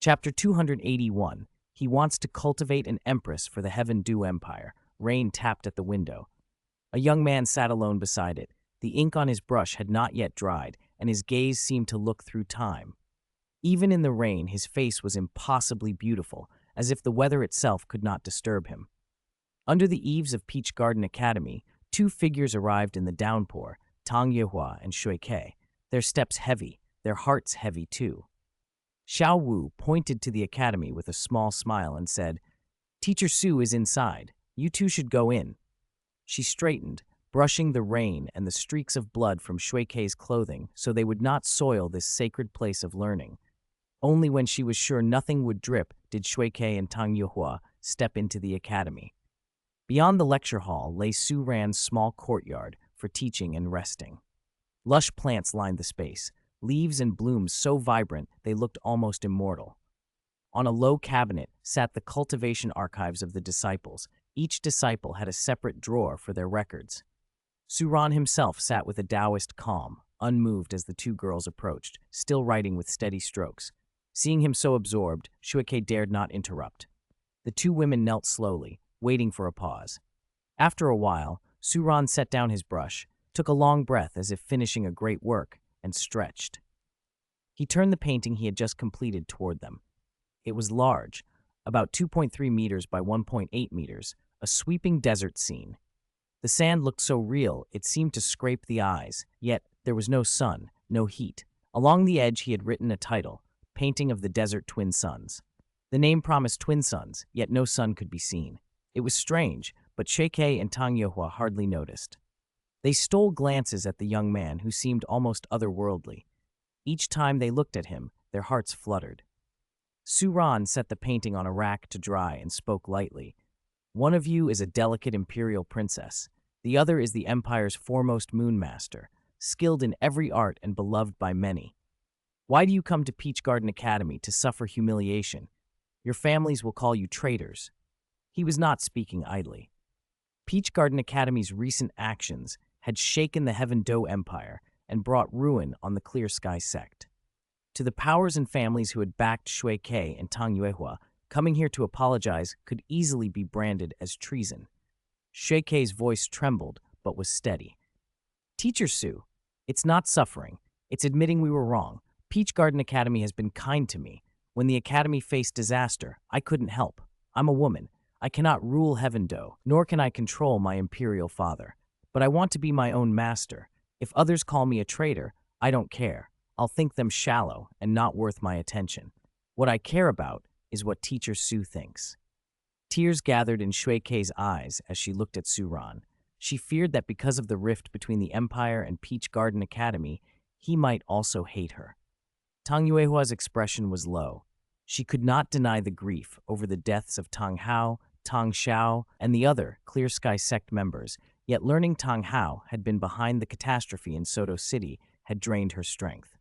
Chapter 281. He wants to cultivate an empress for the Heaven Dew Empire. Rain tapped at the window. A young man sat alone beside it. The ink on his brush had not yet dried, and his gaze seemed to look through time. Even in the rain, his face was impossibly beautiful, as if the weather itself could not disturb him. Under the eaves of Peach Garden Academy, two figures arrived in the downpour, Tang Yehua and Shui Ke, their steps heavy, their hearts heavy too. Xiao Wu pointed to the academy with a small smile and said, "Teacher Su is inside. You two should go in." She straightened, brushing the rain and the streaks of blood from Shui Ke's clothing so they would not soil this sacred place of learning. Only when she was sure nothing would drip did Shui Ke and Tang Yuhua step into the academy. Beyond the lecture hall lay Su Ran's small courtyard for teaching and resting. Lush plants lined the space, leaves and blooms so vibrant they looked almost immortal. On a low cabinet sat the cultivation archives of the disciples. Each disciple had a separate drawer for their records. Su Ran himself sat with a Taoist calm, unmoved as the two girls approached, still writing with steady strokes. Seeing him so absorbed, Shuike dared not interrupt. The two women knelt slowly, waiting for a pause. After a while, Su Ran set down his brush, took a long breath as if finishing a great work, and stretched. He turned the painting he had just completed toward them. It was large, about 2.3 meters by 1.8 meters, a sweeping desert scene. The sand looked so real it seemed to scrape the eyes, yet there was no sun, no heat. Along the edge he had written a title, Painting of the Desert Twin Suns. The name promised twin suns, yet no sun could be seen. It was strange, but Sheikei and Tang Yuhua hardly noticed. They stole glances at the young man who seemed almost otherworldly. Each time they looked at him, their hearts fluttered. Su Ran set the painting on a rack to dry and spoke lightly. "One of you is a delicate imperial princess. The other is the empire's foremost moon master, skilled in every art and beloved by many. Why do you come to Peach Garden Academy to suffer humiliation? Your families will call you traitors." He was not speaking idly. Peach Garden Academy's recent actions had shaken the Heaven Dew Empire and brought ruin on the Clear Sky sect. To the powers and families who had backed Shui Ke and Tang Yuehua, coming here to apologize could easily be branded as treason. Shui Ke's voice trembled, but was steady. "Teacher Su, it's not suffering. It's admitting we were wrong. Peach Garden Academy has been kind to me. When the academy faced disaster, I couldn't help. I'm a woman. I cannot rule Heaven Dew, nor can I control my imperial father. But I want to be my own master. If others call me a traitor, I don't care. I'll think them shallow and not worth my attention. What I care about is what Teacher Su thinks." Tears gathered in Shui Ke's eyes as she looked at Su Ran. She feared that because of the rift between the Empire and Peach Garden Academy, he might also hate her. Tang Yuehua's expression was low. She could not deny the grief over the deaths of Tang Hao, Tang Xiao, and the other Clear Sky sect members, yet learning Tang Hao had been behind the catastrophe in Soto City had drained her strength.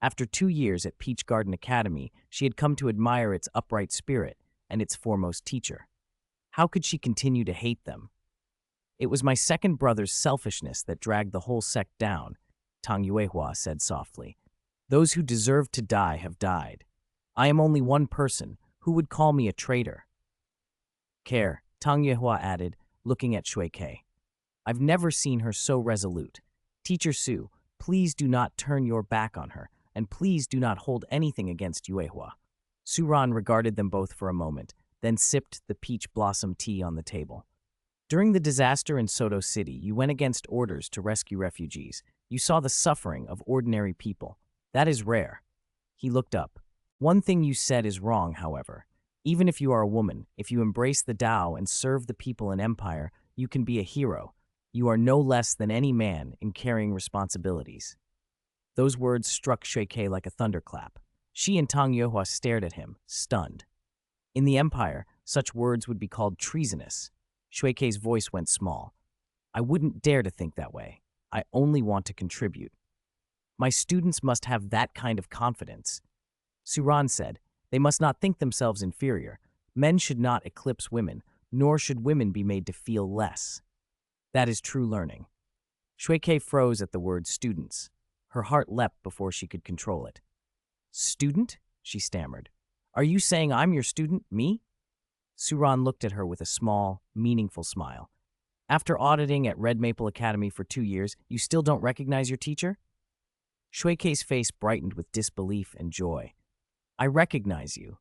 After 2 years at Peach Garden Academy, she had come to admire its upright spirit and its foremost teacher. How could she continue to hate them? "It was my second brother's selfishness that dragged the whole sect down," Tang Yuehua said softly. "Those who deserved to die have died. I am only one person. Who would call me a traitor?" "Care," Tang Yuehua added, looking at Shui Ke. "I've never seen her so resolute. Teacher Su, please do not turn your back on her, and please do not hold anything against Yuehua." Su Ran regarded them both for a moment, then sipped the peach blossom tea on the table. "During the disaster in Soto City, you went against orders to rescue refugees. You saw the suffering of ordinary people. That is rare." He looked up. "One thing you said is wrong, however. Even if you are a woman, if you embrace the Tao and serve the people and empire, you can be a hero. You are no less than any man in carrying responsibilities." Those words struck Shui Ke like a thunderclap. She and Tang Yuehua stared at him, stunned. In the empire, such words would be called treasonous. Shui Ke's voice went small. "I wouldn't dare to think that way. I only want to contribute. My students must have that kind of confidence." Su Ran said, "They must not think themselves inferior. Men should not eclipse women, nor should women be made to feel less. That is true learning." Shui Ke froze at the word students. Her heart leapt before she could control it. "Student?" she stammered. Are you saying I'm your student, me? Suran looked at her with a small, meaningful smile. After auditing at Red Maple Academy for 2 years, you still don't recognize your teacher? Shuikei's face brightened with disbelief and joy. I recognize you,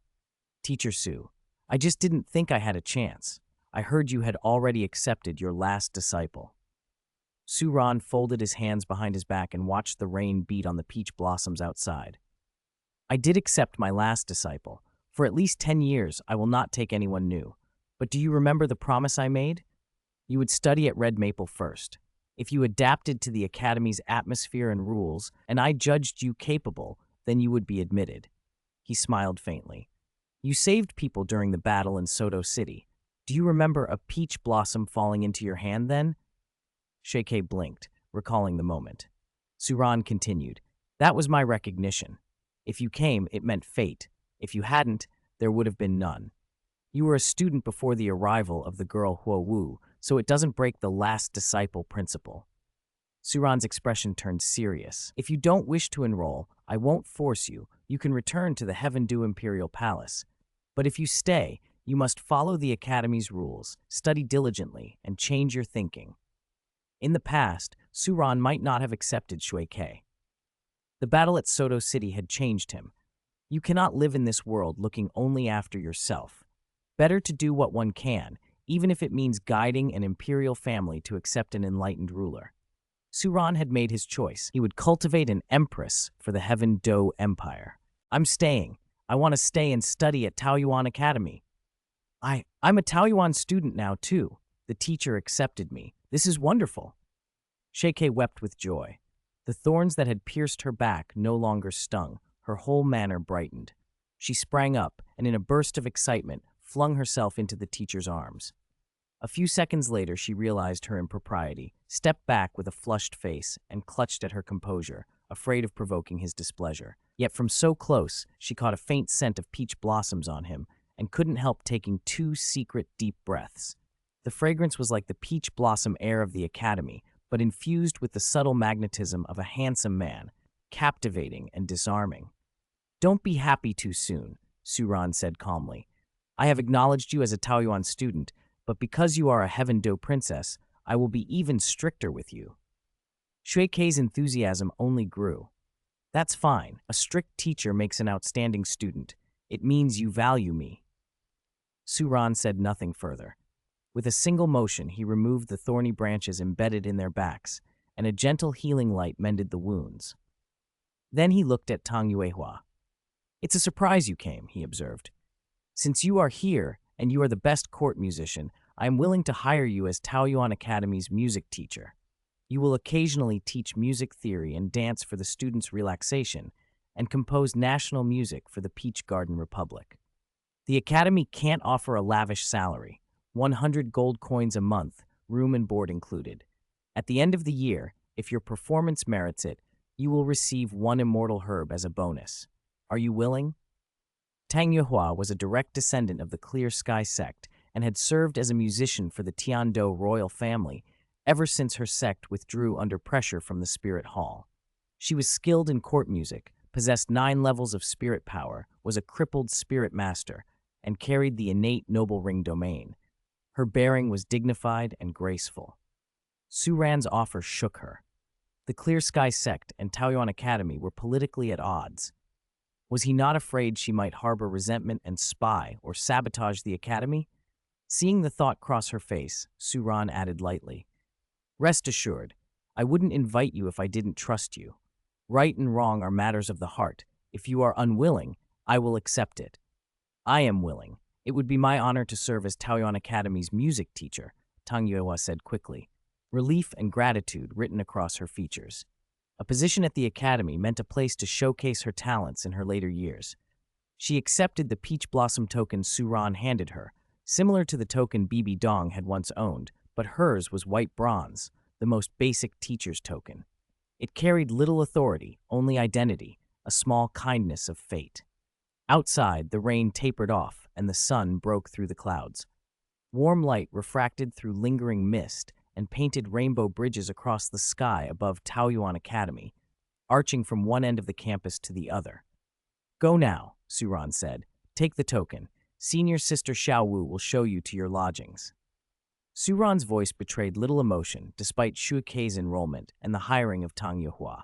Teacher Su. I just didn't think I had a chance. I heard you had already accepted your last disciple. Suran folded his hands behind his back and watched the rain beat on the peach blossoms outside. I did accept my last disciple. For at least 10 years, I will not take anyone new. But do you remember the promise I made? You would study at Red Maple first. If you adapted to the Academy's atmosphere and rules, and I judged you capable, then you would be admitted. He smiled faintly. You saved people during the battle in Soto City. Do you remember a peach blossom falling into your hand then? Shuikei blinked, recalling the moment. Suran continued, That was my recognition. If you came, it meant fate. If you hadn't, there would have been none. You were a student before the arrival of the girl Huo Wu, so it doesn't break the last disciple principle. Suran's expression turned serious. If you don't wish to enroll, I won't force you. You can return to the Heaven Dew Imperial Palace. But if you stay, you must follow the Academy's rules, study diligently, and change your thinking. In the past, Suran might not have accepted Shuikei. The battle at Soto City had changed him. You cannot live in this world looking only after yourself. Better to do what one can, even if it means guiding an imperial family to accept an enlightened ruler. Suran had made his choice. He would cultivate an empress for the Heaven Dew Empire. I'm staying. I want to stay and study at Taoyuan Academy. I'm a Taoyuan student now, too. The teacher accepted me. This is wonderful. Shuikei wept with joy. The thorns that had pierced her back no longer stung. Her whole manner brightened. She sprang up and, in a burst of excitement, flung herself into the teacher's arms. A few seconds later, she realized her impropriety, stepped back with a flushed face, and clutched at her composure, afraid of provoking his displeasure. Yet from so close, she caught a faint scent of peach blossoms on him and couldn't help taking 2 secret, deep breaths. The fragrance was like the peach blossom air of the Academy, but infused with the subtle magnetism of a handsome man, captivating and disarming. Don't be happy too soon, Suran said calmly. I have acknowledged you as a Taoyuan student, but because you are a Heaven Dew princess, I will be even stricter with you. Shuikei's enthusiasm only grew. That's fine. A strict teacher makes an outstanding student. It means you value me. Suran said nothing further. With a single motion, he removed the thorny branches embedded in their backs, and a gentle healing light mended the wounds. Then he looked at Tang Yuehua. It's a surprise you came, he observed. Since you are here, and you are the best court musician, I am willing to hire you as Taoyuan Academy's music teacher. You will occasionally teach music theory and dance for the students' relaxation, and compose national music for the Peach Garden Republic. The Academy can't offer a lavish salary, 100 gold coins a month, room and board included. At the end of the year, if your performance merits it, you will receive 1 immortal herb as a bonus. Are you willing? Tang Yuehua was a direct descendant of the Clear Sky sect and had served as a musician for the Tiandou royal family ever since her sect withdrew under pressure from the Spirit Hall. She was skilled in court music, possessed 9 levels of spirit power, was a crippled spirit master, and carried the innate noble ring domain. Her bearing was dignified and graceful. Suran's offer shook her. The Clear Sky sect and Taoyuan Academy were politically at odds. Was he not afraid she might harbor resentment and spy or sabotage the Academy? Seeing the thought cross her face, Suran added lightly, Rest assured, I wouldn't invite you if I didn't trust you. Right and wrong are matters of the heart. If you are unwilling, I will accept it. I am willing. It would be my honor to serve as Taoyuan Academy's music teacher, Tang Yuehua said quickly, relief and gratitude written across her features. A position at the Academy meant a place to showcase her talents in her later years. She accepted the peach blossom token Suran handed her, similar to the token Bibi Dong had once owned, but hers was white bronze, the most basic teacher's token. It carried little authority, only identity, a small kindness of fate. Outside, the rain tapered off and the sun broke through the clouds. Warm light refracted through lingering mist and painted rainbow bridges across the sky above Taoyuan Academy, arching from one end of the campus to the other. Go now, Suran said. Take the token. Senior Sister Xiao Wu will show you to your lodgings. Su Ran's voice betrayed little emotion despite Shu Kei's enrollment and the hiring of Tang Yuhua.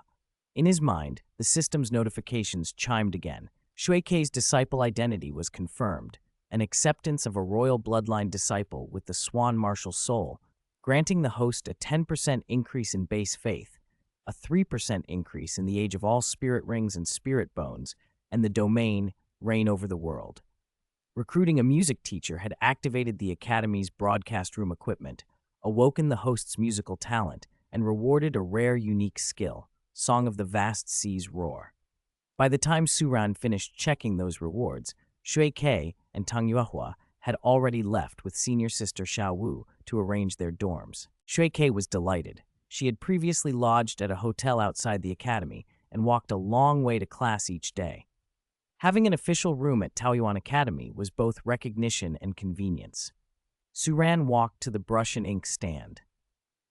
In his mind, the system's notifications chimed again. Shui Kei's disciple identity was confirmed, an acceptance of a royal bloodline disciple with the swan martial soul, granting the host a 10% increase in base faith, a 3% increase in the age of all spirit rings and spirit bones, and the domain reign over the world. Recruiting a music teacher had activated the Academy's broadcast room equipment, awoken the host's musical talent, and rewarded a rare, unique skill, Song of the Vast Sea's Roar. By the time Su Ran finished checking those rewards, Shui Kei and Tang Yuehua had already left with senior sister Xiao Wu to arrange their dorms. Shui Kei was delighted. She had previously lodged at a hotel outside the academy and walked a long way to class each day. Having an official room at Taoyuan Academy was both recognition and convenience. Su Ran walked to the brush and ink stand.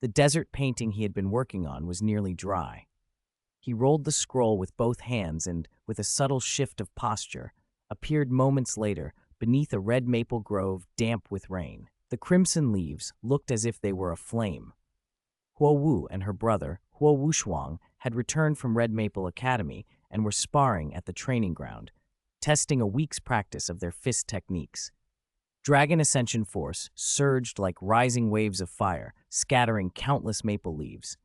The desert painting he had been working on was nearly dry. He rolled the scroll with both hands and, with a subtle shift of posture, appeared moments later beneath a red maple grove damp with rain. The crimson leaves looked as if they were aflame. Huo Wu and her brother, Huo Wushuang, had returned from Red Maple Academy and were sparring at the training ground, testing a week's practice of their fist techniques. Dragon Ascension Force surged like rising waves of fire, scattering countless maple leaves.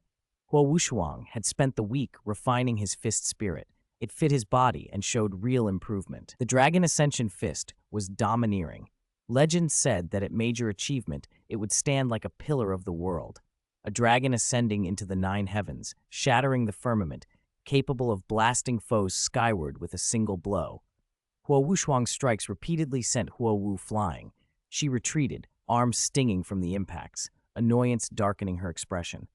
Huo Wushuang had spent the week refining his fist spirit. It fit his body and showed real improvement. The Dragon Ascension Fist was domineering. Legend said that at major achievement, it would stand like a pillar of the world, a dragon ascending into the 9 heavens, shattering the firmament, capable of blasting foes skyward with a single blow. Huo Wushuang's strikes repeatedly sent Huo Wu flying. She retreated, arms stinging from the impacts, annoyance darkening her expression.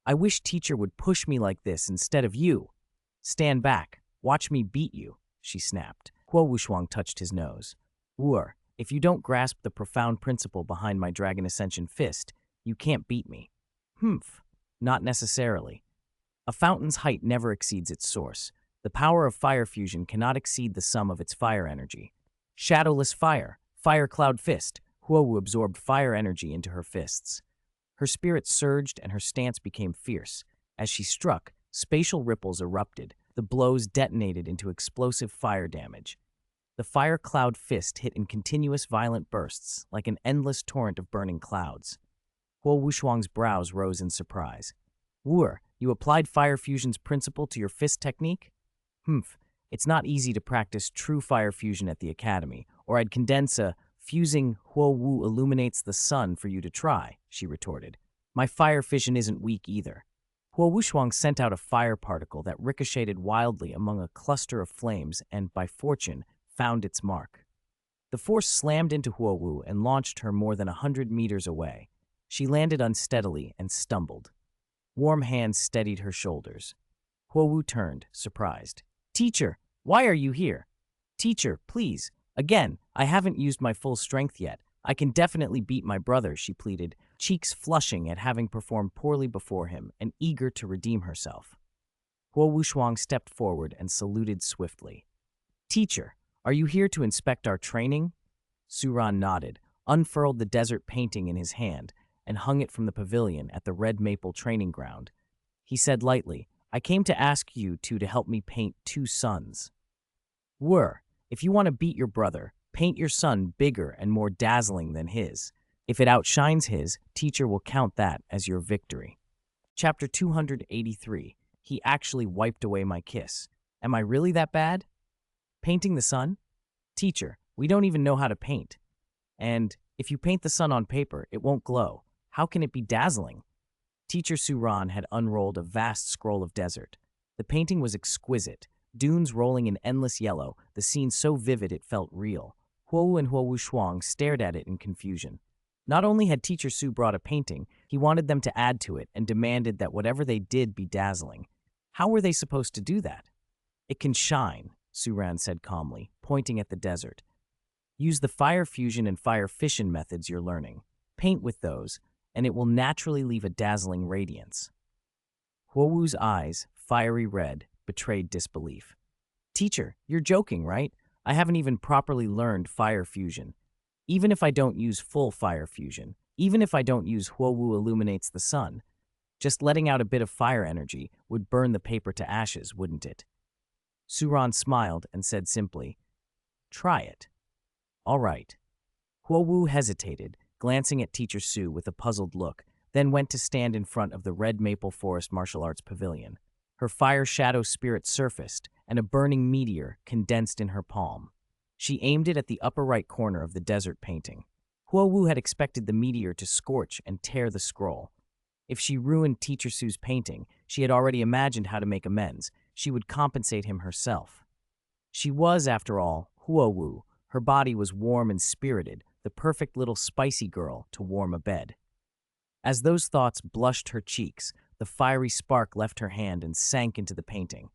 I wish teacher would push me like this instead of you. Stand back. Watch me beat you, she snapped. Huo Wushuang touched his nose. Wu, if you don't grasp the profound principle behind my Dragon Ascension Fist, you can't beat me. Humph, not necessarily. A fountain's height never exceeds its source. The power of fire fusion cannot exceed the sum of its fire energy. Shadowless fire, fire cloud fist. Huo Wu absorbed fire energy into her fists. Her spirit surged and her stance became fierce. As she struck, spatial ripples erupted. The blows detonated into explosive fire damage. The fire cloud fist hit in continuous violent bursts, like an endless torrent of burning clouds. Huo Wushuang's brows rose in surprise. Wu, you applied fire fusion's principle to your fist technique? Humph, it's not easy to practice true fire fusion at the academy, or I'd condense a fusing Huo Wu illuminates the sun for you to try, she retorted. My fire fission isn't weak either. Huo Wushuang sent out a fire particle that ricocheted wildly among a cluster of flames and, by fortune, found its mark. The force slammed into Huo Wu and launched her more than 100 meters away. She landed unsteadily and stumbled. Warm hands steadied her shoulders. Huo Wu turned, surprised. Teacher, why are you here? Teacher, please. Again, I haven't used my full strength yet. I can definitely beat my brother, she pleaded, cheeks flushing at having performed poorly before him and eager to redeem herself. Huo Wushuang stepped forward and saluted swiftly. Teacher, are you here to inspect our training? Su Ran nodded, unfurled the desert painting in his hand, and hung it from the pavilion at the Red Maple training ground. He said lightly, I came to ask you two to help me paint 2 suns. Wu, if you want to beat your brother, paint your sun bigger and more dazzling than his. If it outshines his, teacher will count that as your victory. Chapter 283. He actually wiped away my kiss. Am I really that bad? Painting the sun? Teacher, we don't even know how to paint. And if you paint the sun on paper, it won't glow. How can it be dazzling? Teacher Su Ran had unrolled a vast scroll of desert. The painting was exquisite, dunes rolling in endless yellow, the scene so vivid it felt real. Huo Wu and Huo Wushuang stared at it in confusion. Not only had Teacher Su brought a painting, he wanted them to add to it and demanded that whatever they did be dazzling. How were they supposed to do that? It can shine, Su Ran said calmly, pointing at the desert. Use the fire fusion and fire fission methods you're learning. Paint with those, and it will naturally leave a dazzling radiance. Huo Wu's eyes, fiery red, betrayed disbelief. Teacher, you're joking, right? I haven't even properly learned fire fusion. Even if I don't use full fire fusion, even if I don't use Huowu illuminates the sun, just letting out a bit of fire energy would burn the paper to ashes, wouldn't it? Suran smiled and said simply, "Try it." "All right." Huowu hesitated, glancing at Teacher Su with a puzzled look, then went to stand in front of the Red Maple Forest Martial Arts Pavilion. Her fire shadow spirit surfaced, and a burning meteor condensed in her palm. She aimed it at the upper right corner of the desert painting. Huowu had expected the meteor to scorch and tear the scroll. If she ruined Teacher Su's painting, she had already imagined how to make amends. She would compensate him herself. She was, after all, Huowu. Her body was warm and spirited, the perfect little spicy girl to warm a bed. As those thoughts blushed her cheeks, the fiery spark left her hand and sank into the painting.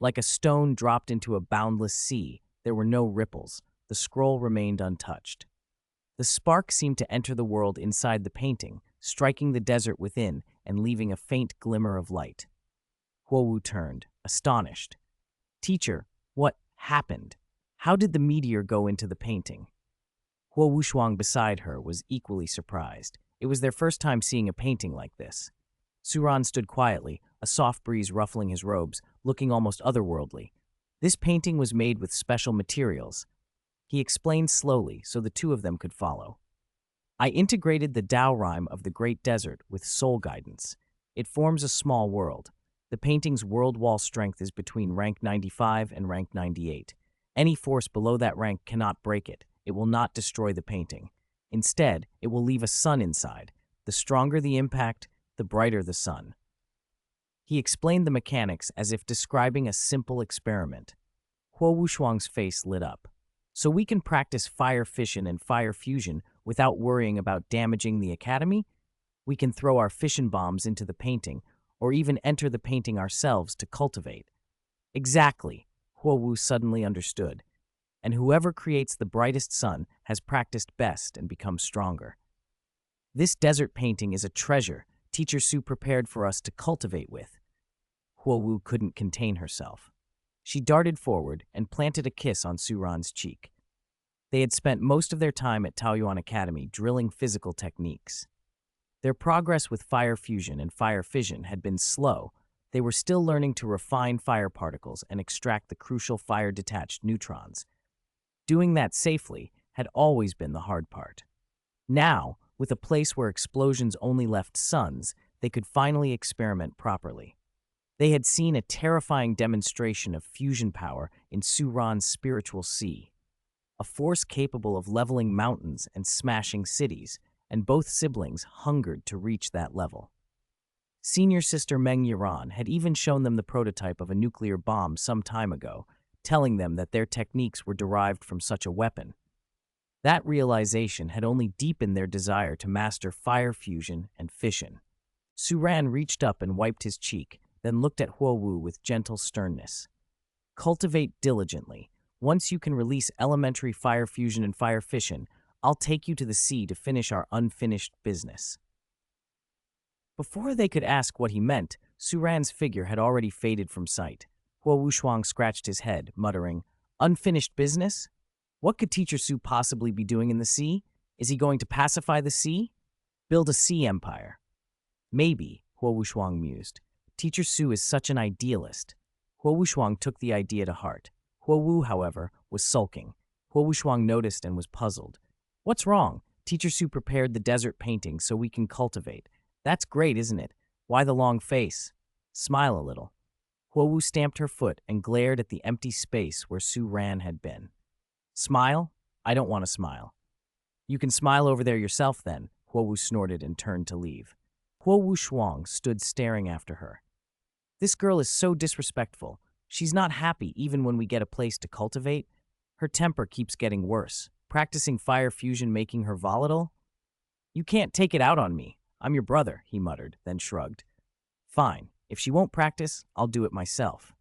Like a stone dropped into a boundless sea, there were no ripples. The scroll remained untouched. The spark seemed to enter the world inside the painting, striking the desert within and leaving a faint glimmer of light. Huowu turned, astonished. "Teacher, what happened? How did the meteor go into the painting?" Huowu Shuang beside her was equally surprised. It was their first time seeing a painting like this. Suran stood quietly, a soft breeze ruffling his robes, looking almost otherworldly. This painting was made with special materials. He explained slowly so the two of them could follow. "I integrated the Tao rhyme of the Great Desert with soul guidance. It forms a small world. The painting's world wall strength is between rank 95 and rank 98. Any force below that rank cannot break it. It will not destroy the painting. Instead, it will leave a sun inside. The stronger the impact, the brighter the sun." He explained the mechanics as if describing a simple experiment. Huowu Shuang's face lit up. "So we can practice fire fission and fire fusion without worrying about damaging the academy? We can throw our fission bombs into the painting, or even enter the painting ourselves to cultivate." "Exactly," Huowu suddenly understood. "And whoever creates the brightest sun has practiced best and become stronger. This desert painting is a treasure Teacher Su prepared for us to cultivate with." Huowu couldn't contain herself. She darted forward and planted a kiss on Suran's cheek. They had spent most of their time at Taoyuan Academy drilling physical techniques. Their progress with fire fusion and fire fission had been slow. They were still learning to refine fire particles and extract the crucial fire-detached neutrons. Doing that safely had always been the hard part. Now, with a place where explosions only left suns, they could finally experiment properly. They had seen a terrifying demonstration of fusion power in Suran's spiritual sea, a force capable of leveling mountains and smashing cities, and both siblings hungered to reach that level. Senior sister Meng Yiran had even shown them the prototype of a nuclear bomb some time ago, telling them that their techniques were derived from such a weapon. That realization had only deepened their desire to master fire fusion and fission. Suran reached up and wiped his cheek, then looked at Huowu with gentle sternness. "Cultivate diligently. Once you can release elementary fire fusion and fire fission, I'll take you to the sea to finish our unfinished business." Before they could ask what he meant, Suran's figure had already faded from sight. Huowu Shuang scratched his head, muttering, "Unfinished business? What could Teacher Su possibly be doing in the sea? Is he going to pacify the sea? Build a sea empire?" "Maybe," Huowu Shuang mused. "Teacher Su is such an idealist." Huowu Shuang took the idea to heart. Huowu, however, was sulking. Huowu Shuang noticed and was puzzled. "What's wrong? Teacher Su prepared the desert painting so we can cultivate. That's great, isn't it? Why the long face? Smile a little." Huowu stamped her foot and glared at the empty space where Su Ran had been. "Smile? I don't want to smile." "You can smile over there yourself then," Huowu snorted and turned to leave. Huowu Shuang stood staring after her. "This girl is so disrespectful. She's not happy even when we get a place to cultivate. Her temper keeps getting worse. Practicing fire fusion making her volatile? You can't take it out on me. I'm your brother," he muttered, then shrugged. "Fine. If she won't practice, I'll do it myself."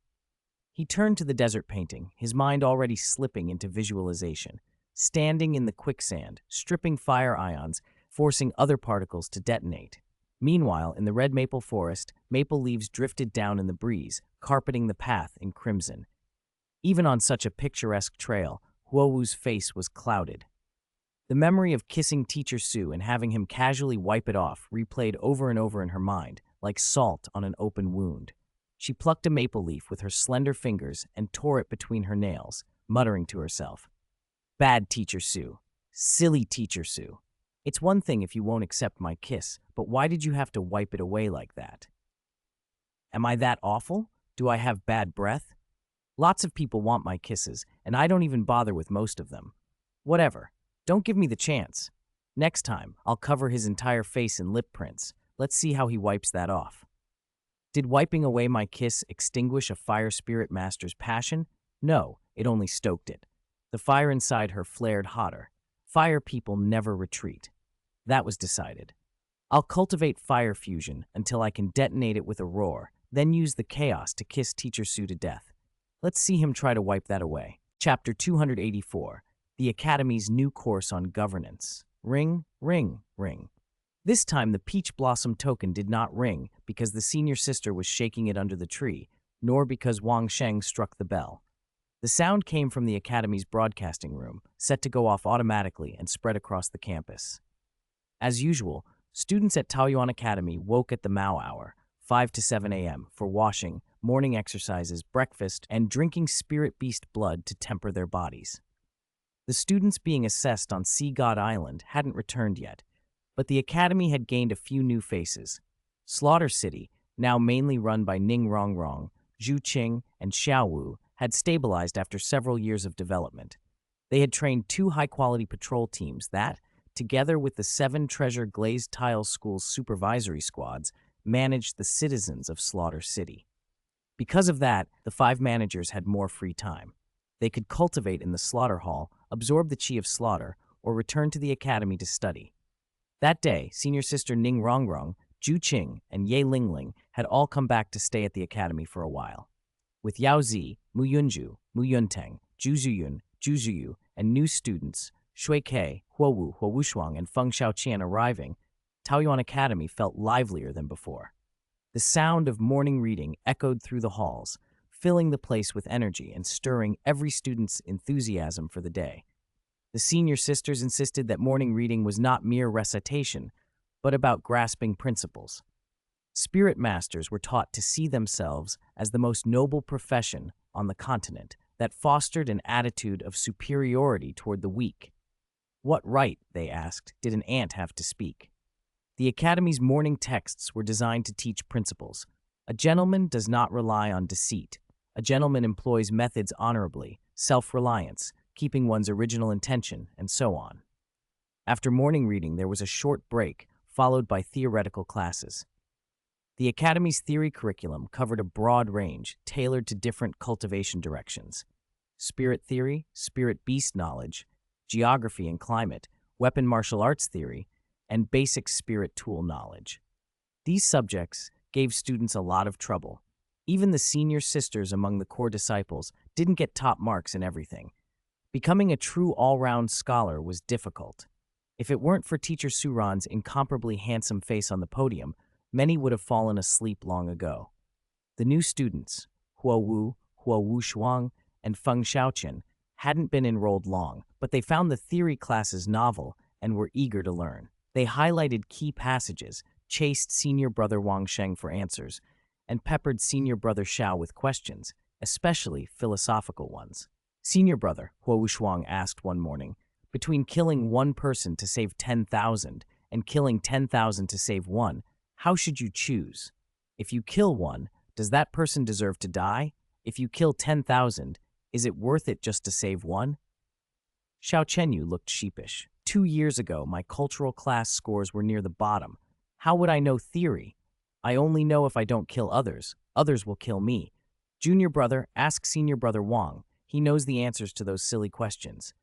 He turned to the desert painting, his mind already slipping into visualization. Standing in the quicksand, stripping fire ions, forcing other particles to detonate. Meanwhile, in the red maple forest, maple leaves drifted down in the breeze, carpeting the path in crimson. Even on such a picturesque trail, Huowu's face was clouded. The memory of kissing Teacher Su and having him casually wipe it off replayed over and over in her mind, like salt on an open wound. She plucked a maple leaf with her slender fingers and tore it between her nails, muttering to herself, "Bad Teacher Su. Silly Teacher Su. It's one thing if you won't accept my kiss, but why did you have to wipe it away like that? Am I that awful? Do I have bad breath? Lots of people want my kisses, and I don't even bother with most of them. Whatever. Don't give me the chance. Next time, I'll cover his entire face in lip prints. Let's see how he wipes that off." Did wiping away my kiss extinguish a fire spirit master's passion? No, it only stoked it. The fire inside her flared hotter. Fire people never retreat. That was decided. I'll cultivate fire fusion until I can detonate it with a roar, then use the chaos to kiss Teacher Su to death. Let's see him try to wipe that away. Chapter 284, the Academy's new course on governance. Ring, ring, ring. This time the peach blossom token did not ring because the senior sister was shaking it under the tree, nor because Wang Sheng struck the bell. The sound came from the Academy's broadcasting room, set to go off automatically and spread across the campus. As usual, students at Taoyuan Academy woke at the Mao hour, 5 to 7 a.m., for washing, morning exercises, breakfast, and drinking spirit beast blood to temper their bodies. The students being assessed on Sea God Island hadn't returned yet, but the Academy had gained a few new faces. Slaughter City, now mainly run by Ning Rongrong, Zhu Zhuqing, and Xiao Wu, had stabilized after several years of development. They had trained 2 high-quality patrol teams that, together with the 7 Treasure Glazed Tile School's supervisory squads, managed the citizens of Slaughter City. Because of that, the 5 managers had more free time. They could cultivate in the slaughter hall, absorb the chi of slaughter, or return to the academy to study. That day, senior sister Ning Rongrong, Zhu Qing, and Ye Lingling had all come back to stay at the academy for a while. With Yao Zi, Mu Yunju, Mu Yunteng, Zhu Zuyun, Zhu Zuyu, and new students, Shui Ke, Huowu, Huowushuang, and Feng Xiaoqian arriving, Taoyuan Academy felt livelier than before. The sound of morning reading echoed through the halls, filling the place with energy and stirring every student's enthusiasm for the day. The senior sisters insisted that morning reading was not mere recitation, but about grasping principles. Spirit masters were taught to see themselves as the most noble profession on the continent that fostered an attitude of superiority toward the weak. What right, they asked, did an ant have to speak? The Academy's morning texts were designed to teach principles. A gentleman does not rely on deceit. A gentleman employs methods honorably, self-reliance, keeping one's original intention, and so on. After morning reading, there was a short break, followed by theoretical classes. The Academy's theory curriculum covered a broad range, tailored to different cultivation directions: spirit theory, spirit beast knowledge, geography and climate, weapon martial arts theory, and basic spirit tool knowledge. These subjects gave students a lot of trouble. Even the senior sisters among the core disciples didn't get top marks in everything. Becoming a true all-round scholar was difficult. If it weren't for Teacher Suran's incomparably handsome face on the podium, many would have fallen asleep long ago. The new students, Huowu, Huowushuang, and Feng Xiaoqian, hadn't been enrolled long, but they found the theory classes novel and were eager to learn. They highlighted key passages, chased senior brother Wang Sheng for answers, and peppered senior brother Xiao with questions, especially philosophical ones. Senior brother, Huowushuang asked one morning, between killing one person to save 10,000 and killing 10,000 to save one, how should you choose? If you kill one, does that person deserve to die? If you kill 10,000, is it worth it just to save one? Xiao Chenyu looked sheepish. 2 years ago, my cultural class scores were near the bottom. How would I know theory? I only know if I don't kill others. Others will kill me. Junior brother, ask senior brother Wang. He knows the answers to those silly questions.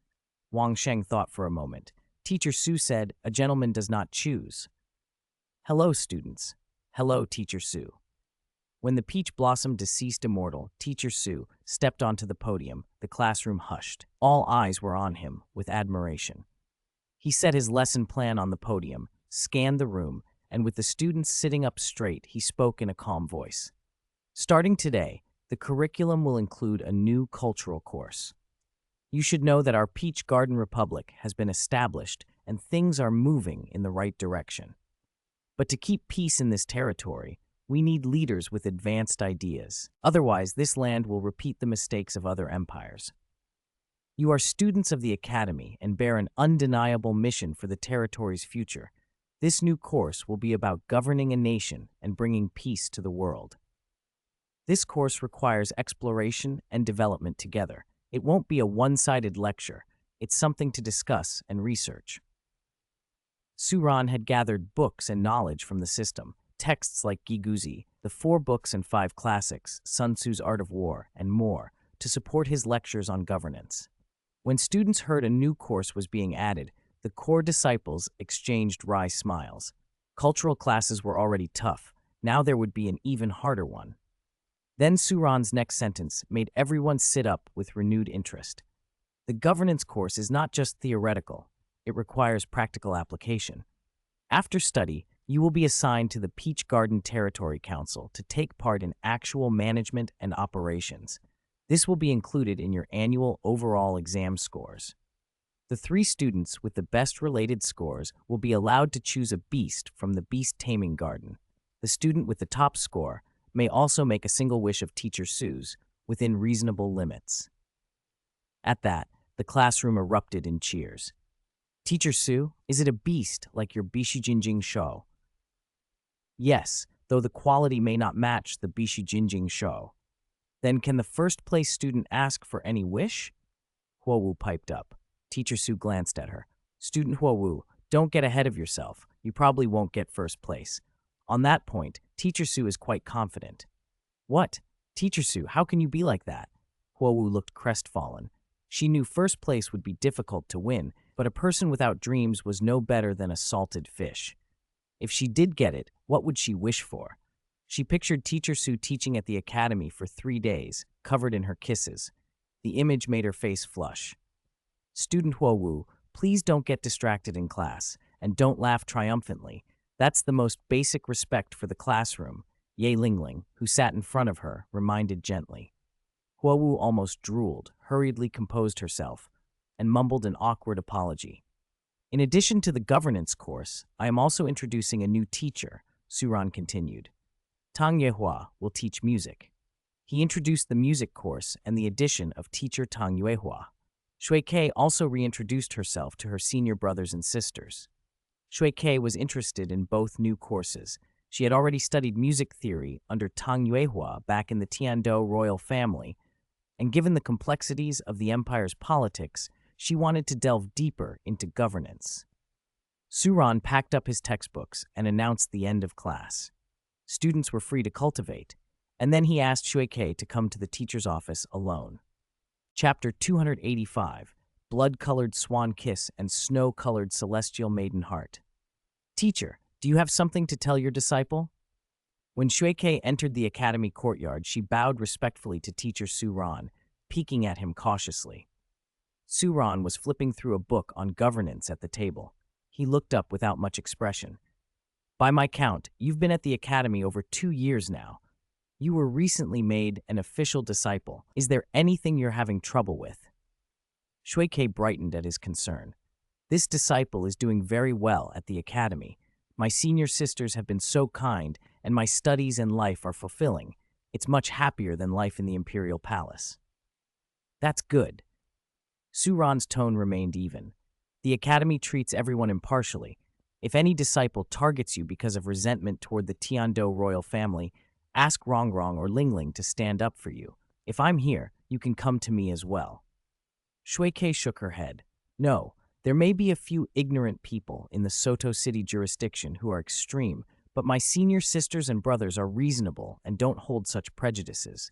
Wang Sheng thought for a moment. Teacher Su said, a gentleman does not choose. Hello, students. Hello, Teacher Su. When the peach blossom deceased immortal, Teacher Su, stepped onto the podium, the classroom hushed. All eyes were on him with admiration. He set his lesson plan on the podium, scanned the room, and with the students sitting up straight, he spoke in a calm voice. Starting today, the curriculum will include a new cultural course. You should know that our Peach Garden Republic has been established and things are moving in the right direction. But to keep peace in this territory, we need leaders with advanced ideas. Otherwise, this land will repeat the mistakes of other empires. You are students of the Academy and bear an undeniable mission for the territory's future. This new course will be about governing a nation and bringing peace to the world. This course requires exploration and development together. It won't be a one-sided lecture. It's something to discuss and research. Suran had gathered books and knowledge from the system, texts like Giguzi, the 4 books and 5 classics, Sun Tzu's Art of War, and more, to support his lectures on governance. When students heard a new course was being added, the core disciples exchanged wry smiles. Cultural classes were already tough. Now there would be an even harder one. Then Suran's next sentence made everyone sit up with renewed interest. The governance course is not just theoretical. It requires practical application. After study, you will be assigned to the Peach Garden Territory Council to take part in actual management and operations. This will be included in your annual overall exam scores. The 3 students with the best related scores will be allowed to choose a beast from the Beast Taming Garden. The student with the top score may also make a single wish of Teacher Su's within reasonable limits. At that, the classroom erupted in cheers. Teacher Su, is it a beast like your Bishijinjing show? Yes, though the quality may not match the Bishijinjing show. Then can the first place student ask for any wish? Huowu piped up. Teacher Su glanced at her. Student Huowu, don't get ahead of yourself. You probably won't get first place. On that point, Teacher Su is quite confident. What? Teacher Su, how can you be like that? Huowu looked crestfallen. She knew first place would be difficult to win, but a person without dreams was no better than a salted fish. If she did get it, what would she wish for? She pictured Teacher Su teaching at the academy for 3 days, covered in her kisses. The image made her face flush. Student Huowu, please don't get distracted in class, and don't laugh triumphantly. That's the most basic respect for the classroom, Ye Lingling, who sat in front of her, reminded gently. Huowu almost drooled, hurriedly composed herself, and mumbled an awkward apology. In addition to the governance course, I am also introducing a new teacher, Suran continued. Tang Yuehua will teach music. He introduced the music course and the addition of teacher Tang Yuehua. Shui Ke also reintroduced herself to her senior brothers and sisters. Shui Ke was interested in both new courses. She had already studied music theory under Tang Yuehua back in the Tiandou royal family, and given the complexities of the empire's politics, she wanted to delve deeper into governance. Suran packed up his textbooks and announced the end of class. Students were free to cultivate, and then he asked Shui Ke to come to the teacher's office alone. Chapter 285, Blood-Colored Swan Kiss and Snow-Colored Celestial Maiden Heart. Teacher, do you have something to tell your disciple? When Shui Ke entered the academy courtyard, she bowed respectfully to teacher Suran, peeking at him cautiously. Suran was flipping through a book on governance at the table. He looked up without much expression. By my count, you've been at the academy over 2 years now. You were recently made an official disciple. Is there anything you're having trouble with? Shui Ke brightened at his concern. This disciple is doing very well at the academy. My senior sisters have been so kind, and my studies and life are fulfilling. It's much happier than life in the imperial palace. That's good. Suran's tone remained even. The academy treats everyone impartially. If any disciple targets you because of resentment toward the Tiandou royal family, ask Rongrong or Lingling to stand up for you. If I'm here, you can come to me as well. Shui Ke shook her head. No, there may be a few ignorant people in the Soto City jurisdiction who are extreme, but my senior sisters and brothers are reasonable and don't hold such prejudices.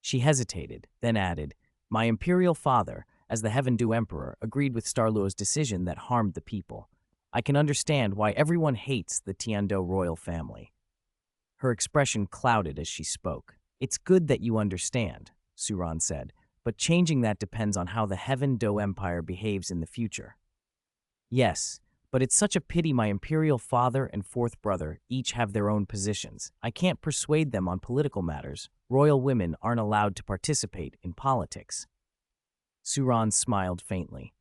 She hesitated, then added, my imperial father, as the Heaven Dew Emperor, agreed with Starluo's decision that harmed the people. I can understand why everyone hates the Tiandou royal family. Her expression clouded as she spoke. It's good that you understand, Suran said, but changing that depends on how the Heaven Dew Empire behaves in the future. Yes, But it's such a pity my imperial father and fourth brother each have their own positions. I can't persuade them on political matters. Royal women aren't allowed to participate in politics. Suran smiled faintly.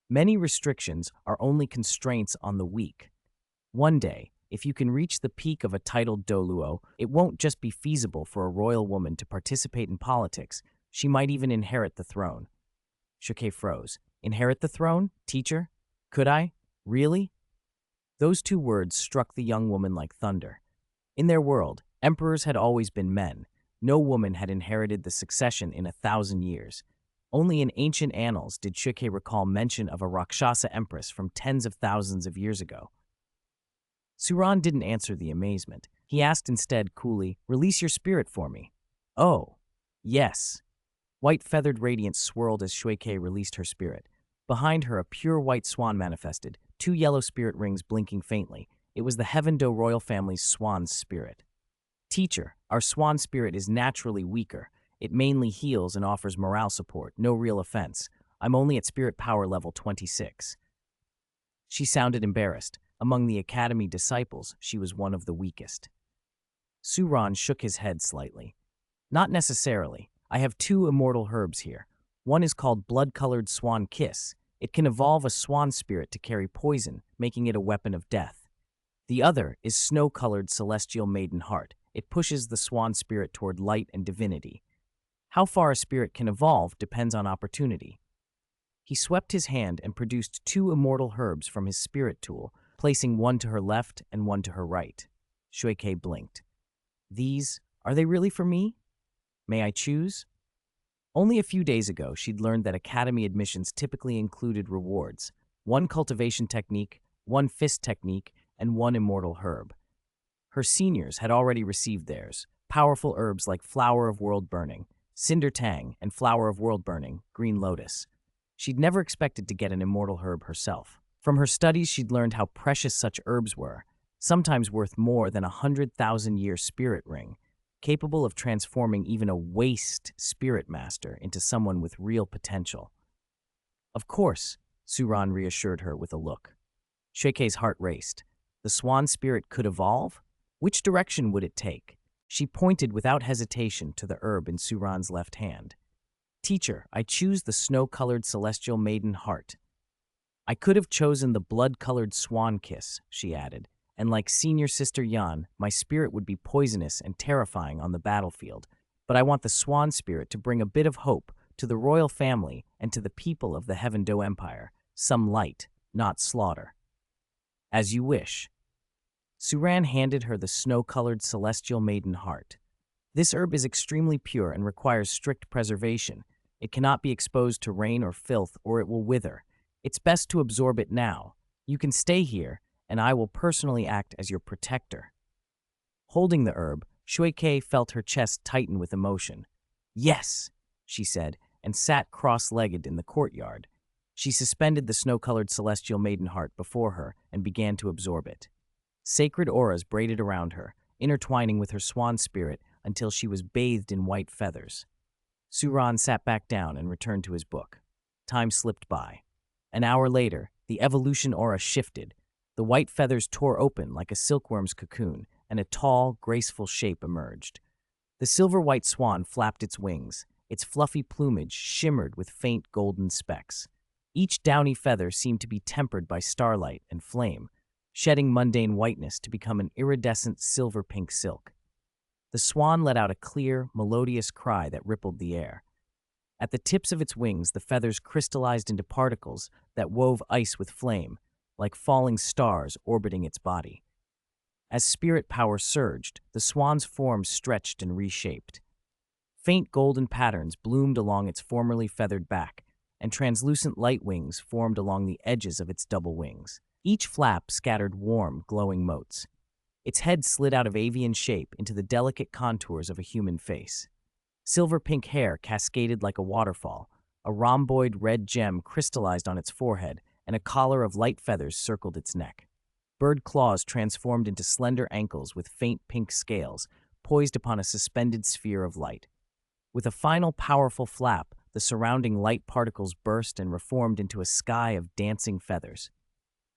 Many restrictions are only constraints on the weak. One day, if you can reach the peak of a titled Douluo, it won't just be feasible for a royal woman to participate in politics. She might even inherit the throne. Shuke froze. Inherit the throne? Teacher? Could I? Really? Those two words struck the young woman like thunder. In their world, emperors had always been men. No woman had inherited the succession in 1,000 years. Only in ancient annals did Shuke recall mention of a Rakshasa empress from tens of thousands of years ago. Suran didn't answer the amazement. He asked instead coolly, "Release your spirit for me." "Oh, yes." White feathered radiance swirled as Shuike released her spirit. Behind her, a pure white swan manifested, two yellow spirit rings blinking faintly. It was the Heaven Do royal family's swan's spirit. "Teacher, our swan spirit is naturally weaker. It mainly heals and offers morale support, no real offense. I'm only at spirit power level 26. She sounded embarrassed. Among the Academy disciples, she was one of the weakest. Suran shook his head slightly. "Not necessarily. I have two immortal herbs here. One is called blood-colored swan kiss. It can evolve a swan spirit to carry poison, making it a weapon of death. The other is snow-colored celestial maiden heart. It pushes the swan spirit toward light and divinity. How far a spirit can evolve depends on opportunity." He swept his hand and produced two immortal herbs from his spirit tool, placing one to her left and one to her right. Shuike blinked. Are they really for me? May I choose? Only a few days ago, she'd learned that academy admissions typically included rewards: one cultivation technique, one fist technique, and one immortal herb. Her seniors had already received theirs: powerful herbs like Flower of World Burning, Cinder Tang, and Flower of World Burning, Green Lotus. She'd never expected to get an immortal herb herself. From her studies, she'd learned how precious such herbs were, sometimes worth more than 100,000-year spirit ring, capable of transforming even a waste spirit master into someone with real potential. "Of course," Suran reassured her with a look. Shuike's heart raced. The swan spirit could evolve? Which direction would it take? She pointed without hesitation to the herb in Suran's left hand. "Teacher, I choose the snow-colored celestial maiden heart." "I could have chosen the blood-colored swan kiss," she added, "and like senior sister Yan, my spirit would be poisonous and terrifying on the battlefield. But I want the swan spirit to bring a bit of hope to the royal family and to the people of the Heaven Do Empire, some light, not slaughter." "As you wish." Suran handed her the snow-colored celestial maiden heart. "This herb is extremely pure and requires strict preservation. It cannot be exposed to rain or filth or it will wither. It's best to absorb it now. You can stay here, and I will personally act as your protector." Holding the herb, Shuike felt her chest tighten with emotion. "Yes," she said, and sat cross-legged in the courtyard. She suspended the snow-colored celestial maiden heart before her and began to absorb it. Sacred auras braided around her, intertwining with her swan spirit until she was bathed in white feathers. Suran sat back down and returned to his book. Time slipped by. An hour later, the evolution aura shifted. The white feathers tore open like a silkworm's cocoon, and a tall, graceful shape emerged. The silver-white swan flapped its wings. Its fluffy plumage shimmered with faint golden specks. Each downy feather seemed to be tempered by starlight and flame, shedding mundane whiteness to become an iridescent silver-pink silk. The swan let out a clear, melodious cry that rippled the air. At the tips of its wings, the feathers crystallized into particles that wove ice with flame, like falling stars orbiting its body. As spirit power surged, the swan's form stretched and reshaped. Faint golden patterns bloomed along its formerly feathered back, and translucent light wings formed along the edges of its double wings. Each flap scattered warm, glowing motes. Its head slid out of avian shape into the delicate contours of a human face. Silver-pink hair cascaded like a waterfall, a rhomboid red gem crystallized on its forehead, and a collar of light feathers circled its neck. Bird claws transformed into slender ankles with faint pink scales, poised upon a suspended sphere of light. With a final powerful flap, the surrounding light particles burst and reformed into a sky of dancing feathers.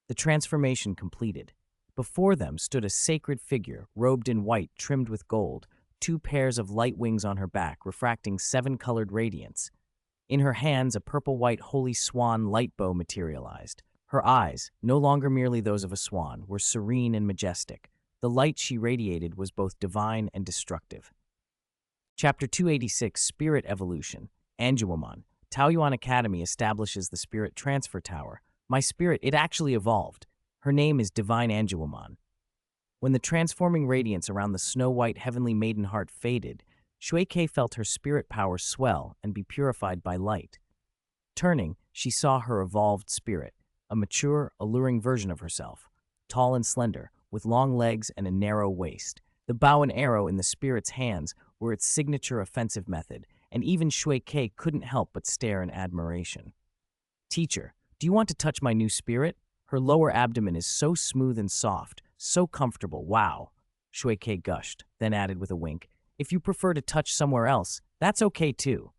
The transformation completed. Before them stood a sacred figure, robed in white, trimmed with gold, two pairs of light wings on her back, refracting seven-colored radiance. In her hands, a purple-white holy swan light bow materialized. Her eyes, no longer merely those of a swan, were serene and majestic. The light she radiated was both divine and destructive. Chapter 286, Spirit Evolution. Anjuwaman. Taoyuan Academy establishes the Spirit Transfer Tower. My spirit, it actually evolved. Her name is Divine Anjuwaman. When the transforming radiance around the snow-white heavenly maiden heart faded, Shuike felt her spirit power swell and be purified by light. Turning, she saw her evolved spirit, a mature, alluring version of herself, tall and slender, with long legs and a narrow waist. The bow and arrow in the spirit's hands were its signature offensive method, and even Shuike couldn't help but stare in admiration. Teacher, do you want to touch my new spirit? Her lower abdomen is so smooth and soft, so comfortable, wow. Shuike gushed, then added with a wink, if you prefer to touch somewhere else, that's okay too.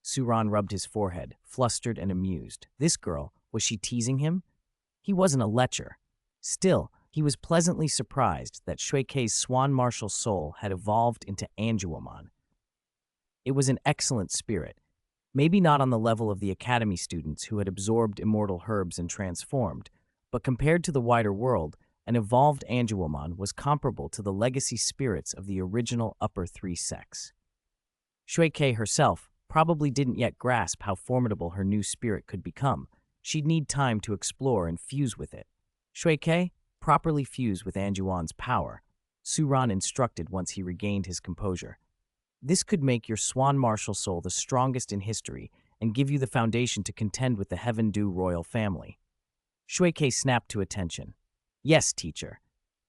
Suran rubbed his forehead, flustered and amused. This girl, was she teasing him? He wasn't a lecher. Still, he was pleasantly surprised that Shuike's swan martial soul had evolved into Anjuwaman. It was an excellent spirit, maybe not on the level of the academy students who had absorbed immortal herbs and transformed, but compared to the wider world, an evolved Anjuwaman was comparable to the legacy spirits of the original upper three sects. Shuike herself probably didn't yet grasp how formidable her new spirit could become. She'd need time to explore and fuse with it. Shuike, properly fuse with Anjuwan's power, Suran instructed once he regained his composure. This could make your swan martial soul the strongest in history and give you the foundation to contend with the Heaven Dew royal family. Shuike snapped to attention. Yes, teacher.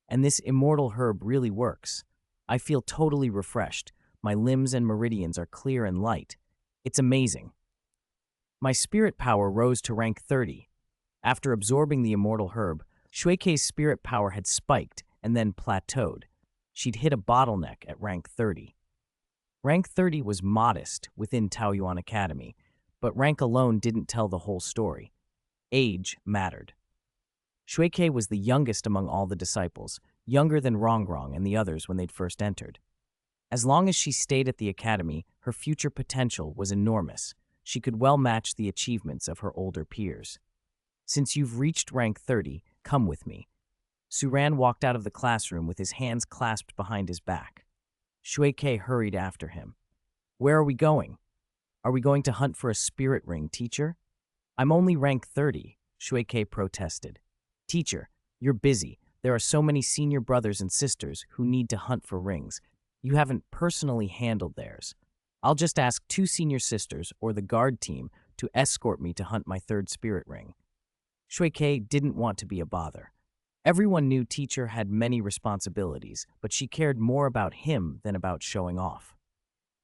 And this immortal herb really works. I feel totally refreshed. My limbs and meridians are clear and light. It's amazing. My spirit power rose to rank 30. After absorbing the immortal herb, Shuike's spirit power had spiked and then plateaued. She'd hit a bottleneck at rank 30. Rank 30 was modest within Taoyuan Academy, but rank alone didn't tell the whole story. Age mattered. Shuike was the youngest among all the disciples, younger than Rongrong and the others when they'd first entered. As long as she stayed at the academy, her future potential was enormous. She could well match the achievements of her older peers. Since you've reached rank 30, come with me. Suran walked out of the classroom with his hands clasped behind his back. Shuike hurried after him. Where are we going? Are we going to hunt for a spirit ring, teacher? I'm only rank 30, Shuike protested. Teacher, you're busy. There are so many senior brothers and sisters who need to hunt for rings. You haven't personally handled theirs. I'll just ask 2 senior sisters or the guard team to escort me to hunt my 3rd spirit ring. Shuike didn't want to be a bother. Everyone knew teacher had many responsibilities, but she cared more about him than about showing off.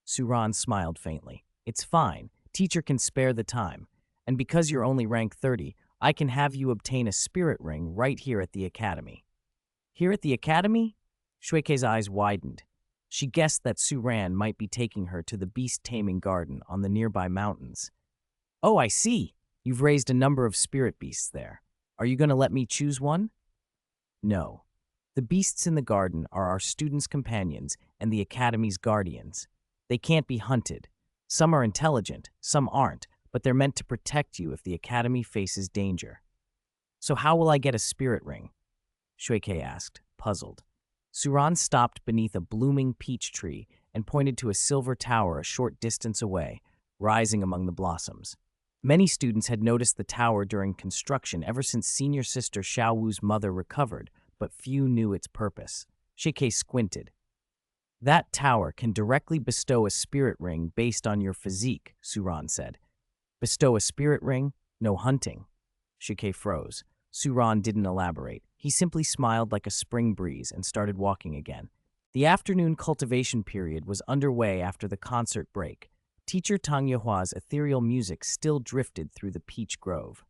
Suran smiled faintly. It's fine. Teacher can spare the time. And because you're only rank 30, I can have you obtain a spirit ring right here at the academy. Here at the academy? Shuike's eyes widened. She guessed that Suran might be taking her to the beast-taming garden on the nearby mountains. Oh, I see. You've raised a number of spirit beasts there. Are you going to let me choose one? No. The beasts in the garden are our students' companions and the academy's guardians. They can't be hunted. Some are intelligent, some aren't, but they're meant to protect you if the academy faces danger. So how will I get a spirit ring? Shuike asked, puzzled. Suran stopped beneath a blooming peach tree and pointed to a silver tower a short distance away, rising among the blossoms. Many students had noticed the tower during construction ever since senior sister Xiaowu's mother recovered, but few knew its purpose. Shuike squinted. That tower can directly bestow a spirit ring based on your physique, Suran said. Bestow a spirit ring? No hunting. Shuike froze. Suran didn't elaborate. He simply smiled like a spring breeze and started walking again. The afternoon cultivation period was underway after the concert break. Teacher Tang Yuhua's ethereal music still drifted through the peach grove.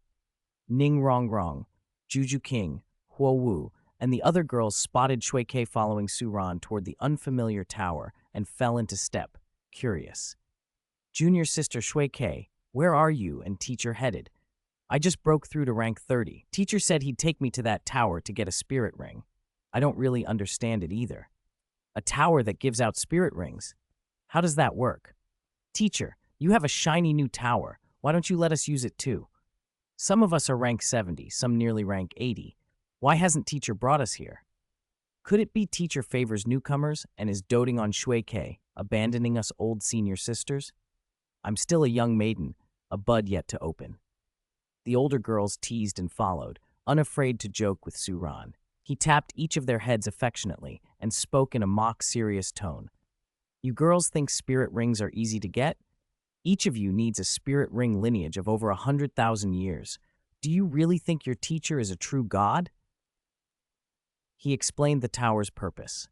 Ning Rongrong, Zhu Zhuqing, Huo Wu, and the other girls spotted Shuike following Suran toward the unfamiliar tower and fell into step, curious. Junior sister Shuike, where are you and teacher headed? I just broke through to rank 30. Teacher said he'd take me to that tower to get a spirit ring. I don't really understand it either. A tower that gives out spirit rings? How does that work? Teacher, you have a shiny new tower. Why don't you let us use it too? Some of us are rank 70, some nearly rank 80. Why hasn't teacher brought us here? Could it be teacher favors newcomers and is doting on Shui Ke, abandoning us old senior sisters? I'm still a young maiden, a bud yet to open. The older girls teased and followed, unafraid to joke with Su Ran. He tapped each of their heads affectionately and spoke in a mock-serious tone. You girls think spirit rings are easy to get? Each of you needs a spirit ring lineage of over 100,000 years. Do you really think your teacher is a true god? He explained the tower's purpose.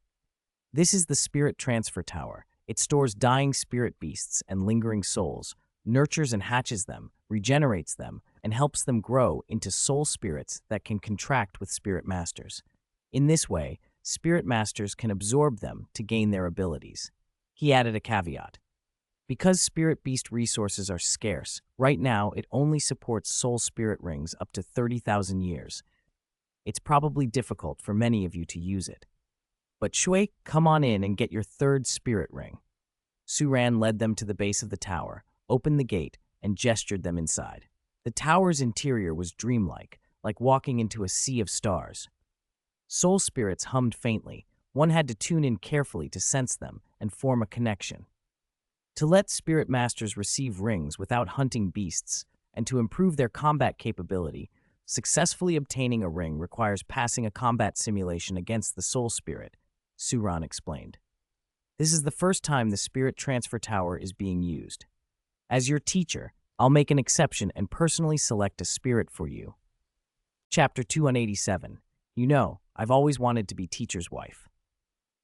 This is the Spirit Transfer Tower. It stores dying spirit beasts and lingering souls, nurtures and hatches them, regenerates them, and helps them grow into soul spirits that can contract with spirit masters. In this way, spirit masters can absorb them to gain their abilities. He added a caveat. Because spirit beast resources are scarce, right now it only supports soul spirit rings up to 30,000 years. It's probably difficult for many of you to use it. But Shui, come on in and get your third spirit ring. Su Ran led them to the base of the tower, opened the gate, and gestured them inside. The tower's interior was dreamlike, like walking into a sea of stars. Soul spirits hummed faintly. One had to tune in carefully to sense them and form a connection. To let spirit masters receive rings without hunting beasts, and to improve their combat capability, successfully obtaining a ring requires passing a combat simulation against the soul spirit, Su Ran explained. This is the first time the Spirit Transfer Tower is being used. As your teacher, I'll make an exception and personally select a spirit for you. Chapter 287. You know, I've always wanted to be teacher's wife.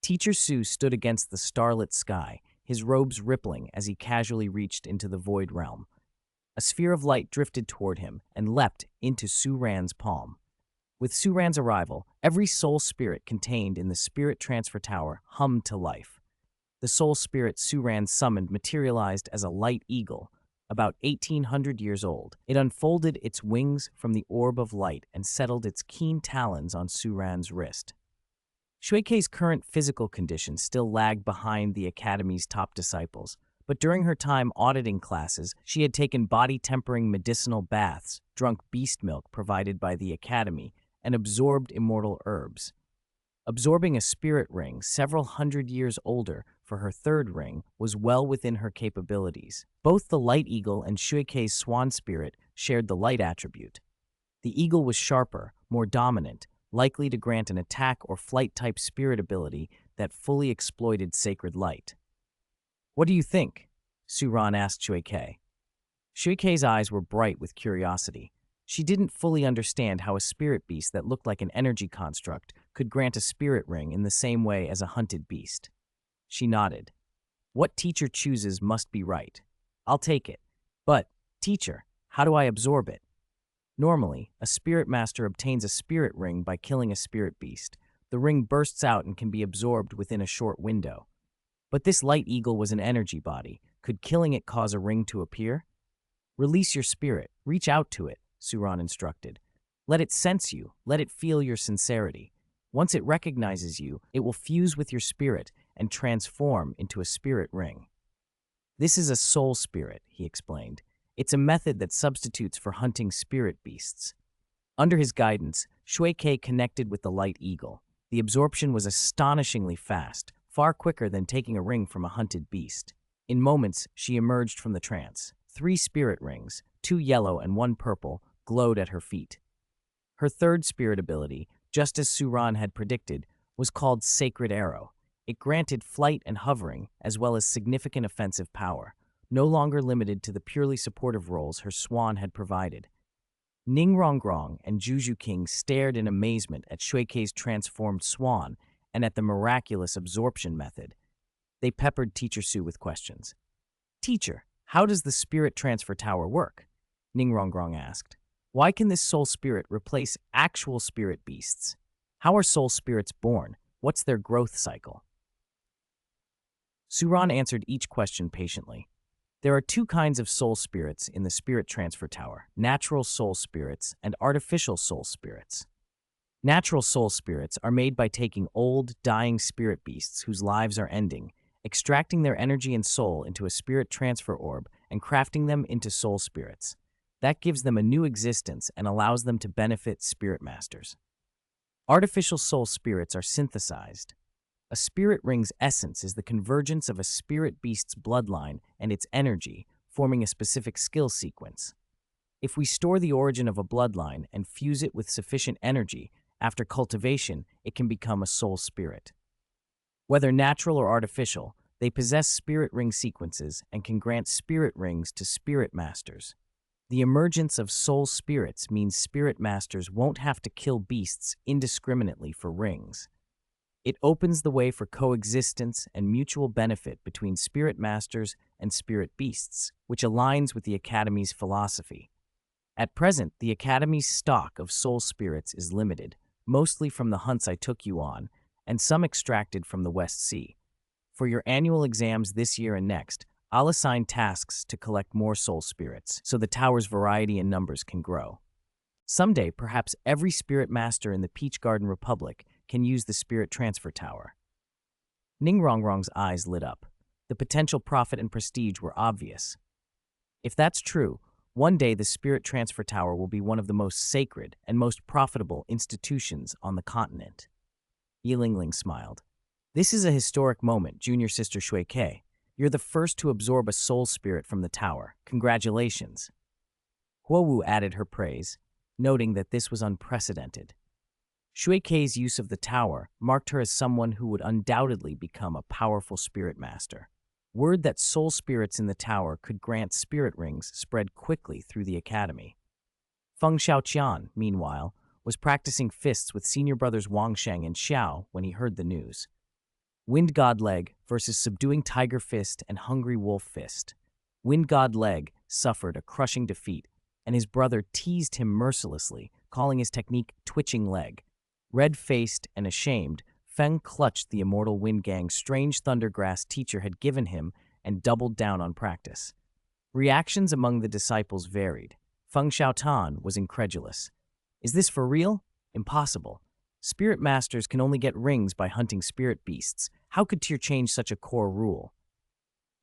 Teacher Su stood against the starlit sky, his robes rippling as he casually reached into the void realm. A sphere of light drifted toward him and leapt into Su Ran's palm. With Su Ran's arrival, every soul spirit contained in the Spirit Transfer Tower hummed to life. The soul spirit Su Ran summoned materialized as a light eagle, about 1,800 years old. It unfolded its wings from the orb of light and settled its keen talons on Su Ran's wrist. Shui Ke's current physical condition still lagged behind the Academy's top disciples, but during her time auditing classes, she had taken body-tempering medicinal baths, drunk beast milk provided by the Academy, and absorbed immortal herbs. Absorbing a spirit ring several hundred years older for her third ring was well within her capabilities. Both the Light Eagle and Shui Ke's Swan Spirit shared the light attribute. The eagle was sharper, more dominant, likely to grant an attack or flight-type spirit ability that fully exploited sacred light. What do you think? Su Ran asked Shui Ke. Shui Ke's eyes were bright with curiosity. She didn't fully understand how a spirit beast that looked like an energy construct could grant a spirit ring in the same way as a hunted beast. She nodded. What teacher chooses must be right. I'll take it. But, teacher, how do I absorb it? Normally, a spirit master obtains a spirit ring by killing a spirit beast. The ring bursts out and can be absorbed within a short window. But this light eagle was an energy body. Could killing it cause a ring to appear? Release your spirit. Reach out to it, Su Ran instructed. Let it sense you. Let it feel your sincerity. Once it recognizes you, it will fuse with your spirit and transform into a spirit ring. This is a soul spirit, he explained. It's a method that substitutes for hunting spirit beasts. Under his guidance, Shui Ke connected with the light eagle. The absorption was astonishingly fast, far quicker than taking a ring from a hunted beast. In moments, she emerged from the trance. 3 spirit rings, 2 yellow and 1 purple, glowed at her feet. Her third spirit ability, just as Su Ran had predicted, was called Sacred Arrow. It granted flight and hovering, as well as significant offensive power, no longer limited to the purely supportive roles her swan had provided. Ning Rongrong and Zhu Zhuqing stared in amazement at Shui Ke's transformed swan and at the miraculous absorption method. They peppered Teacher Su with questions. Teacher, how does the Spirit Transfer Tower work? Ning Rongrong asked. Why can this soul spirit replace actual spirit beasts? How are soul spirits born? What's their growth cycle? Su Ran answered each question patiently. There are two kinds of soul spirits in the Spirit Transfer Tower: natural soul spirits and artificial soul spirits. Natural soul spirits are made by taking old, dying spirit beasts whose lives are ending, extracting their energy and soul into a spirit transfer orb, and crafting them into soul spirits. That gives them a new existence and allows them to benefit spirit masters. Artificial soul spirits are synthesized. A spirit ring's essence is the convergence of a spirit beast's bloodline and its energy, forming a specific skill sequence. If we store the origin of a bloodline and fuse it with sufficient energy, after cultivation, it can become a soul spirit. Whether natural or artificial, they possess spirit ring sequences and can grant spirit rings to spirit masters. The emergence of soul spirits means spirit masters won't have to kill beasts indiscriminately for rings. It opens the way for coexistence and mutual benefit between spirit masters and spirit beasts, which aligns with the Academy's philosophy. At present, the Academy's stock of soul spirits is limited, mostly from the hunts I took you on, and some extracted from the West Sea. For your annual exams this year and next, I'll assign tasks to collect more soul spirits, so the tower's variety and numbers can grow. Someday, perhaps every spirit master in the Peach Garden Republic can use the Spirit Transfer Tower. Ning Rongrong's eyes lit up. The potential profit and prestige were obvious. If that's true, one day the Spirit Transfer Tower will be one of the most sacred and most profitable institutions on the continent. Yilingling smiled. This is a historic moment, junior sister Shui Ke. You're the first to absorb a soul spirit from the tower. Congratulations. Huowu added her praise, noting that this was unprecedented. Shui Ke's use of the tower marked her as someone who would undoubtedly become a powerful spirit master. Word that soul spirits in the tower could grant spirit rings spread quickly through the academy. Feng Xiaoqian, meanwhile, was practicing fists with senior brothers Wang Sheng and Xiao when he heard the news. Wind God Leg versus Subduing Tiger Fist and Hungry Wolf Fist. Wind God Leg suffered a crushing defeat, and his brother teased him mercilessly, calling his technique Twitching Leg. Red-faced and ashamed, Feng clutched the immortal Wind Gang's strange Thundergrass teacher had given him and doubled down on practice. Reactions among the disciples varied. Feng Xiaotan was incredulous. Is this for real? Impossible. Spirit masters can only get rings by hunting spirit beasts. How could Tyr change such a core rule?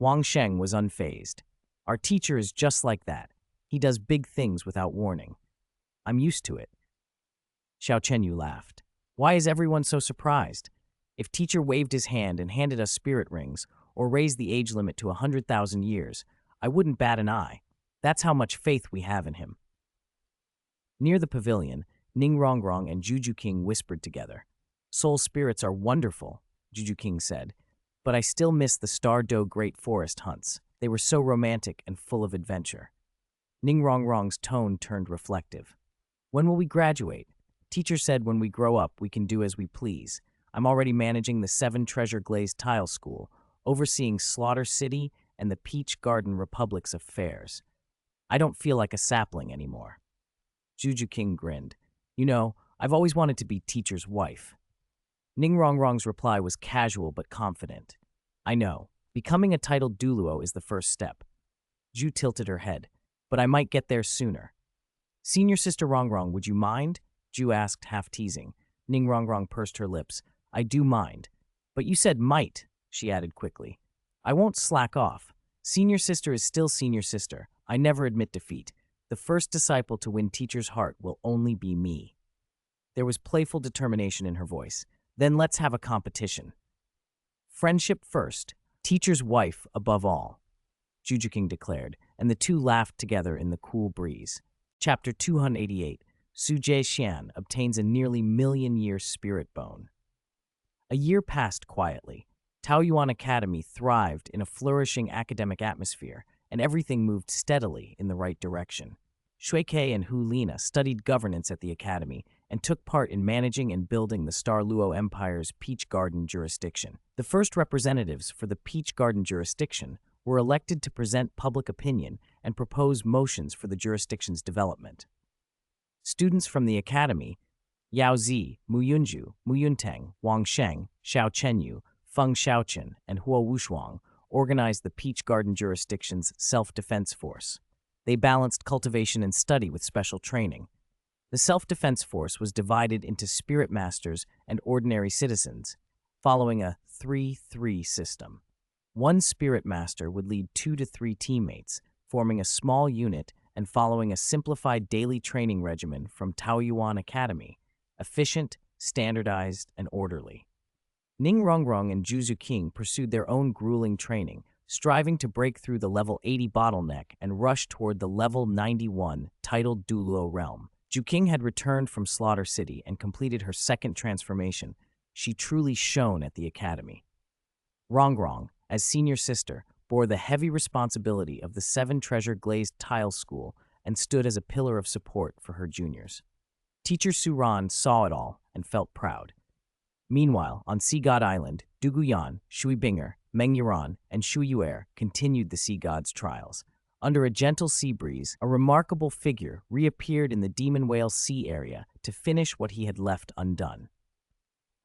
Wang Sheng was unfazed. Our teacher is just like that. He does big things without warning. I'm used to it. Xiao Chenyu laughed. Why is everyone so surprised? If teacher waved his hand and handed us spirit rings, or raised the age limit to 100,000 years, I wouldn't bat an eye. That's how much faith we have in him. Near the pavilion, Ning Rongrong and Zhu Zhuqing whispered together. Soul spirits are wonderful, Zhu Zhuqing said, but I still miss the Star Doe Great Forest hunts. They were so romantic and full of adventure. Ning Rongrong's tone turned reflective. When will we graduate? Teacher said when we grow up, we can do as we please. I'm already managing the 7 Treasure Glazed Tile School, overseeing Slaughter City and the Peach Garden Republic's affairs. I don't feel like a sapling anymore. Zhu Zhuqing grinned. You know, I've always wanted to be teacher's wife. Ning Rongrong's reply was casual but confident. I know. Becoming a titled Douluo is the first step. Zhu tilted her head. But I might get there sooner. Senior Sister Rongrong, would you mind? Zhu asked, half teasing. Ning Rongrong pursed her lips. I do mind. But you said might, she added quickly. I won't slack off. Senior Sister is still Senior Sister. I never admit defeat. The first disciple to win teacher's heart will only be me. There was playful determination in her voice. Then let's have a competition. Friendship first. Teacher's wife above all, Zhu Zhuqing declared, and the two laughed together in the cool breeze. Chapter 288. Su Jie Xian obtains a nearly million-year spirit bone. A year passed quietly. Taoyuan Academy thrived in a flourishing academic atmosphere, and everything moved steadily in the right direction. Shui Ke and Hu Lina studied governance at the academy and took part in managing and building the Star Luo Empire's Peach Garden jurisdiction. The first representatives for the Peach Garden jurisdiction were elected to present public opinion and propose motions for the jurisdiction's development. Students from the academy, Yao Zi, Mu Yunju, Mu Yunteng, Wang Sheng, Xiao Chenyu, Feng Xiaochen, and Huo Wushuang, organized the Peach Garden jurisdiction's self-defense force. They balanced cultivation and study with special training. The self-defense force was divided into spirit masters and ordinary citizens, following a 3-3 system. One spirit master would lead 2 to 3 teammates, forming a small unit and following a simplified daily training regimen from Taoyuan Academy, efficient, standardized, and orderly. Ning Rongrong and Zhu Zhuqing pursued their own grueling training, striving to break through the level 80 bottleneck and rush toward the level 91 titled Douluo realm. Zhuqing had returned from Slaughter City and completed her second transformation. She truly shone at the academy. Rongrong, as senior sister, bore the heavy responsibility of the 7-treasure glazed tile school and stood as a pillar of support for her juniors. Teacher Suran saw it all and felt proud. Meanwhile, on Sea God Island, Duguyan, Shui Binger, Meng Yuran, and Shui Yuer continued the sea god's trials. Under a gentle sea breeze, a remarkable figure reappeared in the Demon Whale Sea area to finish what he had left undone.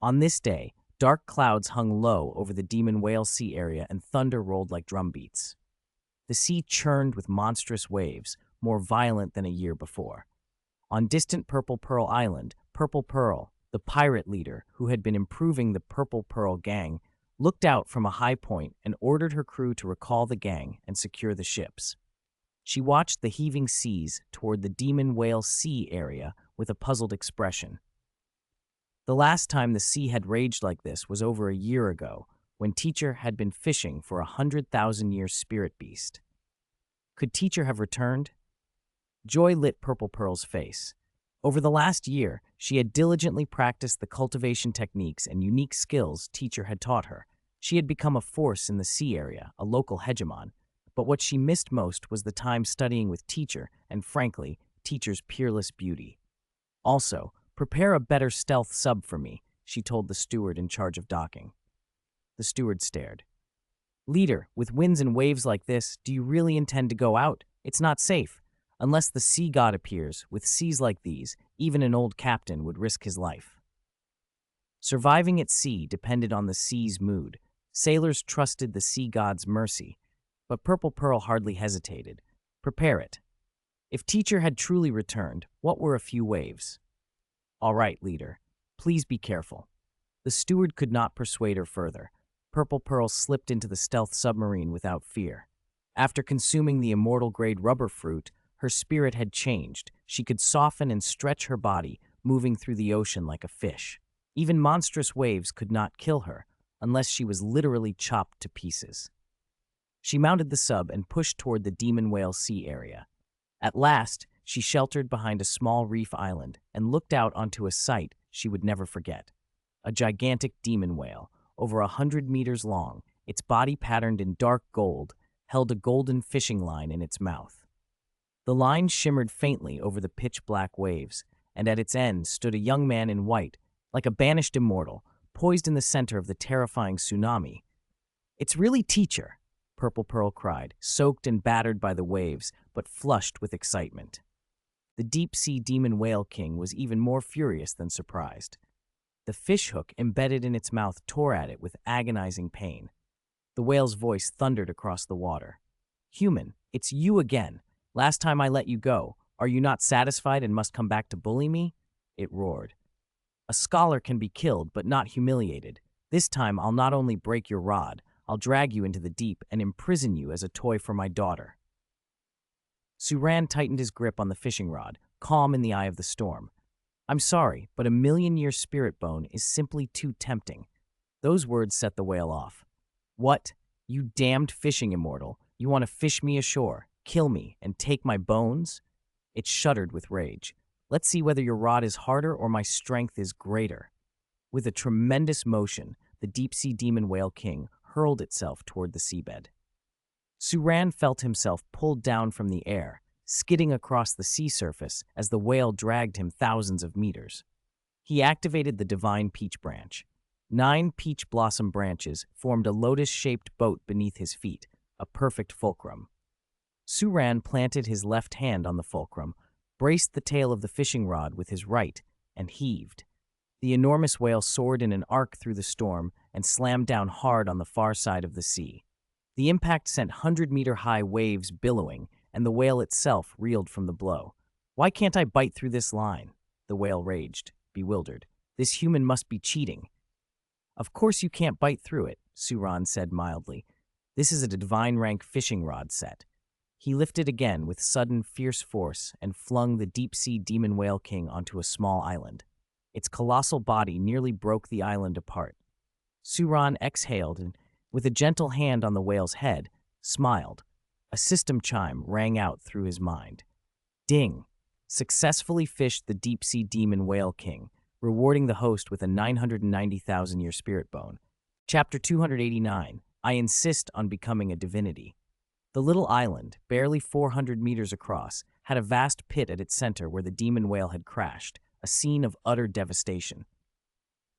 On this day, dark clouds hung low over the Demon Whale Sea area and thunder rolled like drumbeats. The sea churned with monstrous waves, more violent than a year before. On distant Purple Pearl Island, Purple Pearl, the pirate leader who had been improving the Purple Pearl gang, looked out from a high point and ordered her crew to recall the gang and secure the ships. She watched the heaving seas toward the Demon Whale Sea area with a puzzled expression. The last time the sea had raged like this was over a year ago, when Teacher had been fishing for a 100,000-year spirit beast. Could Teacher have returned? Joy lit Purple Pearl's face. Over the last year, she had diligently practiced the cultivation techniques and unique skills Teacher had taught her. She had become a force in the sea area, a local hegemon. But what she missed most was the time studying with Teacher and, frankly, Teacher's peerless beauty. Also, prepare a better stealth sub for me, she told the steward in charge of docking. The steward stared. Leader, with winds and waves like this, do you really intend to go out? It's not safe. Unless the sea god appears, with seas like these, even an old captain would risk his life. Surviving at sea depended on the sea's mood. Sailors trusted the sea god's mercy, but Purple Pearl hardly hesitated. Prepare it. If Teacher had truly returned, what were a few waves? All right, leader. Please be careful. The steward could not persuade her further. Purple Pearl slipped into the stealth submarine without fear. After consuming the immortal-grade rubber fruit, her spirit had changed. She could soften and stretch her body, moving through the ocean like a fish. Even monstrous waves could not kill her, unless she was literally chopped to pieces. She mounted the sub and pushed toward the Demon Whale Sea area. At last, she sheltered behind a small reef island and looked out onto a sight she would never forget. A gigantic demon whale, over 100 meters long, its body patterned in dark gold, held a golden fishing line in its mouth. The line shimmered faintly over the pitch-black waves, and at its end stood a young man in white, like a banished immortal, poised in the center of the terrifying tsunami. It's really Teacher, Purple Pearl cried, soaked and battered by the waves, but flushed with excitement. The deep-sea demon whale king was even more furious than surprised. The fishhook embedded in its mouth tore at it with agonizing pain. The whale's voice thundered across the water. Human, it's you again. Last time I let you go. Are you not satisfied and must come back to bully me? It roared. A scholar can be killed, but not humiliated. This time I'll not only break your rod, I'll drag you into the deep and imprison you as a toy for my daughter. Suran tightened his grip on the fishing rod, calm in the eye of the storm. I'm sorry, but a 1,000,000-year spirit bone is simply too tempting. Those words set the whale off. What? You damned fishing immortal. You want to fish me ashore, kill me, and take my bones? It shuddered with rage. Let's see whether your rod is harder or my strength is greater. With a tremendous motion, the deep-sea demon whale king hurled itself toward the seabed. Suran felt himself pulled down from the air, skidding across the sea surface as the whale dragged him thousands of meters. He activated the divine peach branch. 9 peach blossom branches formed a lotus-shaped boat beneath his feet, a perfect fulcrum. Suran planted his left hand on the fulcrum, braced the tail of the fishing rod with his right, and heaved. The enormous whale soared in an arc through the storm and slammed down hard on the far side of the sea. The impact sent 100-meter-high waves billowing, and the whale itself reeled from the blow. "Why can't I bite through this line?" the whale raged, bewildered. "This human must be cheating." "Of course you can't bite through it," Suran said mildly. "This is a divine rank fishing rod set." He lifted again with sudden, fierce force and flung the deep-sea demon whale king onto a small island. Its colossal body nearly broke the island apart. Suran exhaled and, with a gentle hand on the whale's head, smiled. A system chime rang out through his mind. Ding! Successfully fished the deep-sea demon whale king, rewarding the host with a 990,000-year spirit bone. Chapter 289. I insist on becoming a divinity. The little island, barely 400 meters across, had a vast pit at its center where the demon whale had crashed, a scene of utter devastation.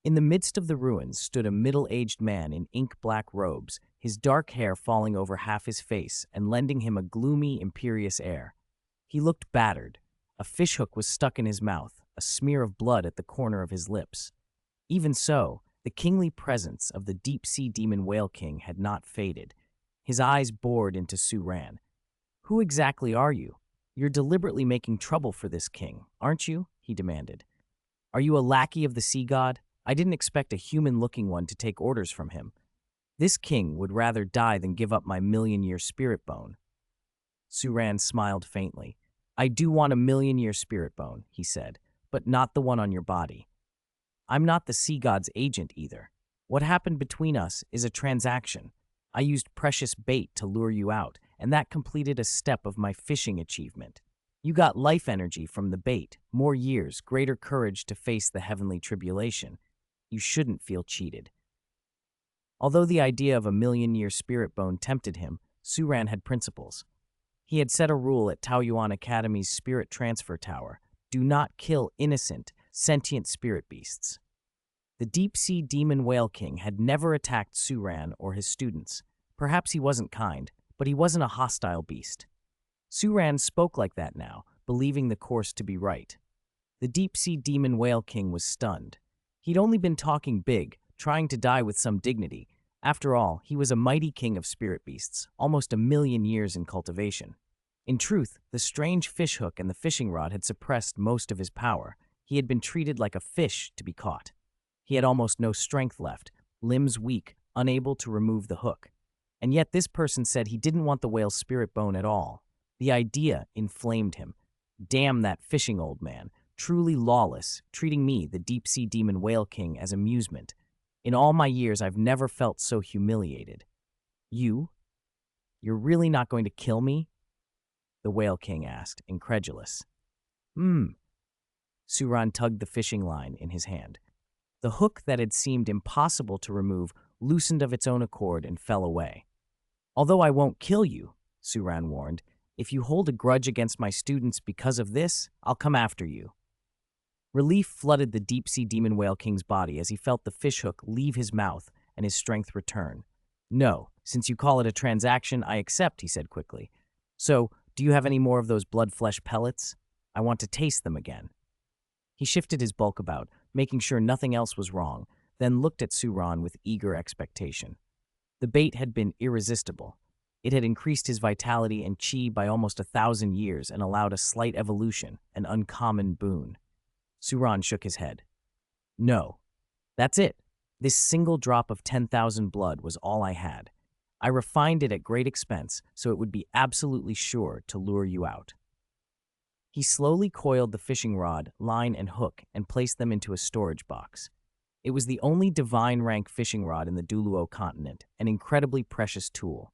In the midst of the ruins stood a middle-aged man in ink-black robes, his dark hair falling over half his face and lending him a gloomy, imperious air. He looked battered. A fishhook was stuck in his mouth, a smear of blood at the corner of his lips. Even so, the kingly presence of the deep-sea demon whale king had not faded. His eyes bored into Suran. "Who exactly are you? You're deliberately making trouble for this king, aren't you?" he demanded. "Are you a lackey of the sea god? I didn't expect a human-looking one to take orders from him. This king would rather die than give up my million-year spirit bone." Suran smiled faintly. "I do want a million-year spirit bone," he said, "but not the one on your body. I'm not the sea god's agent either. What happened between us is a transaction. I used precious bait to lure you out, and that completed a step of my fishing achievement. You got life energy from the bait, more years, greater courage to face the heavenly tribulation. You shouldn't feel cheated." Although the idea of a million-year spirit bone tempted him, Suran had principles. He had set a rule at Taoyuan Academy's spirit transfer tower: do not kill innocent, sentient spirit beasts. The deep-sea demon whale king had never attacked Suran or his students. Perhaps he wasn't kind, but he wasn't a hostile beast. Suran spoke like that now, believing the course to be right. The deep-sea demon whale king was stunned. He'd only been talking big, trying to die with some dignity. After all, he was a mighty king of spirit beasts, almost 1,000,000 years in cultivation. In truth, the strange fishhook and the fishing rod had suppressed most of his power. He had been treated like a fish to be caught. He had almost no strength left, limbs weak, unable to remove the hook. And yet this person said he didn't want the whale's spirit bone at all. The idea inflamed him. Damn that fishing old man, truly lawless, treating me, the deep-sea demon whale king, as amusement. In all my years, I've never felt so humiliated. You're really not going to kill me?" the whale king asked, incredulous. Suran tugged the fishing line in his hand. The hook that had seemed impossible to remove loosened of its own accord and fell away. "Although I won't kill you," Suran warned, "if you hold a grudge against my students because of this, I'll come after you." Relief flooded the deep-sea demon whale king's body as he felt the fishhook leave his mouth and his strength return. "No, since you call it a transaction, I accept," he said quickly. "So, do you have any more of those blood-flesh pellets? I want to taste them again." He shifted his bulk about, making sure nothing else was wrong, then looked at Suran with eager expectation. The bait had been irresistible. It had increased his vitality and chi by almost 1,000 years and allowed a slight evolution, an uncommon boon. Suran shook his head. "No, that's it. This single drop of 10,000 blood was all I had. I refined it at great expense so it would be absolutely sure to lure you out." He slowly coiled the fishing rod, line, and hook and placed them into a storage box. It was the only divine rank fishing rod in the Douluo Continent, an incredibly precious tool.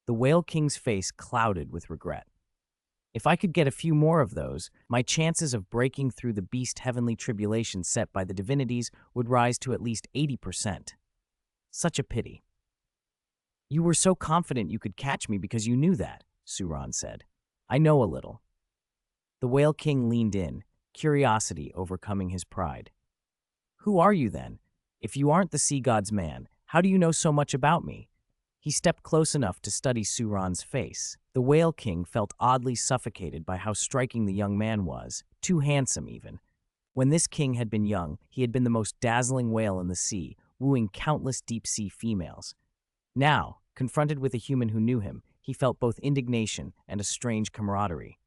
The whale king's face clouded with regret. "If I could get a few more of those, my chances of breaking through the beast heavenly tribulation set by the divinities would rise to at least 80%. Such a pity." "You were so confident you could catch me because you knew that," Suran said. "I know a little." The whale king leaned in, curiosity overcoming his pride. "Who are you then? If you aren't the sea god's man, how do you know so much about me?" He stepped close enough to study Suran's face. The whale king felt oddly suffocated by how striking the young man was, too handsome even. When this king had been young, he had been the most dazzling whale in the sea, wooing countless deep-sea females. Now, Confronted with a human who knew him, he felt both indignation and a strange camaraderie.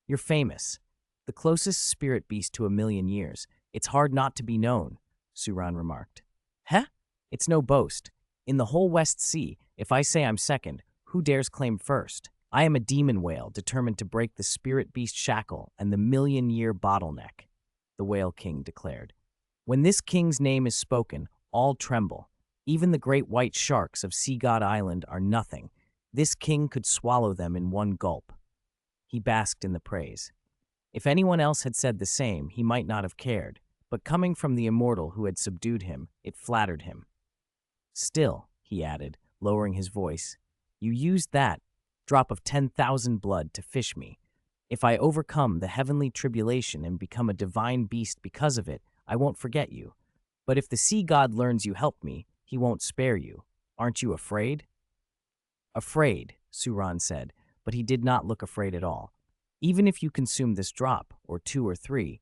"You're famous. The closest spirit beast to a million years. It's hard not to be known," Suran remarked. "Huh? It's no boast. In the whole West Sea, if I say I'm second, who dares claim first? I am a demon whale determined to break the spirit beast shackle and the million-year bottleneck," the Whale King declared. "When this king's name is spoken, all tremble. Even the great white sharks of Sea God Island are nothing. This king could swallow them in one gulp." He basked in the praise. If anyone else had said the same, he might not have cared, but coming from the immortal who had subdued him, it flattered him. "Still," he added, lowering his voice, "you used that drop of 10,000 blood to fish me. If I overcome the heavenly tribulation and become a divine beast because of it, I won't forget you. But if the sea god learns you helped me, he won't spare you. Aren't you afraid?" "Afraid," Suran said, but he did not look afraid at all. "Even if you consume this drop, or 2 or 3,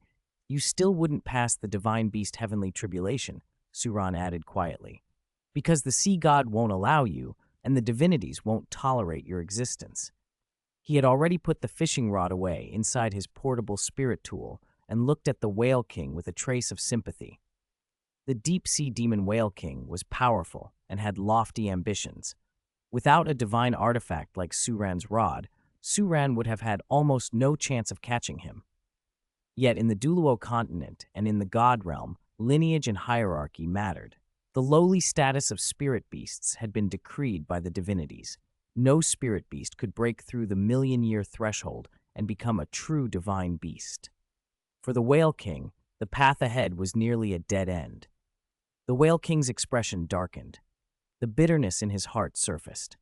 you still wouldn't pass the divine beast heavenly tribulation," Suran added quietly, "because the sea god won't allow you, and the divinities won't tolerate your existence." He had already put the fishing rod away inside his portable spirit tool and looked at the Whale King with a trace of sympathy. The deep-sea demon Whale King was powerful and had lofty ambitions. Without a divine artifact like Suran's rod, Suran would have had almost no chance of catching him. Yet in the Douluo Continent and in the God realm, lineage and hierarchy mattered. The lowly status of spirit beasts had been decreed by the divinities. No spirit beast could break through the million-year threshold and become a true divine beast. For the Whale King, the path ahead was nearly a dead end. The Whale King's expression darkened. The bitterness in his heart surfaced.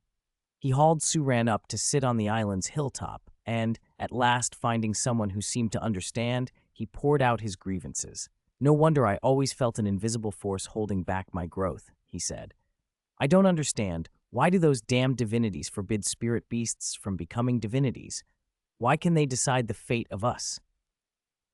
He hauled Suran up to sit on the island's hilltop, and, at last finding someone who seemed to understand, he poured out his grievances. "No wonder I always felt an invisible force holding back my growth," he said. "I don't understand. Why do those damned divinities forbid spirit beasts from becoming divinities? Why can they decide the fate of us?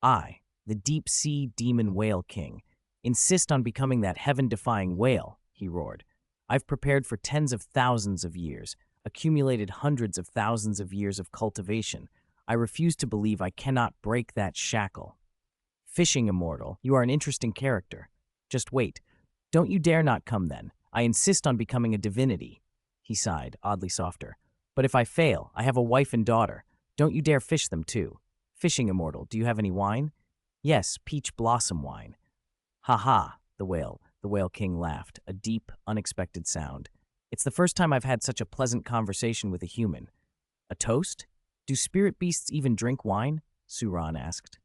I, the deep-sea demon Whale King, insist on becoming that heaven-defying whale," he roared. "I've prepared for tens of thousands of years, accumulated hundreds of thousands of years of cultivation. I refuse to believe I cannot break that shackle. Fishing immortal, you are an interesting character. Just wait. Don't you dare not come then. I insist on becoming a divinity." He sighed, oddly softer. "But if I fail, I have a wife and daughter. Don't you dare fish them too. Fishing immortal, do you have any wine?" "Yes, peach blossom wine." "Ha ha," the Whale King laughed, a deep, unexpected sound. "It's the first time I've had such a pleasant conversation with a human. A toast? Do spirit beasts even drink wine?" Suran asked.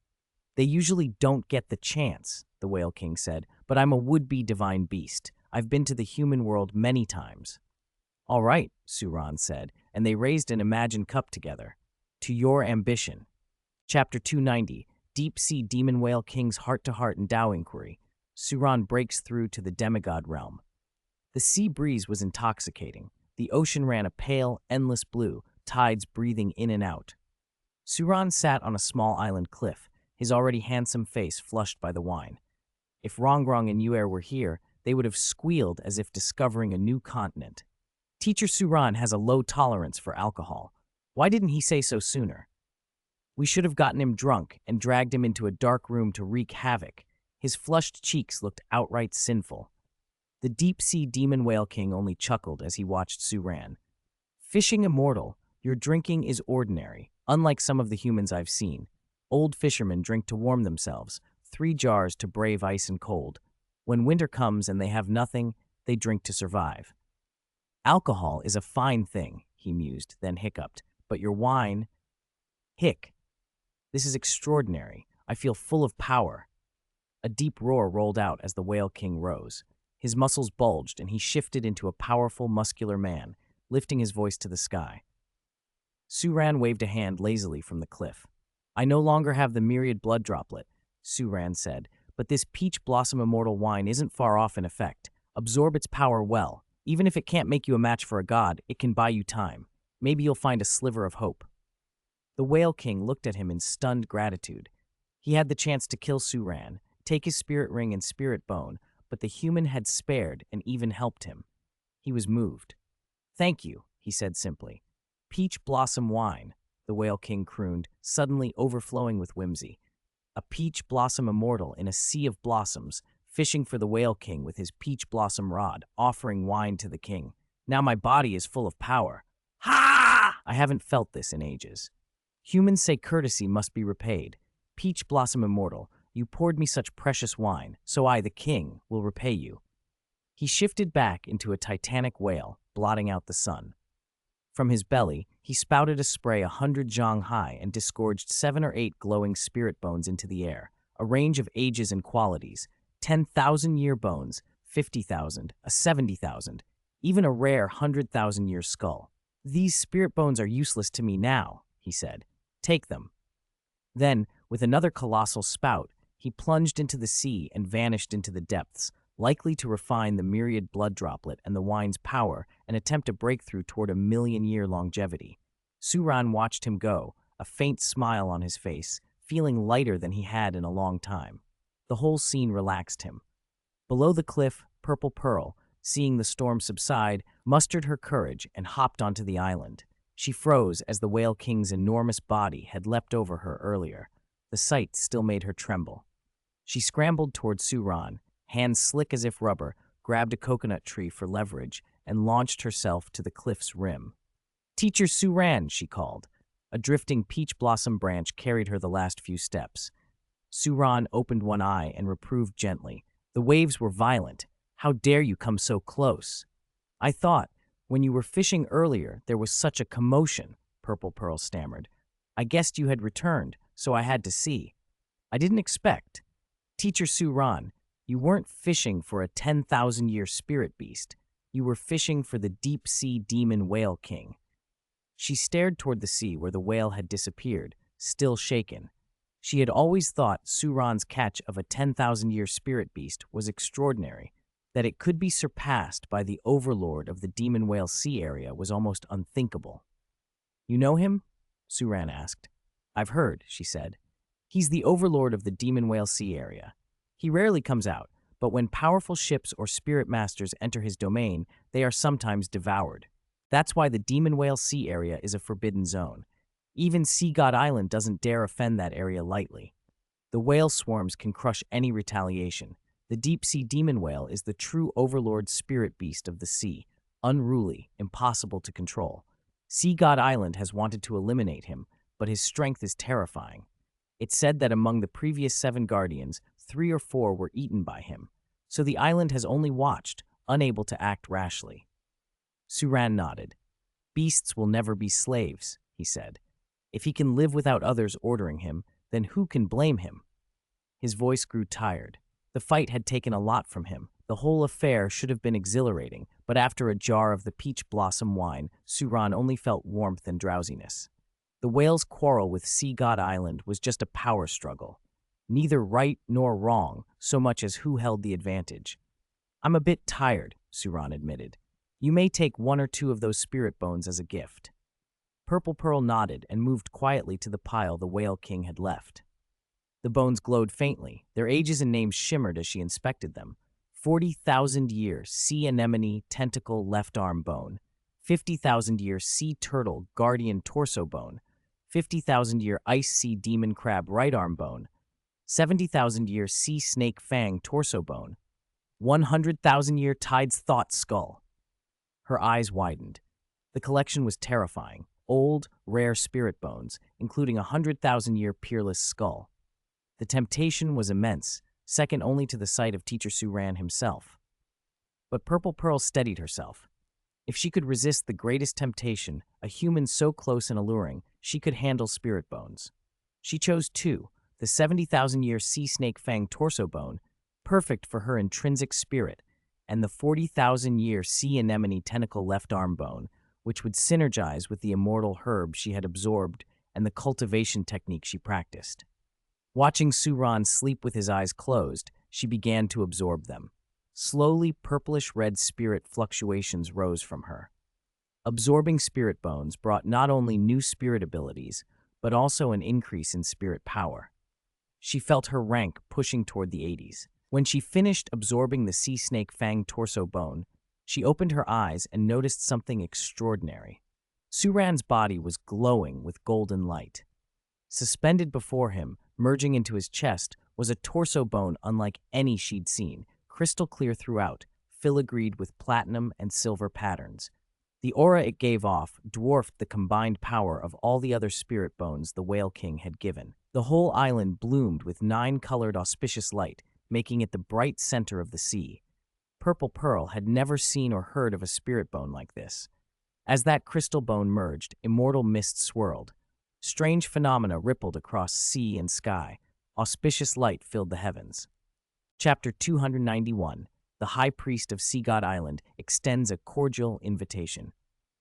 "They usually don't get the chance," the Whale King said, "but I'm a would-be divine beast. I've been to the human world many times." "All right," Suran said, and they raised an imagined cup together. "To your ambition." Chapter 290, Deep-Sea Demon Whale King's Heart-to-Heart and Tao Inquiry. Suran breaks through to the demigod realm. The sea breeze was intoxicating. The ocean ran a pale, endless blue, tides breathing in and out. Suran sat on a small island cliff, his already handsome face flushed by the wine. If Rongrong and Yuer were here, they would have squealed as if discovering a new continent. "Teacher Suran has a low tolerance for alcohol. Why didn't he say so sooner? We should have gotten him drunk and dragged him into a dark room to wreak havoc." His flushed cheeks looked outright sinful. The deep-sea demon Whale King only chuckled as he watched Suran. "Fishing immortal, your drinking is ordinary, unlike some of the humans I've seen. Old fishermen drink to warm themselves, 3 jars to brave ice and cold. When winter comes and they have nothing, they drink to survive." "Alcohol is a fine thing," he mused, then hiccuped. "But your wine—" "Hic. This is extraordinary. I feel full of power." A deep roar rolled out as the Whale King rose. His muscles bulged, and he shifted into a powerful, muscular man, lifting his voice to the sky. Suran waved a hand lazily from the cliff. "I no longer have the myriad blood droplet," Suran said, "but this peach blossom immortal wine isn't far off in effect. Absorb its power well. Even if it can't make you a match for a god, it can buy you time. Maybe you'll find a sliver of hope." The Whale King looked at him in stunned gratitude. He had the chance to kill Suran, take his spirit ring and spirit bone, but the human had spared and even helped him. He was moved. Thank you, he said simply. Peach blossom wine, the Whale King crooned, suddenly overflowing with whimsy. A peach blossom immortal in a sea of blossoms, fishing for the Whale King with his peach blossom rod, offering wine to the king. Now my body is full of power. Ha! I haven't felt this in ages. Humans say courtesy must be repaid. Peach blossom immortal, you poured me such precious wine, so I, the king, will repay you. He shifted back into a titanic whale, blotting out the sun. From his belly, he spouted a spray 100 zhang high and disgorged 7 or 8 glowing spirit bones into the air, a range of ages and qualities, 10,000-year bones, 50,000, a 70,000, even a rare 100,000-year skull. These spirit bones are useless to me now, he said. Take them. Then, with another colossal spout, he plunged into the sea and vanished into the depths, likely to refine the myriad blood droplet and the wine's power and attempt a breakthrough toward a 1,000,000-year longevity. Suran watched him go, a faint smile on his face, feeling lighter than he had in a long time. The whole scene relaxed him. Below the cliff, Purple Pearl, seeing the storm subside, mustered her courage and hopped onto the island. She froze as the Whale King's enormous body had leapt over her earlier. The sight still made her tremble. She scrambled toward Suran, hands slick as if rubber, grabbed a coconut tree for leverage, and launched herself to the cliff's rim. "Teacher Suran," she called. A drifting peach blossom branch carried her the last few steps. Suran opened one eye and reproved gently. The waves were violent. How dare you come so close? I thought, when you were fishing earlier, there was such a commotion, Purple Pearl stammered. I guessed you had returned, so I had to see. I didn't expect. Teacher Suran, you weren't fishing for a 10,000-year spirit beast. You were fishing for the deep-sea demon Whale King. She stared toward the sea where the whale had disappeared, still shaken. She had always thought Suran's catch of a 10,000-year spirit beast was extraordinary. That it could be surpassed by the overlord of the demon whale sea area was almost unthinkable. You know him? Suran asked. I've heard, she said. He's the overlord of the demon whale sea area. He rarely comes out, but when powerful ships or spirit masters enter his domain, they are sometimes devoured. That's why the demon whale sea area is a forbidden zone. Even Sea God Island doesn't dare offend that area lightly. The whale swarms can crush any retaliation. The deep-sea demon whale is the true overlord spirit beast of the sea, unruly, impossible to control. Sea God Island has wanted to eliminate him, but his strength is terrifying. It's said that among the previous 7 guardians, 3 or 4 were eaten by him, so the island has only watched, unable to act rashly. Suran nodded. Beasts will never be slaves, he said. If he can live without others ordering him, then who can blame him? His voice grew tired. The fight had taken a lot from him. The whole affair should have been exhilarating, but after a jar of the peach blossom wine, Suran only felt warmth and drowsiness. The whale's quarrel with Sea God Island was just a power struggle. Neither right nor wrong, so much as who held the advantage. I'm a bit tired, Suran admitted. You may take 1 or 2 of those spirit bones as a gift. Purple Pearl nodded and moved quietly to the pile the Whale King had left. The bones glowed faintly. Their ages and names shimmered as she inspected them. 40,000-year sea anemone tentacle left arm bone. 50,000-year sea turtle guardian torso bone. 50,000-year ice sea demon crab right arm bone. 70,000-year sea snake fang torso bone. 100,000-year tide's thought skull. Her eyes widened. The collection was terrifying. Old, rare spirit bones, including a 100,000-year peerless skull. The temptation was immense, second only to the sight of Teacher Suran himself. But Purple Pearl steadied herself. If she could resist the greatest temptation, a human so close and alluring, she could handle spirit bones. She chose 2, the 70,000-year sea snake fang torso bone, perfect for her intrinsic spirit, and the 40,000-year sea anemone tentacle left arm bone, which would synergize with the immortal herb she had absorbed and the cultivation technique she practiced. Watching Suran sleep with his eyes closed, she began to absorb them. Slowly, purplish-red spirit fluctuations rose from her. Absorbing spirit bones brought not only new spirit abilities, but also an increase in spirit power. She felt her rank pushing toward the 80s. When she finished absorbing the sea snake fang torso bone, She opened her eyes and noticed something extraordinary. Suran's body was glowing with golden light. Suspended before him, merging into his chest, was a torso bone unlike any she'd seen, crystal clear throughout, filigreed with platinum and silver patterns. The aura it gave off dwarfed the combined power of all the other spirit bones the Whale King had given. The whole island bloomed with 9-colored auspicious light, making it the bright center of the sea. Purple Pearl had never seen or heard of a spirit bone like this. As that crystal bone merged, immortal mist swirled. Strange phenomena rippled across sea and sky. Auspicious light filled the heavens. Chapter 291. The High Priest of Sea God Island extends a cordial invitation.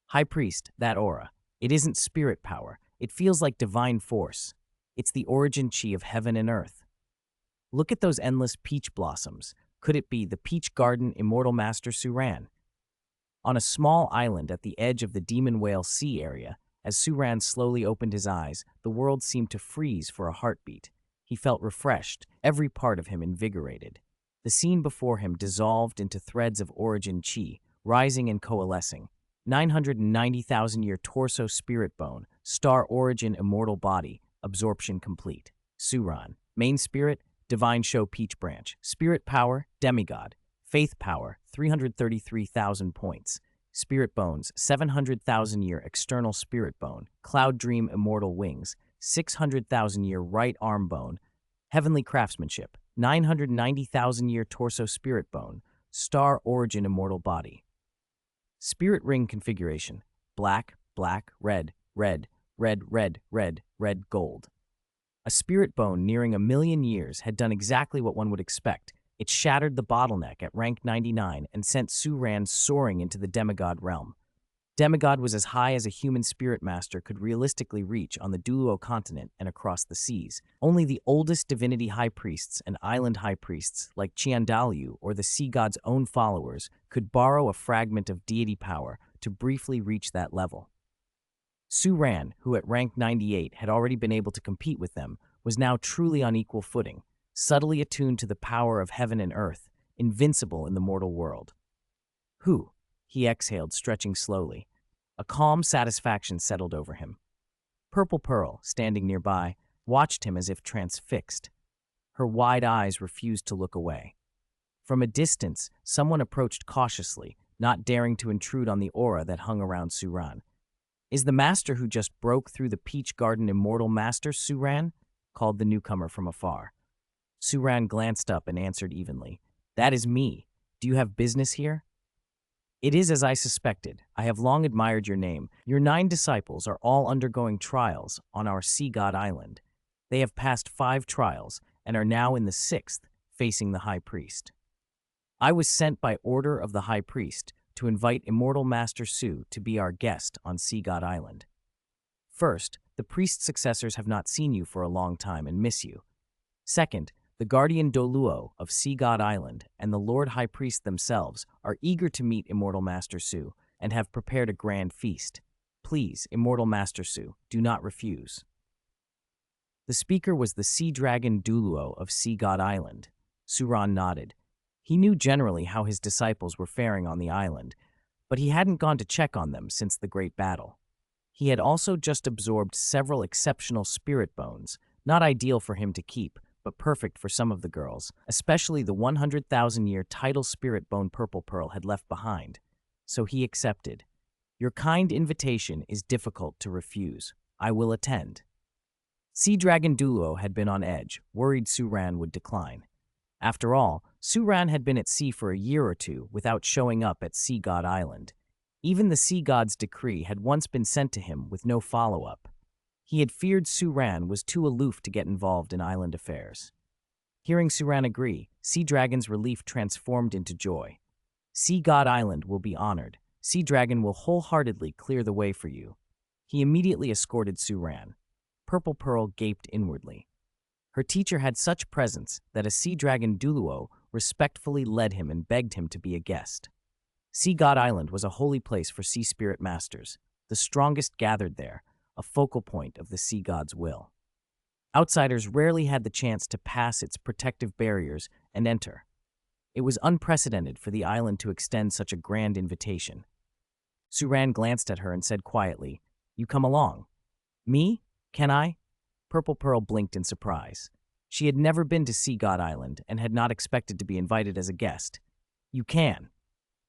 High Priest, that aura. It isn't spirit power. It feels like divine force. It's the origin chi of heaven and earth. Look at those endless peach blossoms. Could it be the Peach Garden Immortal Master Suran? On a small island at the edge of the Demon Whale Sea area, as Suran slowly opened his eyes, the world seemed to freeze for a heartbeat. He felt refreshed, every part of him invigorated. The scene before him dissolved into threads of origin chi, rising and coalescing. 990,000-year torso spirit bone, star origin immortal body, absorption complete. Suran, main spirit, divine show peach branch, spirit power, demigod, faith power, 333,000 points. Spirit bones, 700,000-year external spirit bone, cloud dream immortal wings, 600,000-year right arm bone, heavenly craftsmanship, 990,000-year torso spirit bone, star origin immortal body. Spirit ring configuration, black, black, red, red, red, red, red, red, gold. A spirit bone nearing 1,000,000 years had done exactly what one would expect. It shattered the bottleneck at rank 99 and sent Suran soaring into the demigod realm. Demigod was as high as a human spirit master could realistically reach on the Douluo Continent and across the seas. Only the oldest divinity high priests and island high priests, like Qian Renxue or the sea god's own followers, could borrow a fragment of deity power to briefly reach that level. Suran, who at rank 98 had already been able to compete with them, was now truly on equal footing, subtly attuned to the power of heaven and earth, invincible in the mortal world. Whew, he exhaled, stretching slowly. A calm satisfaction settled over him. Purple Pearl, standing nearby, watched him as if transfixed. Her wide eyes refused to look away. From a distance, someone approached cautiously, not daring to intrude on the aura that hung around Suran. "Is the master who just broke through the Peach Garden Immortal Master, Suran?" called the newcomer from afar. Suran glanced up and answered evenly, "That is me. Do you have business here?" "It is as I suspected. I have long admired your name. Your 9 disciples are all undergoing trials on our Sea God Island. They have passed 5 trials and are now in the 6th, facing the High Priest. I was sent by order of the High Priest to invite Immortal Master Su to be our guest on Sea God Island. First, the priest's successors have not seen you for a long time and miss you. Second, the guardian Douluo of Sea God Island and the Lord High Priest themselves are eager to meet Immortal Master Su and have prepared a grand feast. Please, Immortal Master Su, do not refuse." The speaker was the sea dragon Douluo of Sea God Island. Suran nodded. He knew generally how his disciples were faring on the island, but he hadn't gone to check on them since the great battle. He had also just absorbed several exceptional spirit bones, not ideal for him to keep, but perfect for some of the girls, especially the 100,000-year tidal spirit bone Purple Pearl had left behind. So he accepted. "Your kind invitation is difficult to refuse. I will attend." Sea Dragon Douluo had been on edge, worried Suran would decline. After all, Suran had been at sea for a year or two without showing up at Sea God Island. Even the sea god's decree had once been sent to him with no follow-up. He had feared Suran was too aloof to get involved in island affairs. Hearing Suran agree, Sea Dragon's relief transformed into joy. "Sea God Island will be honored. Sea Dragon will wholeheartedly clear the way for you." He immediately escorted Suran. Purple Pearl gaped inwardly. Her teacher had such presence that a sea dragon Douluo respectfully led him and begged him to be a guest. Sea God Island was a holy place for sea spirit masters. The strongest gathered there, a focal point of the sea god's will. Outsiders rarely had the chance to pass its protective barriers and enter. It was unprecedented for the island to extend such a grand invitation. Suran glanced at her and said quietly, "You come along." "Me? Can I?" Purple Pearl blinked in surprise. She had never been to Sea God Island and had not expected to be invited as a guest. "You can."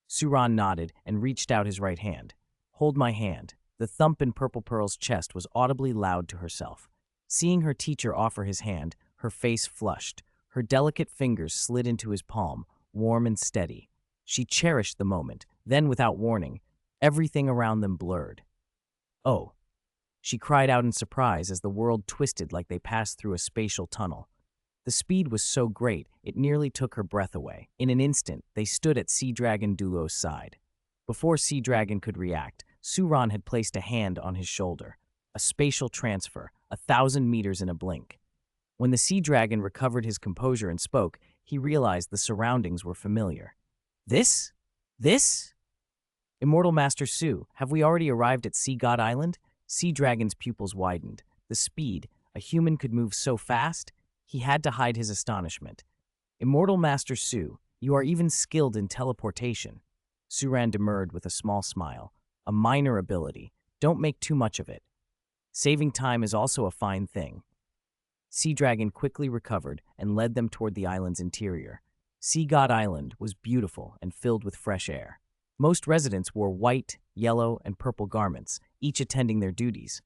Suran nodded and reached out his right hand. "Hold my hand." The thump in Purple Pearl's chest was audibly loud to herself. Seeing her teacher offer his hand, her face flushed. Her delicate fingers slid into his palm, warm and steady. She cherished the moment. Then, without warning, everything around them blurred. "Oh!" She cried out in surprise as the world twisted like they passed through a spatial tunnel. The speed was so great, it nearly took her breath away. In an instant, they stood at Sea Dragon Douluo's side. Before Sea Dragon could react, Suran had placed a hand on his shoulder. A spatial transfer, 1,000 meters in a blink. When the Sea Dragon recovered his composure and spoke, he realized the surroundings were familiar. This? Immortal Master Su, have we already arrived at Sea God Island?" Sea Dragon's pupils widened. The speed, a human could move so fast? He had to hide his astonishment. "Immortal Master Su, you are even skilled in teleportation." Suran demurred with a small smile. "A minor ability. Don't make too much of it. Saving time is also a fine thing." Sea Dragon quickly recovered and led them toward the island's interior. Sea God Island was beautiful and filled with fresh air. Most residents wore white, yellow, and purple garments, each attending their duties.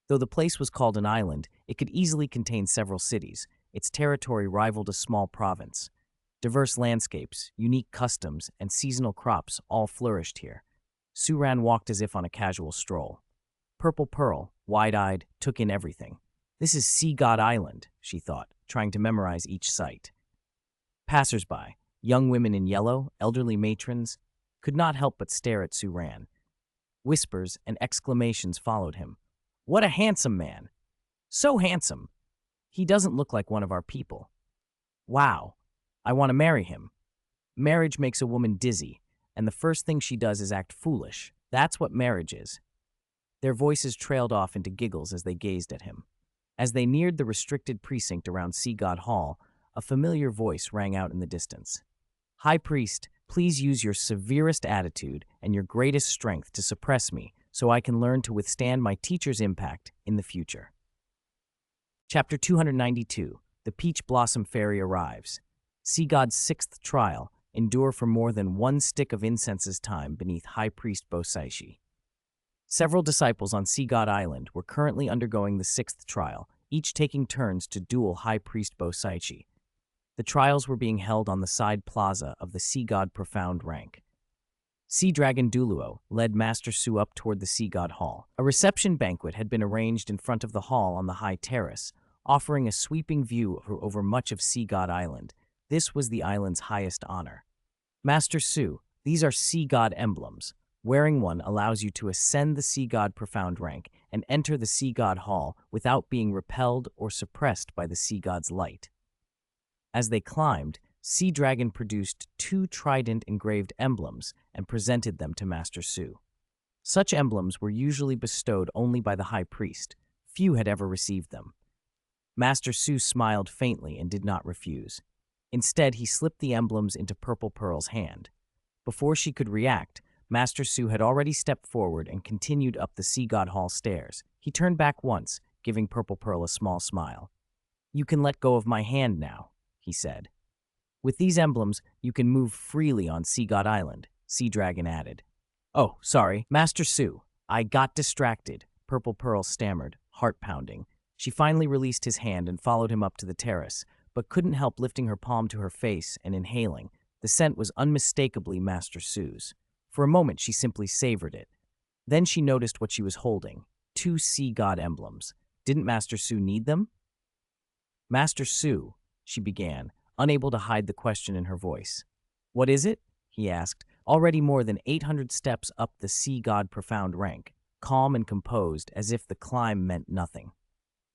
Though the place was called an island, it could easily contain several cities. Its territory rivaled a small province. Diverse landscapes, unique customs, and seasonal crops all flourished here. Suran walked as if on a casual stroll. Purple Pearl, wide-eyed, took in everything. "This is Sea God Island," she thought, trying to memorize each site. Passers-by, young women in yellow, elderly matrons, could not help but stare at Suran. Whispers and exclamations followed him. "What a handsome man! So handsome! He doesn't look like one of our people. Wow! I want to marry him." Marriage makes a woman dizzy, and the first thing she does is act foolish. That's what marriage is. Their voices trailed off into giggles as they gazed at him. As they neared the restricted precinct around Sea God Hall, a familiar voice rang out in the distance. "High Priest, please use your severest attitude and your greatest strength to suppress me so I can learn to withstand my teacher's impact in the future." Chapter 292, The Peach Blossom Fairy Arrives. Sea God's sixth trial, endure for more than one stick of incense's time beneath High Priest Bosaishi. Several disciples on Sea God Island were currently undergoing the sixth trial, each taking turns to duel High Priest Bosaishi. The trials were being held on the side plaza of the Sea God Profound Rank. Sea Dragon Douluo led Master Su up toward the Sea God Hall. A reception banquet had been arranged in front of the hall on the high terrace, offering a sweeping view over much of Sea God Island. This was the island's highest honor. "Master Su, these are Sea God emblems. Wearing one allows you to ascend the Sea God Profound Rank and enter the Sea God Hall without being repelled or suppressed by the Sea God's light." As they climbed, Sea Dragon produced 2 trident-engraved emblems and presented them to Master Su. Such emblems were usually bestowed only by the High Priest. Few had ever received them. Master Su smiled faintly and did not refuse. Instead, he slipped the emblems into Purple Pearl's hand. Before she could react, Master Su had already stepped forward and continued up the Sea God Hall stairs. He turned back once, giving Purple Pearl a small smile. "You can let go of my hand now," he said. "With these emblems, you can move freely on Sea God Island," Sea Dragon added. "Oh, sorry, Master Su, I got distracted," Purple Pearl stammered, heart pounding. She finally released his hand and followed him up to the terrace, but couldn't help lifting her palm to her face and inhaling. The scent was unmistakably Master Su's. For a moment, she simply savored it. Then she noticed what she was holding, 2 Sea God emblems. Didn't Master Su need them? "Master Su," she began, unable to hide the question in her voice. "What is it?" he asked, already more than 800 steps up the Sea God Profound Rank, calm and composed as if the climb meant nothing.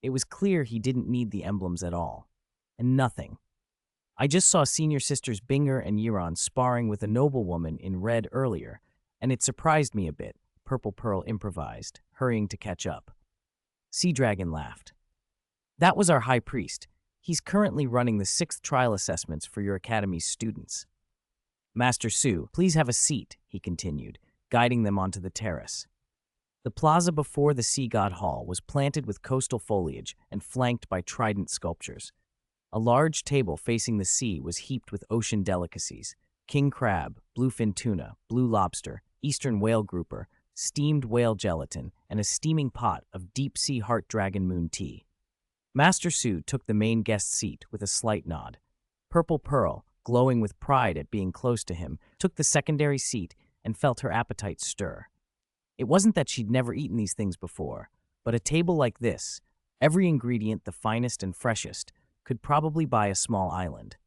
It was clear he didn't need the emblems at all. And nothing. "I just saw Senior Sisters Binger and Yiran sparring with a noblewoman in red earlier, and it surprised me a bit," Purple Pearl improvised, hurrying to catch up. Sea Dragon laughed. "That was our High Priest. He's currently running the 6th trial assessments for your Academy's students." Master Su, please have a seat, he continued, guiding them onto the terrace. The plaza before the sea god hall was planted with coastal foliage and flanked by trident sculptures. A large table facing the sea was heaped with ocean delicacies: king crab, bluefin tuna, blue lobster, eastern whale grouper, steamed whale gelatin, and a steaming pot of deep-sea heart dragon moon tea. Master Su took the main guest seat with a slight nod. Purple Pearl, glowing with pride at being close to him, took the secondary seat and felt her appetite stir. It wasn't that she'd never eaten these things before, but a table like this, every ingredient the finest and freshest, could probably buy a small island.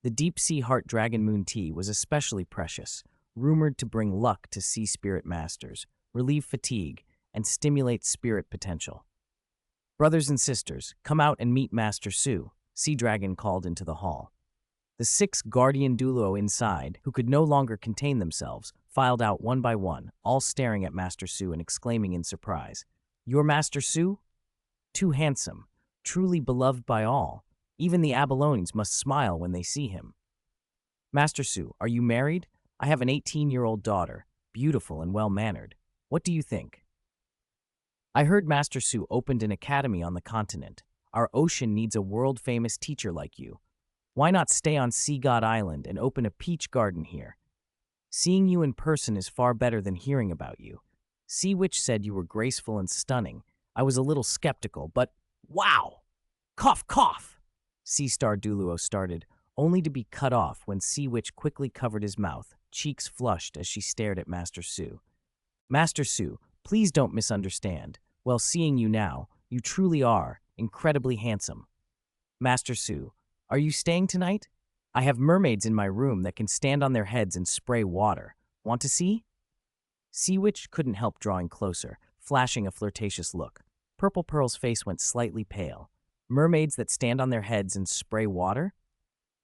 The deep-sea heart dragon moon tea was especially precious, rumored to bring luck to sea spirit masters, relieve fatigue, and stimulate spirit potential. Brothers and sisters, come out and meet Master Su, Sea Dragon called into the hall. The 6 guardian Douluo inside, who could no longer contain themselves, filed out one by one, all staring at Master Su and exclaiming in surprise, "Your Master Su? Too handsome, truly beloved by all. Even the abalones must smile when they see him." "Master Su, are you married? I have an 18-year-old daughter, beautiful and well-mannered. What do you think?" "I heard Master Su opened an academy on the continent. Our ocean needs a world-famous teacher like you. Why not stay on Sea God Island and open a peach garden here? Seeing you in person is far better than hearing about you. Sea Witch said you were graceful and stunning. I was a little skeptical, but wow! Cough, cough!" Sea Star Douluo started, only to be cut off when Sea Witch quickly covered his mouth, cheeks flushed as she stared at Master Su. "Master Su, please don't misunderstand. Well, seeing you now, you truly are incredibly handsome. Master Su, are you staying tonight? I have mermaids in my room that can stand on their heads and spray water. Want to see?" Sea Witch couldn't help drawing closer, flashing a flirtatious look. Purple Pearl's face went slightly pale. Mermaids that stand on their heads and spray water?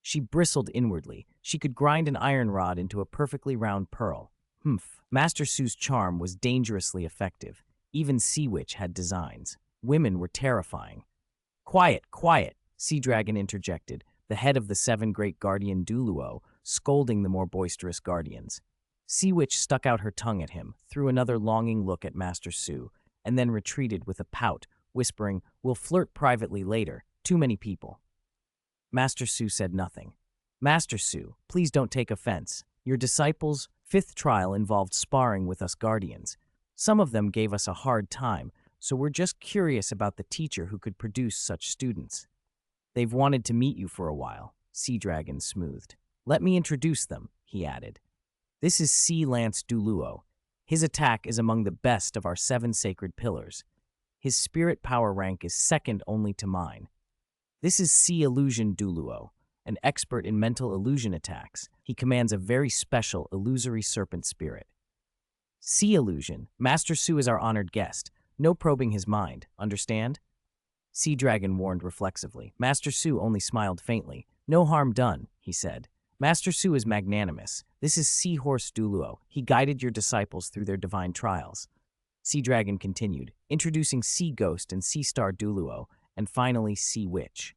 She bristled inwardly. She could grind an iron rod into a perfectly round pearl. Humph. Master Su's charm was dangerously effective. Even Sea Witch had designs. Women were terrifying. "Quiet, quiet," Sea Dragon interjected, the head of the 7 great guardian Douluo, scolding the more boisterous guardians. Sea Witch stuck out her tongue at him, threw another longing look at Master Su, and then retreated with a pout, whispering, "We'll flirt privately later. Too many people." Master Su said nothing. "Master Su, please don't take offense. Your disciples' 5th trial involved sparring with us guardians. Some of them gave us a hard time, so we're just curious about the teacher who could produce such students. They've wanted to meet you for a while," Sea Dragon smoothed. "Let me introduce them," he added. "This is Sea Lance Douluo. His attack is among the best of our 7 sacred pillars. His spirit power rank is second only to mine. This is Sea Illusion Douluo, an expert in mental illusion attacks. He commands a very special illusory serpent spirit. Sea Illusion, Master Su is our honored guest. No probing his mind, understand?" Sea Dragon warned reflexively. Master Su only smiled faintly. "No harm done," he said. "Master Su is magnanimous. This is Seahorse Douluo. He guided your disciples through their divine trials." Sea Dragon continued, introducing Sea Ghost and Sea Star Douluo, and finally Sea Witch.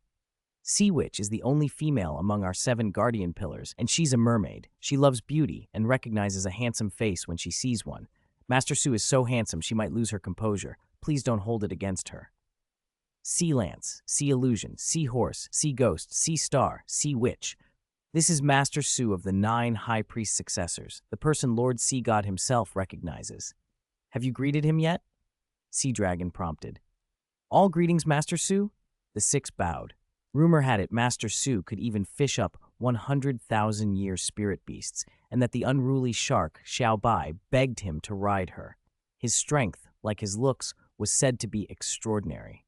Sea Witch is the only female among our 7 guardian pillars, and she's a mermaid. She loves beauty and recognizes a handsome face when she sees one. Master Su is so handsome she might lose her composure. Please don't hold it against her. Sea Lance, Sea Illusion, Sea Horse, Sea Ghost, Sea Star, Sea Witch. This is Master Su of the 9 High Priest successors, the person Lord Sea God himself recognizes. Have you greeted him yet? Sea Dragon prompted. All greetings, Master Su? The 6 bowed. Rumor had it Master Su could even fish up 100,000-year spirit beasts, and that the unruly shark, Xiao Bai, begged him to ride her. His strength, like his looks, was said to be extraordinary.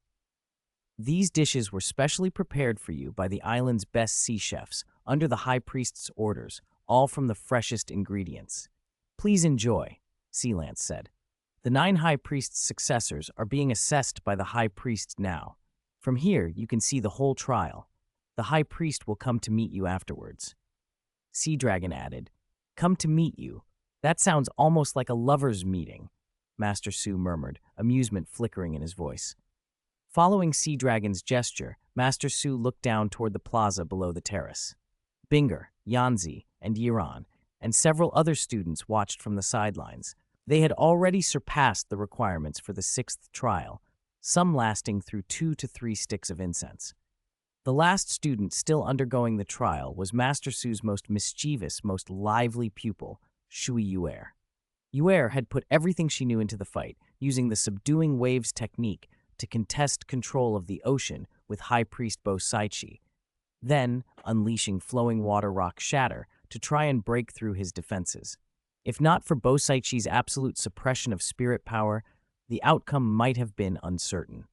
These dishes were specially prepared for you by the island's best sea chefs, under the High Priest's orders, all from the freshest ingredients. Please enjoy, Sea Lance said. The 9 High Priest's successors are being assessed by the High Priest now. From here, you can see the whole trial. The High Priest will come to meet you afterwards. Sea Dragon added, Come to meet you. That sounds almost like a lover's meeting, Master Su murmured, amusement flickering in his voice. Following Sea Dragon's gesture, Master Su looked down toward the plaza below the terrace. Binger, Yanzi, and Yiran, and several other students watched from the sidelines. They had already surpassed the requirements for the sixth trial, some lasting through 2 to 3 sticks of incense. The last student still undergoing the trial was Master Su's most mischievous, most lively pupil, Shui Yuer. Yuer had put everything she knew into the fight, using the subduing waves technique to contest control of the ocean with High Priest Bo Saichi, then unleashing flowing water rock shatter to try and break through his defenses. If not for Bo Saichi's absolute suppression of spirit power, the outcome might have been uncertain.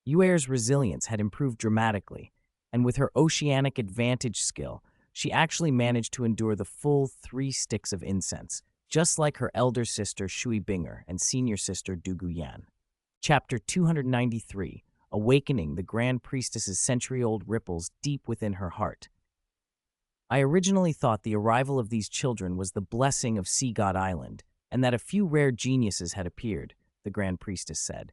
Yuer's resilience had improved dramatically, and with her oceanic advantage skill, she actually managed to endure the full 3 sticks of incense, just like her elder sister Shui Binger and senior sister Du Guyan. Chapter 293, Awakening the Grand Priestess's century-old ripples deep within her heart. I originally thought the arrival of these children was the blessing of Sea God Island, and that a few rare geniuses had appeared, the Grand Priestess said.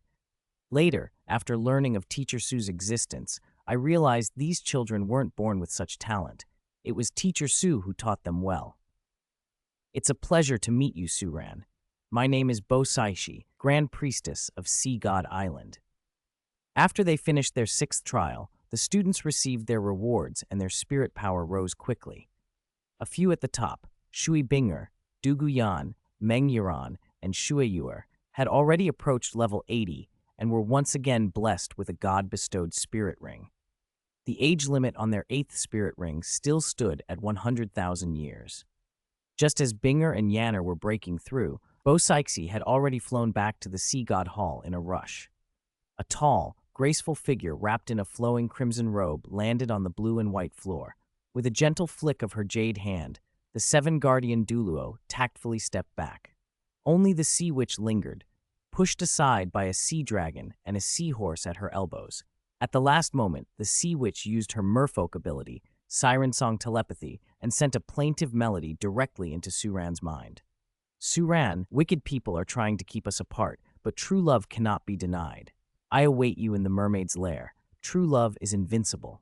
Later, after learning of Teacher Su's existence, I realized these children weren't born with such talent. It was Teacher Su who taught them well. It's a pleasure to meet you, Suran. My name is Bo Saichi, Grand Priestess of Sea God Island. After they finished their 6th trial, the students received their rewards and their spirit power rose quickly. A few at the top, Shui Binger, Du Guyan, Meng Yuran, and Shui Yuer, had already approached level 80 and were once again blessed with a God-bestowed spirit ring. The age limit on their 8th spirit ring still stood at 100,000 years. Just as Binger and Yanner were breaking through, Bo Saichi had already flown back to the Sea God Hall in a rush. A tall, graceful figure wrapped in a flowing crimson robe landed on the blue and white floor. With a gentle flick of her jade hand, the 7 guardian Douluo tactfully stepped back. Only the sea witch lingered, pushed aside by a sea dragon and a seahorse at her elbows. At the last moment, the sea witch used her merfolk ability, Siren Song Telepathy, and sent a plaintive melody directly into Suran's mind. Suran, wicked people are trying to keep us apart, but true love cannot be denied. I await you in the mermaid's lair. True love is invincible.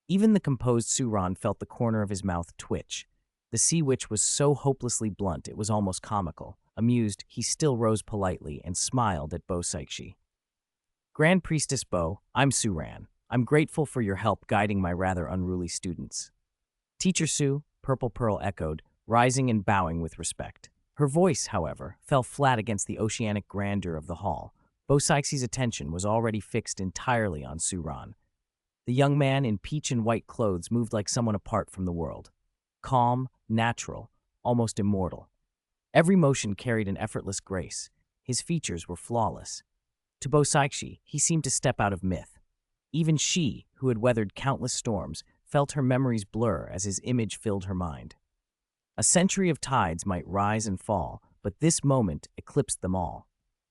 Even the composed Suran felt the corner of his mouth twitch. The sea witch was so hopelessly blunt it was almost comical. Amused, he still rose politely and smiled at Bo Saichi. Grand Priestess Bo, I'm Suran. I'm grateful for your help guiding my rather unruly students. Teacher Su, Purple Pearl echoed, rising and bowing with respect. Her voice, however, fell flat against the oceanic grandeur of the hall. Bo Saichi's attention was already fixed entirely on Suran. The young man in peach and white clothes moved like someone apart from the world. Calm, natural, almost immortal. Every motion carried an effortless grace. His features were flawless. To Bo Saichi, he seemed to step out of myth. Even she, who had weathered countless storms, felt her memories blur as his image filled her mind. A century of tides might rise and fall, but this moment eclipsed them all.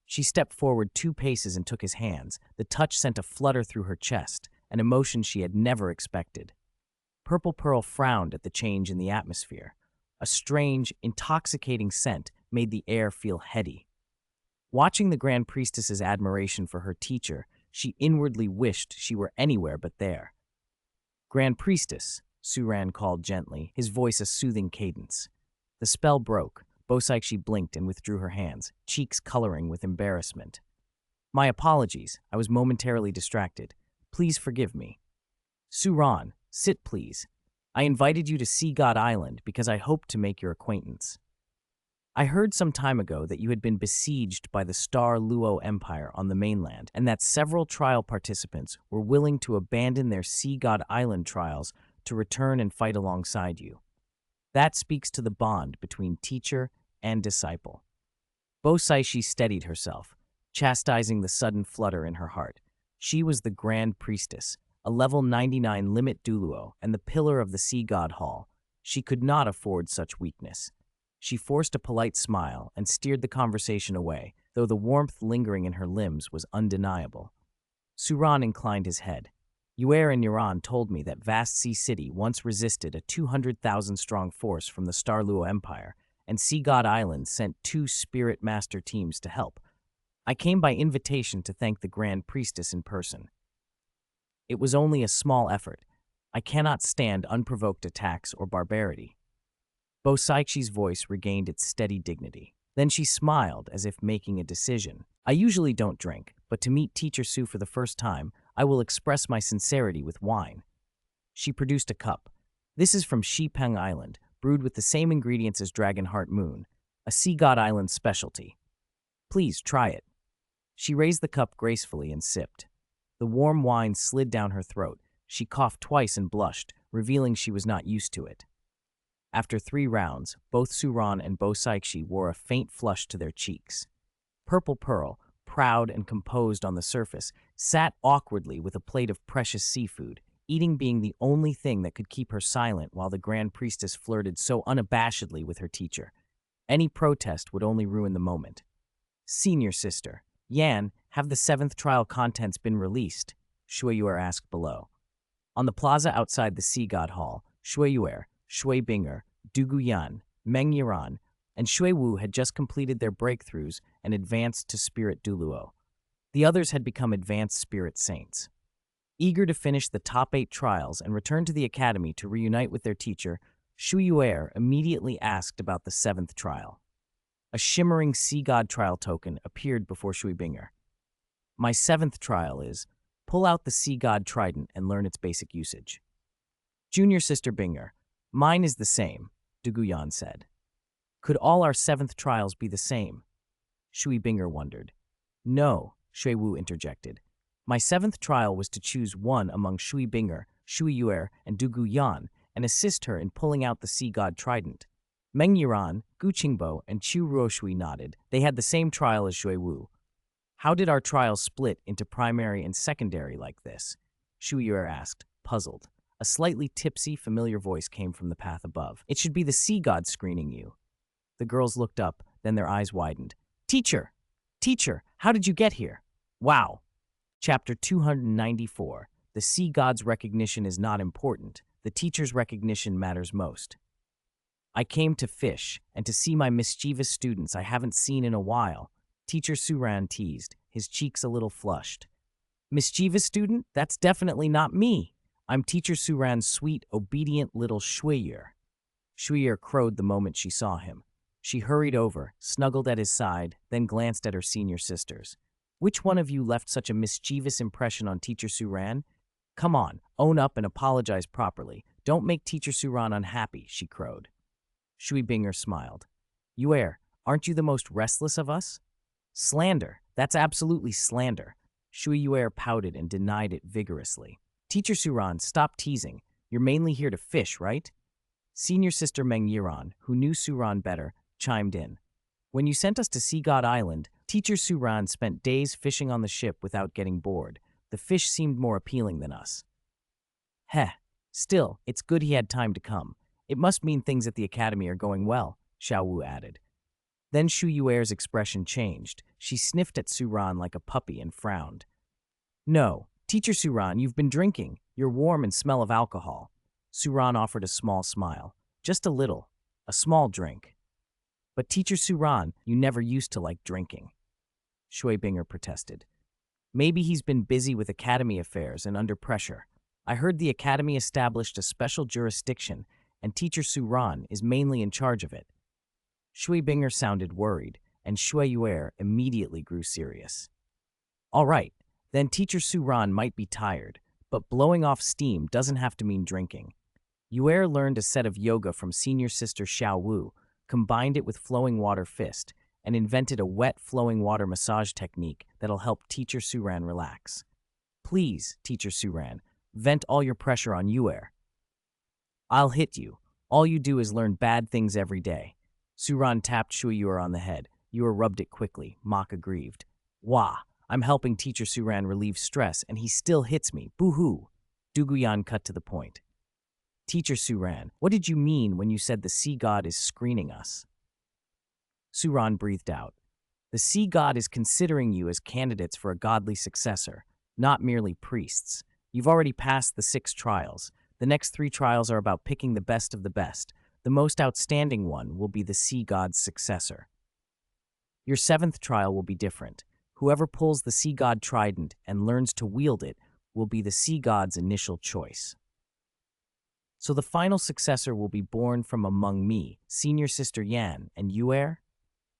She stepped forward 2 paces and took his hands. The touch sent a flutter through her chest, an emotion she had never expected. Purple Pearl frowned at the change in the atmosphere. A strange, intoxicating scent made the air feel heady. Watching the Grand Priestess's admiration for her teacher, she inwardly wished she were anywhere but there. Grand Priestess, Suran called gently, his voice a soothing cadence. The spell broke. Bo Saichi blinked and withdrew her hands, cheeks coloring with embarrassment. My apologies, I was momentarily distracted. Please forgive me. Suran, sit please. I invited you to Sea God Island because I hoped to make your acquaintance. I heard some time ago that you had been besieged by the Star Luo Empire on the mainland, and that several trial participants were willing to abandon their Sea God Island trials to return and fight alongside you. That speaks to the bond between teacher and disciple. Bo Saichi steadied herself, chastising the sudden flutter in her heart. She was the Grand Priestess, a level 99 limit Douluo, and the pillar of the Sea God Hall. She could not afford such weakness. She forced a polite smile and steered the conversation away, though the warmth lingering in her limbs was undeniable. Suran inclined his head. Yuer and Yuran told me that Vast Sea City once resisted a 200,000-strong force from the Star Luo Empire, and Sea God Island sent 2 Spirit Master teams to help. I came by invitation to thank the Grand Priestess in person. It was only a small effort. I cannot stand unprovoked attacks or barbarity. Bo Saixi's voice regained its steady dignity. Then she smiled as if making a decision. I usually don't drink, but to meet Teacher Su for the first time, I will express my sincerity with wine. She produced a cup. This is from Shipeng Island, brewed with the same ingredients as Dragonheart Moon, a sea god island specialty. Please try it. She raised the cup gracefully and sipped. The warm wine slid down her throat. She coughed twice and blushed, revealing she was not used to it. After 3 rounds, both Suran and Bo Saixi wore a faint flush to their cheeks. Purple Pearl, proud and composed on the surface, sat awkwardly with a plate of precious seafood, eating being the only thing that could keep her silent while the Grand Priestess flirted so unabashedly with her teacher. Any protest would only ruin the moment. Senior Sister, Yan, have the 7th trial contents been released? Shuiyuer asked below. On the plaza outside the Sea God Hall, Shuiyuer, Shui Binger, Dugu Yan, Meng Yiran, and Shui Wu had just completed their breakthroughs and advanced to Spirit Douluo. The others had become advanced Spirit Saints. Eager to finish the top 8 trials and return to the academy to reunite with their teacher, Shuiyuer immediately asked about the 7th trial. A shimmering Sea God trial token appeared before Shui Binger. My 7th trial is, pull out the Sea God trident and learn its basic usage. Junior Sister Binger, mine is the same, Duguyan said. Could all our 7th trials be the same? Shui Binger wondered. No, Shui Wu interjected. My 7th trial was to choose one among Shui Binger, Shui Yuer, and Dugu Yan and assist her in pulling out the Sea God trident. Meng Yiran, Gu Qingbo, and Chu Ruoshui nodded. They had the same trial as Shui Wu. How did our trials split into primary and secondary like this? Shui Yuer asked, puzzled. A slightly tipsy, familiar voice came from the path above. It should be the Sea God screening you. The girls looked up, then their eyes widened. Teacher! Teacher, how did you get here? Wow! Chapter 294. The Sea God's recognition is not important. The teacher's recognition matters most. I came to fish, and to see my mischievous students I haven't seen in a while. Teacher Suran teased, his cheeks a little flushed. Mischievous student? That's definitely not me. I'm Teacher Suran's sweet, obedient little Shuiyuer. Shuiyuer crowed the moment she saw him. She hurried over, snuggled at his side, then glanced at her senior sisters. Which one of you left such a mischievous impression on Teacher Suran? Come on, own up and apologize properly. Don't make Teacher Suran unhappy, she crowed. Shui Binger smiled. Yuer, aren't you the most restless of us? Slander. That's absolutely slander. Shui Yuer pouted and denied it vigorously. Teacher Suran, stop teasing. You're mainly here to fish, right? Senior Sister Meng Yiran, who knew Suran better, chimed in. When you sent us to Sea God Island, Teacher Suran spent days fishing on the ship without getting bored. The fish seemed more appealing than us. Heh. Still, it's good he had time to come. It must mean things at the academy are going well, Xiao Wu added. Then Shu Yuer's expression changed. She sniffed at Suran like a puppy and frowned. No, Teacher Suran, you've been drinking. You're warm and smell of alcohol. Suran offered a small smile. Just a little. A small drink. But Teacher Suran, you never used to like drinking. Shui Binger protested. Maybe he's been busy with academy affairs and under pressure. I heard the academy established a special jurisdiction, and Teacher Suran is mainly in charge of it. Shui Binger sounded worried, and Shui Yuer immediately grew serious. All right, then Teacher Suran might be tired, but blowing off steam doesn't have to mean drinking. Yuer learned a set of yoga from Senior Sister Xiao Wu, combined it with flowing water fist, and invented a wet flowing water massage technique that'll help Teacher Suran relax. Please, Teacher Suran, vent all your pressure on Yuer. I'll hit you. All you do is learn bad things every day. Suran tapped Shui Yuer on the head. Yuer rubbed it quickly, mock aggrieved. Wah, I'm helping Teacher Suran relieve stress, and he still hits me. Boo-hoo. Duguyan cut to the point. Teacher Suran, what did you mean when you said the Sea God is screening us? Suran breathed out. The Sea God is considering you as candidates for a godly successor, not merely priests. You've already passed the 6 trials. The next 3 trials are about picking the best of the best. The most outstanding one will be the Sea God's successor. Your 7th trial will be different. Whoever pulls the Sea God trident and learns to wield it will be the Sea God's initial choice. So the final successor will be born from among me, senior sister Yan, and you heir?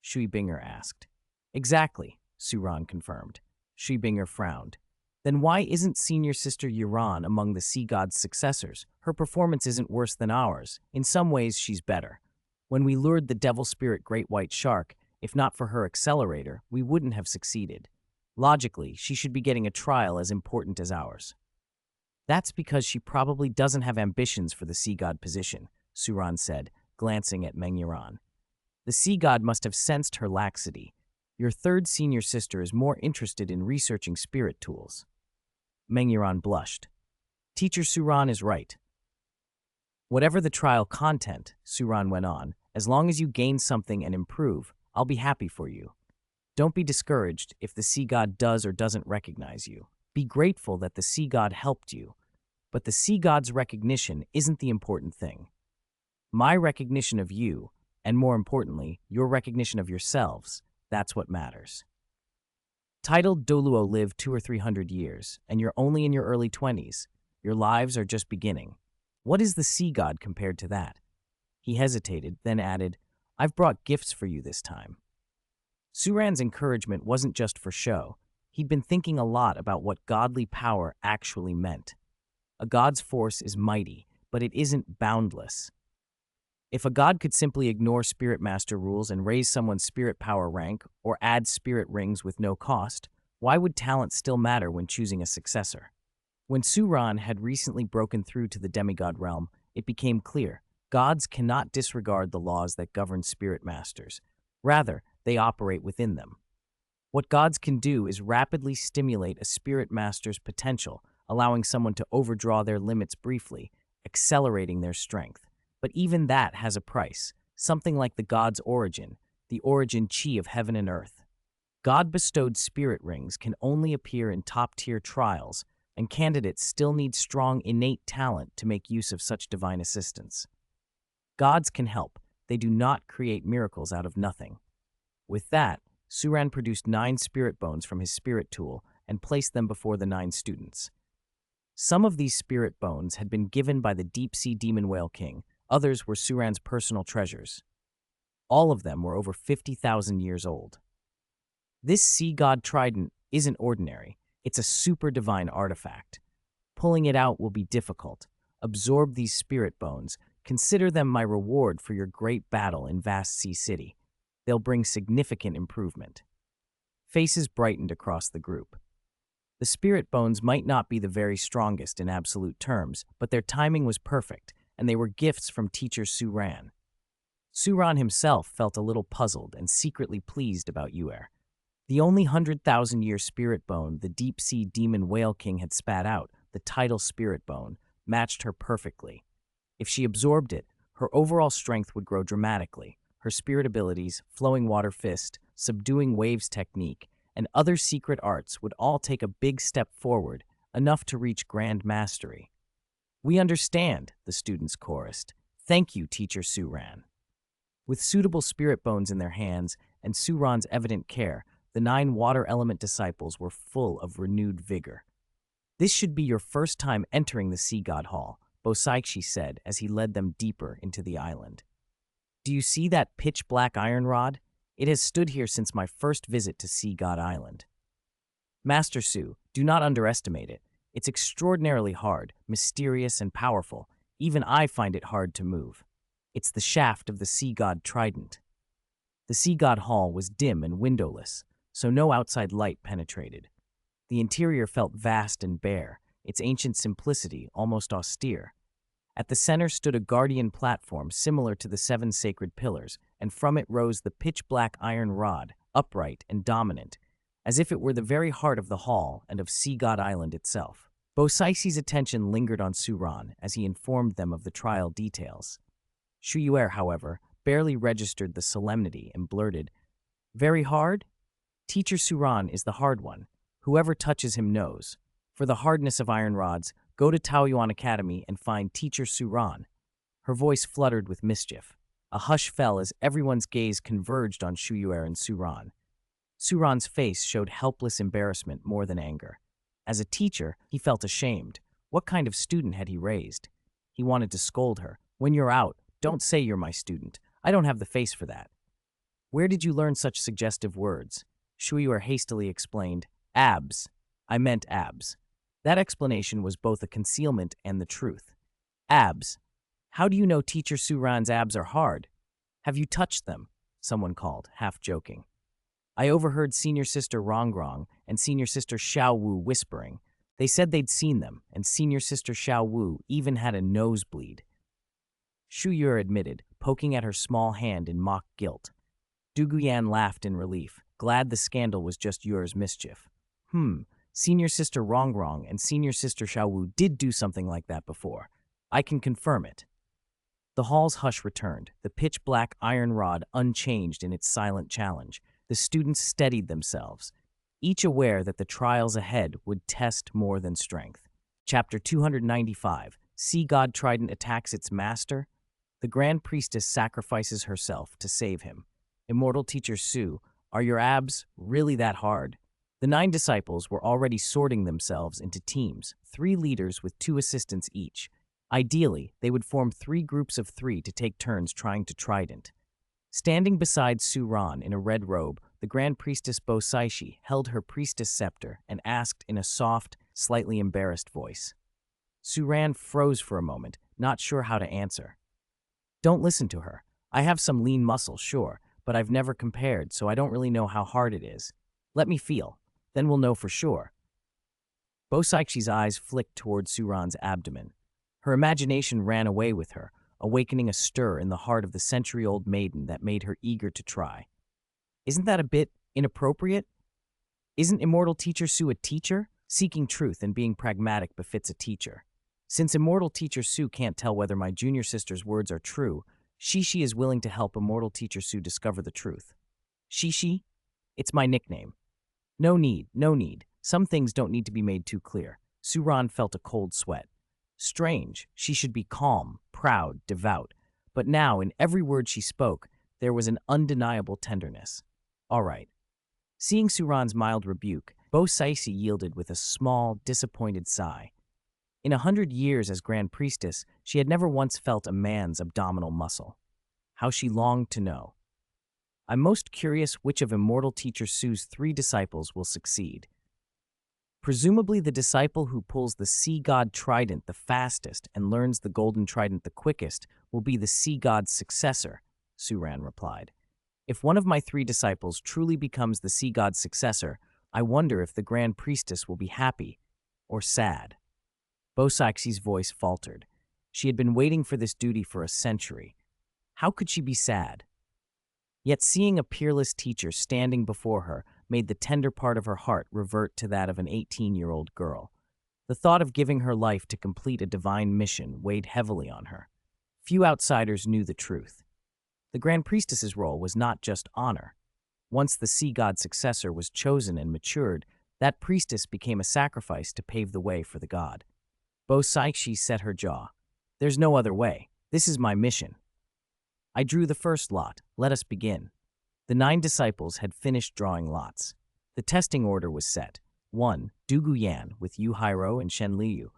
Shui Binger asked. Exactly, Suran confirmed. Shui Binger frowned. Then why isn't senior sister Yuran among the sea god's successors? Her performance isn't worse than ours. In some ways, she's better. When we lured the devil spirit great white shark, if not for her accelerator, we wouldn't have succeeded. Logically, she should be getting a trial as important as ours. That's because she probably doesn't have ambitions for the sea god position, Suran said, glancing at Mengyuran. The sea god must have sensed her laxity. Your third senior sister is more interested in researching spirit tools. Mengyuran blushed. Teacher Suran is right. Whatever the trial content, Suran went on, as long as you gain something and improve, I'll be happy for you. Don't be discouraged if the sea god does or doesn't recognize you. Be grateful that the sea god helped you. But the sea god's recognition isn't the important thing. My recognition of you, and more importantly, your recognition of yourselves, that's what matters. Titled Douluo lived 200 or 300 years, and you're only in your early 20s. Your lives are just beginning. What is the sea god compared to that? He hesitated, then added, I've brought gifts for you this time. Suran's encouragement wasn't just for show. He'd been thinking a lot about what godly power actually meant. A god's force is mighty, but it isn't boundless. If a god could simply ignore spirit master rules and raise someone's spirit power rank or add spirit rings with no cost, why would talent still matter when choosing a successor? When Suran had recently broken through to the demigod realm, it became clear gods cannot disregard the laws that govern spirit masters. Rather, they operate within them. What gods can do is rapidly stimulate a spirit master's potential, allowing someone to overdraw their limits briefly, accelerating their strength. But even that has a price, something like the god's origin, the origin chi of heaven and earth. God-bestowed spirit rings can only appear in top-tier trials, and candidates still need strong innate talent to make use of such divine assistance. Gods can help, they do not create miracles out of nothing. With that, Suran produced 9 spirit bones from his spirit tool and placed them before the 9 students. Some of these spirit bones had been given by the deep-sea demon whale king. Others were Suran's personal treasures. All of them were over 50,000 years old. This sea god trident isn't ordinary. It's a super divine artifact. Pulling it out will be difficult. Absorb these spirit bones. Consider them my reward for your great battle in Vast Sea City. They'll bring significant improvement. Faces brightened across the group. The spirit bones might not be the very strongest in absolute terms, but their timing was perfect, and they were gifts from teacher Suran. Suran himself felt a little puzzled and secretly pleased about Yuer. The only 100,000-year spirit bone the deep-sea demon whale king had spat out, the tidal spirit bone, matched her perfectly. If she absorbed it, her overall strength would grow dramatically. Her spirit abilities, flowing water fist, subduing waves technique, and other secret arts would all take a big step forward, enough to reach grand mastery. We understand, the students chorused. Thank you, teacher Suran. With suitable spirit bones in their hands and Suran's evident care, the 9 water element disciples were full of renewed vigor. This should be your first time entering the Sea God Hall, Bosaikshi said as he led them deeper into the island. Do you see that pitch-black iron rod? It has stood here since my first visit to Sea God Island. Master Su, do not underestimate it. It's extraordinarily hard, mysterious, and powerful. Even I find it hard to move. It's the shaft of the Sea God Trident. The Sea God Hall was dim and windowless, so no outside light penetrated. The interior felt vast and bare, its ancient simplicity almost austere. At the center stood a guardian platform similar to the 7 sacred pillars, and from it rose the pitch-black iron rod, upright and dominant, as if it were the very heart of the hall and of Sea God Island itself. Bosaisi's attention lingered on Suran as he informed them of the trial details. Shuyuer, however, barely registered the solemnity and blurted, "Very hard? Teacher Suran is the hard one. Whoever touches him knows. For the hardness of iron rods, go to Taoyuan Academy and find Teacher Suran." Her voice fluttered with mischief. A hush fell as everyone's gaze converged on Shuyuer and Suran. Suran's face showed helpless embarrassment more than anger. As a teacher, he felt ashamed. What kind of student had he raised? He wanted to scold her. When you're out, don't say you're my student. I don't have the face for that. Where did you learn such suggestive words? Shuiyue hastily explained. Abs. I meant abs. That explanation was both a concealment and the truth. Abs. How do you know Teacher Suran's abs are hard? Have you touched them? Someone called, half joking. I overheard Senior Sister Rongrong and Senior Sister Xiao Wu whispering. They said they'd seen them, and Senior Sister Xiao Wu even had a nosebleed. Shuiyue admitted, poking at her small hand in mock guilt. Du Guyan laughed in relief, glad the scandal was just Yure's mischief. Senior Sister Rongrong and Senior Sister Xiao Wu did do something like that before. I can confirm it. The hall's hush returned, the pitch-black iron rod unchanged in its silent challenge. The students steadied themselves, each aware that the trials ahead would test more than strength. Chapter 295, Sea God Trident attacks its master. The Grand Priestess sacrifices herself to save him. Immortal Teacher Su, are your abs really that hard? The 9 disciples were already sorting themselves into teams, 3 leaders with 2 assistants each. Ideally, they would form 3 groups of 3 to take turns trying to trident. Standing beside Su Ran in a red robe, the Grand Priestess Bo Saishi held her priestess scepter and asked in a soft, slightly embarrassed voice. Su Ran froze for a moment, not sure how to answer. Don't listen to her. I have some lean muscle, sure, but I've never compared, so I don't really know how hard it is. Let me feel. Then we'll know for sure. Bo Saishi's eyes flicked toward Su Ran's abdomen. Her imagination ran away with her, awakening a stir in the heart of the century-old maiden that made her eager to try. Isn't that a bit inappropriate? Isn't Immortal Teacher Su a teacher? Seeking truth and being pragmatic befits a teacher. Since Immortal Teacher Su can't tell whether my junior sister's words are true, Shishi is willing to help Immortal Teacher Su discover the truth. Shishi? It's my nickname. No need, no need. Some things don't need to be made too clear. Su Ran felt a cold sweat. Strange, she should be calm, proud, devout. But now, in every word she spoke, there was an undeniable tenderness. All right. Seeing Su Ran's mild rebuke, Bo Saishi yielded with a small, disappointed sigh. In 100 years as Grand Priestess, she had never once felt a man's abdominal muscle. How she longed to know. I'm most curious which of Immortal Teacher Su's 3 disciples will succeed. Presumably the disciple who pulls the Sea God Trident the fastest and learns the Golden Trident the quickest will be the Sea God's successor, Su Ran replied. If one of my 3 disciples truly becomes the Sea God's successor, I wonder if the Grand Priestess will be happy or sad. Bo Saishi's voice faltered. She had been waiting for this duty for a century. How could she be sad? Yet seeing a peerless teacher standing before her made the tender part of her heart revert to that of an 18-year-old girl. The thought of giving her life to complete a divine mission weighed heavily on her. Few outsiders knew the truth. The Grand Priestess's role was not just honor. Once the Sea God's successor was chosen and matured, that priestess became a sacrifice to pave the way for the god. Bo Saishi set her jaw. There's no other way. This is my mission. I drew the first lot. Let us begin. The 9 disciples had finished drawing lots. The testing order was set. 1. Du Guyan with Yu Hairo and Shen Liu.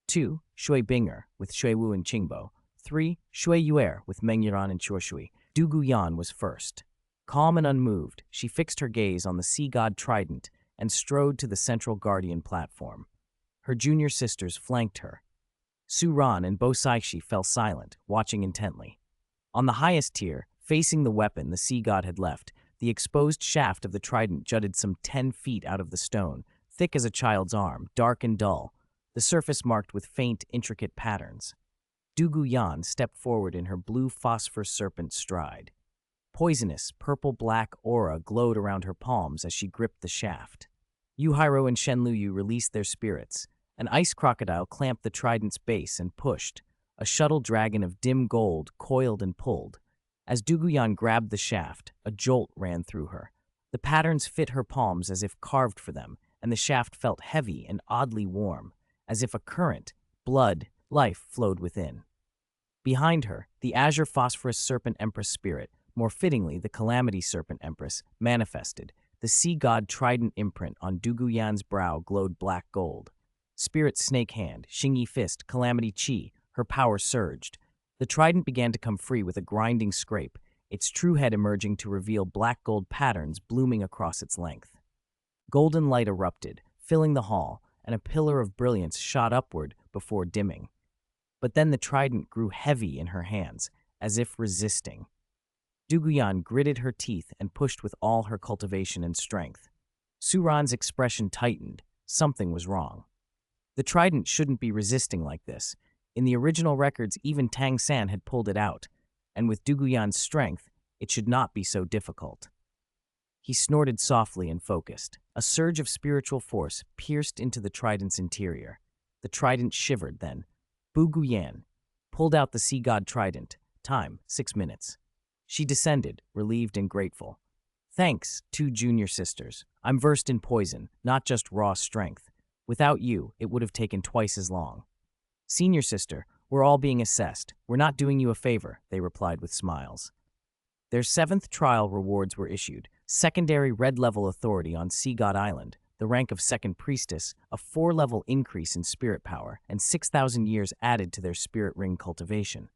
2. Shui Binger with Shui Wu and Qingbo. 3. Shui Yuer with Meng Yuran and Chuoshui. Du Guyan was first. Calm and unmoved, she fixed her gaze on the Sea God Trident and strode to the central guardian platform. Her junior sisters flanked her. Su Ran and Bo Saishi fell silent, watching intently. On the highest tier, facing the weapon the Sea God had left, the exposed shaft of the trident jutted some 10 feet out of the stone, thick as a child's arm, dark and dull, the surface marked with faint, intricate patterns. Du Guyan stepped forward in her blue phosphor serpent stride. Poisonous, purple-black aura glowed around her palms as she gripped the shaft. Yu Hairo and Shen Liu released their spirits. An ice crocodile clamped the trident's base and pushed. A shuttle dragon of dim gold coiled and pulled. As Du Guyan grabbed the shaft, a jolt ran through her. The patterns fit her palms as if carved for them, and the shaft felt heavy and oddly warm, as if a current, blood, life flowed within. Behind her, the azure phosphorus serpent empress spirit, more fittingly the calamity serpent empress, manifested. The Sea God Trident imprint on Du Guyan's brow glowed black gold. Spirit snake hand, Xingyi fist, calamity chi, Her power surged. The trident began to come free with a grinding scrape, its true head emerging to reveal black-gold patterns blooming across its length. Golden light erupted, filling the hall, and a pillar of brilliance shot upward before dimming. But then the trident grew heavy in her hands, as if resisting. Duguyan gritted her teeth and pushed with all her cultivation and strength. Suran's expression tightened. Something was wrong. The trident shouldn't be resisting like this. In the original records, even Tang San had pulled it out, and with Duguyan's strength, it should not be so difficult. He snorted softly and focused. A surge of spiritual force pierced into the trident's interior. The trident shivered then. Bu Guyan pulled out the sea god trident. Time, 6 minutes. She descended, relieved and grateful. Thanks, 2 junior sisters. I'm versed in poison, not just raw strength. Without you, it would have taken twice as long. Senior sister, we're all being assessed. We're not doing you a favor, they replied with smiles. Their 7th trial rewards were issued. Secondary red-level authority on Sea God Island, the rank of second priestess, a 4-level increase in spirit power, and 6,000 years added to their spirit ring cultivation.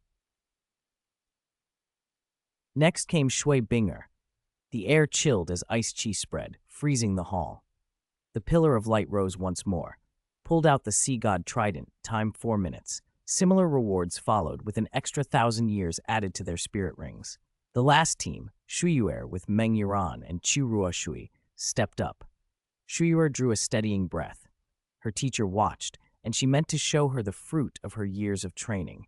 Next came Shui Binger. The air chilled as ice chi spread, freezing the hall. The pillar of light rose once more. Pulled out the sea god trident, time 4 minutes. Similar rewards followed, with an extra 1,000 years added to their spirit rings. The last team, Shuyuer with Meng Yuan and Chirua Shui, stepped up. Shuyuer drew a steadying breath. Her teacher watched, and she meant to show her the fruit of her years of training.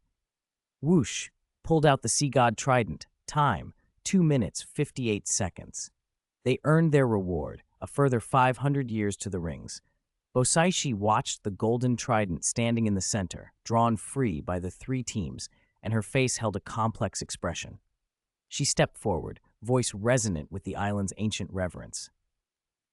Whoosh! Pulled out the sea god trident. Time, 2 minutes, 58 seconds. They earned their reward, a further 500 years to the rings. Bosaishi watched the golden trident standing in the center, drawn free by the 3 teams, and her face held a complex expression. She stepped forward, voice resonant with the island's ancient reverence.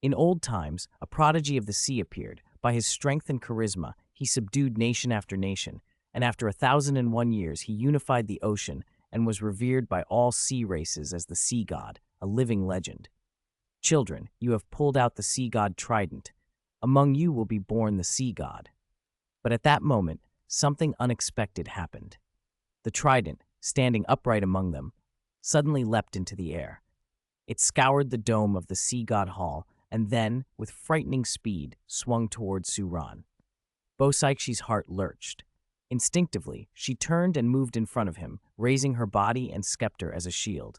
In old times, a prodigy of the sea appeared. By his strength and charisma, he subdued nation after nation, and after 1,001 years he unified the ocean and was revered by all sea races as the sea god, a living legend. Children, you have pulled out the sea god trident. Among you will be born the sea god. But at that moment, something unexpected happened. The trident, standing upright among them, suddenly leapt into the air. It scoured the dome of the sea god hall and then, with frightening speed, swung towards Suran. Bosaichi's heart lurched. Instinctively, she turned and moved in front of him, raising her body and scepter as a shield.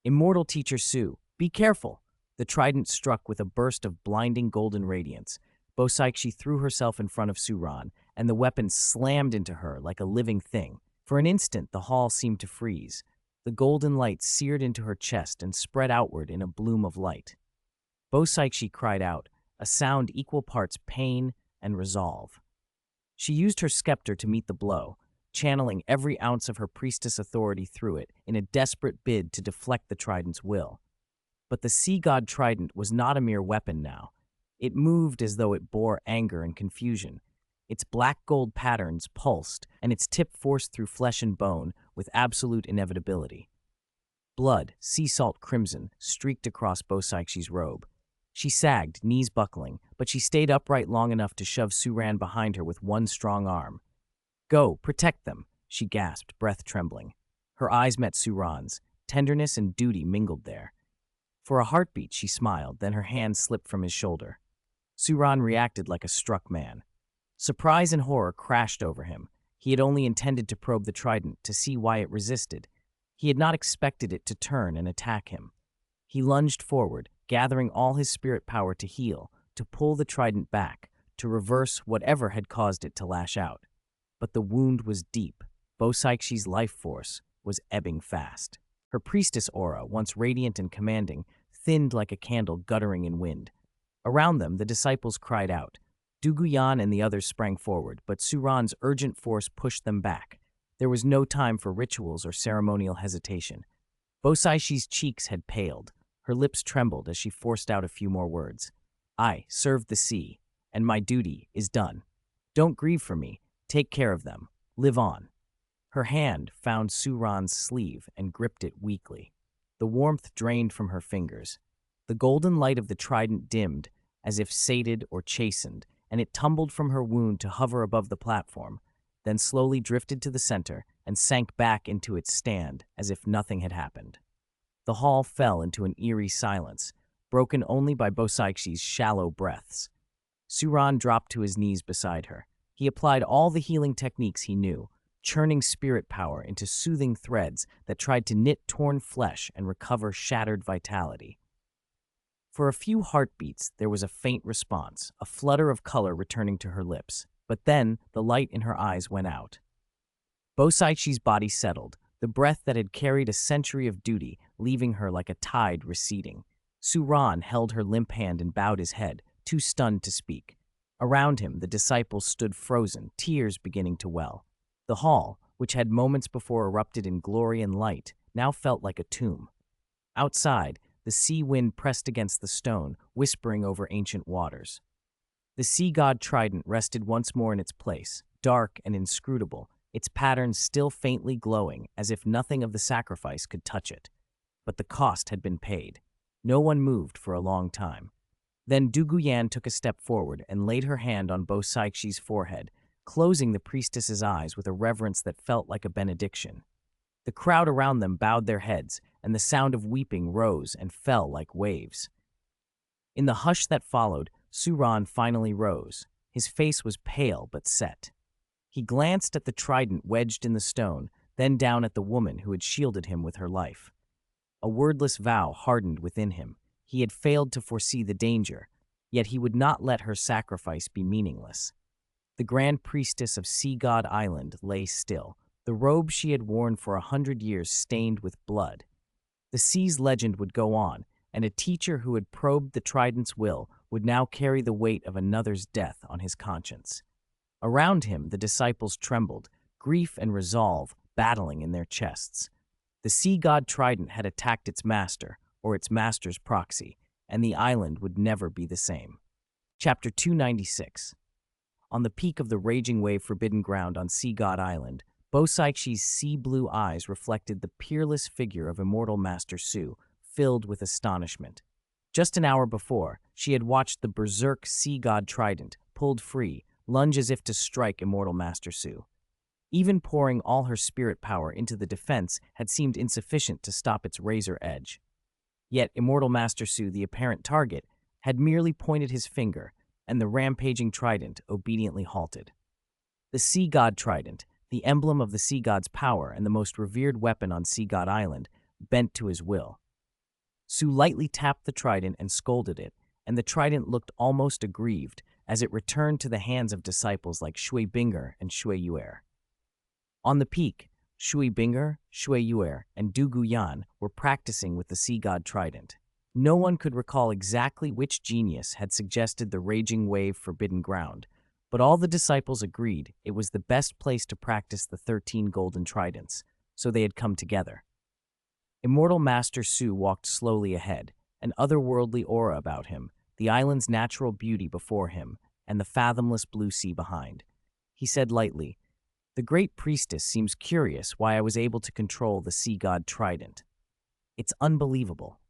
Immortal Teacher Su, be careful! The trident struck with a burst of blinding golden radiance. Bosaichi threw herself in front of Suran, and the weapon slammed into her like a living thing. For an instant, the hall seemed to freeze. The golden light seared into her chest and spread outward in a bloom of light. Bosaichi cried out, a sound equal parts pain and resolve. She used her scepter to meet the blow, channeling every ounce of her priestess authority through it in a desperate bid to deflect the trident's will. But the sea god trident was not a mere weapon now. It moved as though it bore anger and confusion. Its black gold patterns pulsed, and its tip forced through flesh and bone with absolute inevitability. Blood, sea salt crimson, streaked across Bosaichi's robe. She sagged, knees buckling, but she stayed upright long enough to shove Suran behind her with one strong arm. Go, protect them, she gasped, breath trembling. Her eyes met Suran's. Tenderness and duty mingled there. For a heartbeat, she smiled, then her hand slipped from his shoulder. Suran reacted like a struck man. Surprise and horror crashed over him. He had only intended to probe the trident to see why it resisted. He had not expected it to turn and attack him. He lunged forward, gathering all his spirit power to heal, to pull the trident back, to reverse whatever had caused it to lash out. But the wound was deep. Bosaichi's life force was ebbing fast. Her priestess aura, once radiant and commanding, thinned like a candle guttering in wind. Around them, the disciples cried out. Duguyan and the others sprang forward, but Suran's urgent force pushed them back. There was no time for rituals or ceremonial hesitation. Bosaichi's cheeks had paled. Her lips trembled as she forced out a few more words. I served the sea, and my duty is done. Don't grieve for me. Take care of them. Live on. Her hand found Suran's sleeve and gripped it weakly. The warmth drained from her fingers. The golden light of the trident dimmed, as if sated or chastened, and it tumbled from her wound to hover above the platform. then slowly drifted to the center and sank back into its stand as if nothing had happened. The hall fell into an eerie silence, broken only by Bosaixi's shallow breaths. Suran dropped to his knees beside her. He applied all the healing techniques he knew, churning spirit power into soothing threads that tried to knit torn flesh and recover shattered vitality. For a few heartbeats, there was a faint response, a flutter of color returning to her lips, but then the light in her eyes went out. Bosaichi's body settled, the breath that had carried a century of duty leaving her like a tide receding. Suran held her limp hand and bowed his head, too stunned to speak. Around him, the disciples stood frozen, tears beginning to well. The hall, which had moments before erupted in glory and light, now felt like a tomb. Outside, the sea wind pressed against the stone, whispering over ancient waters. The sea god trident rested once more in its place, dark and inscrutable, its patterns still faintly glowing as if nothing of the sacrifice could touch it. But the cost had been paid. No one moved for a long time. Then Duguyan took a step forward and laid her hand on Bosaixi's forehead, closing the priestess's eyes with a reverence that felt like a benediction. The crowd around them bowed their heads, and the sound of weeping rose and fell like waves. In the hush that followed, Suran finally rose. His face was pale but set. He glanced at the trident wedged in the stone, then down at the woman who had shielded him with her life. A wordless vow hardened within him. He had failed to foresee the danger, yet he would not let her sacrifice be meaningless. The Grand Priestess of Sea God Island lay still, the robe she had worn for 100 years stained with blood. The sea's legend would go on, and a teacher who had probed the trident's will would now carry the weight of another's death on his conscience. Around him, the disciples trembled, grief and resolve battling in their chests. The sea god trident had attacked its master, or its master's proxy, and the island would never be the same. Chapter 296. On the peak of the raging wave forbidden ground on Sea God Island, Bosaichi's sea-blue eyes reflected the peerless figure of immortal Master Su, filled with astonishment. Just an hour before, she had watched the berserk sea god trident, pulled free, lunge as if to strike immortal Master Su. Even pouring all her spirit power into the defense had seemed insufficient to stop its razor edge. Yet immortal Master Su, the apparent target, had merely pointed his finger, and the rampaging trident obediently halted. The sea god trident, the emblem of the sea god's power and the most revered weapon on Sea God Island, bent to his will. Su lightly tapped the trident and scolded it, and the trident looked almost aggrieved as it returned to the hands of disciples like Shui Binger and Shui Yuer. On the peak, Shui Binger, Shui Yuer, and Du Guyan were practicing with the sea god trident. No one could recall exactly which genius had suggested the raging wave forbidden ground, but all the disciples agreed it was the best place to practice the 13 golden tridents, so they had come together. Immortal Master Su walked slowly ahead, an otherworldly aura about him, the island's natural beauty before him, and the fathomless blue sea behind. He said lightly, "The great priestess seems curious why I was able to control the sea god trident. It's unbelievable."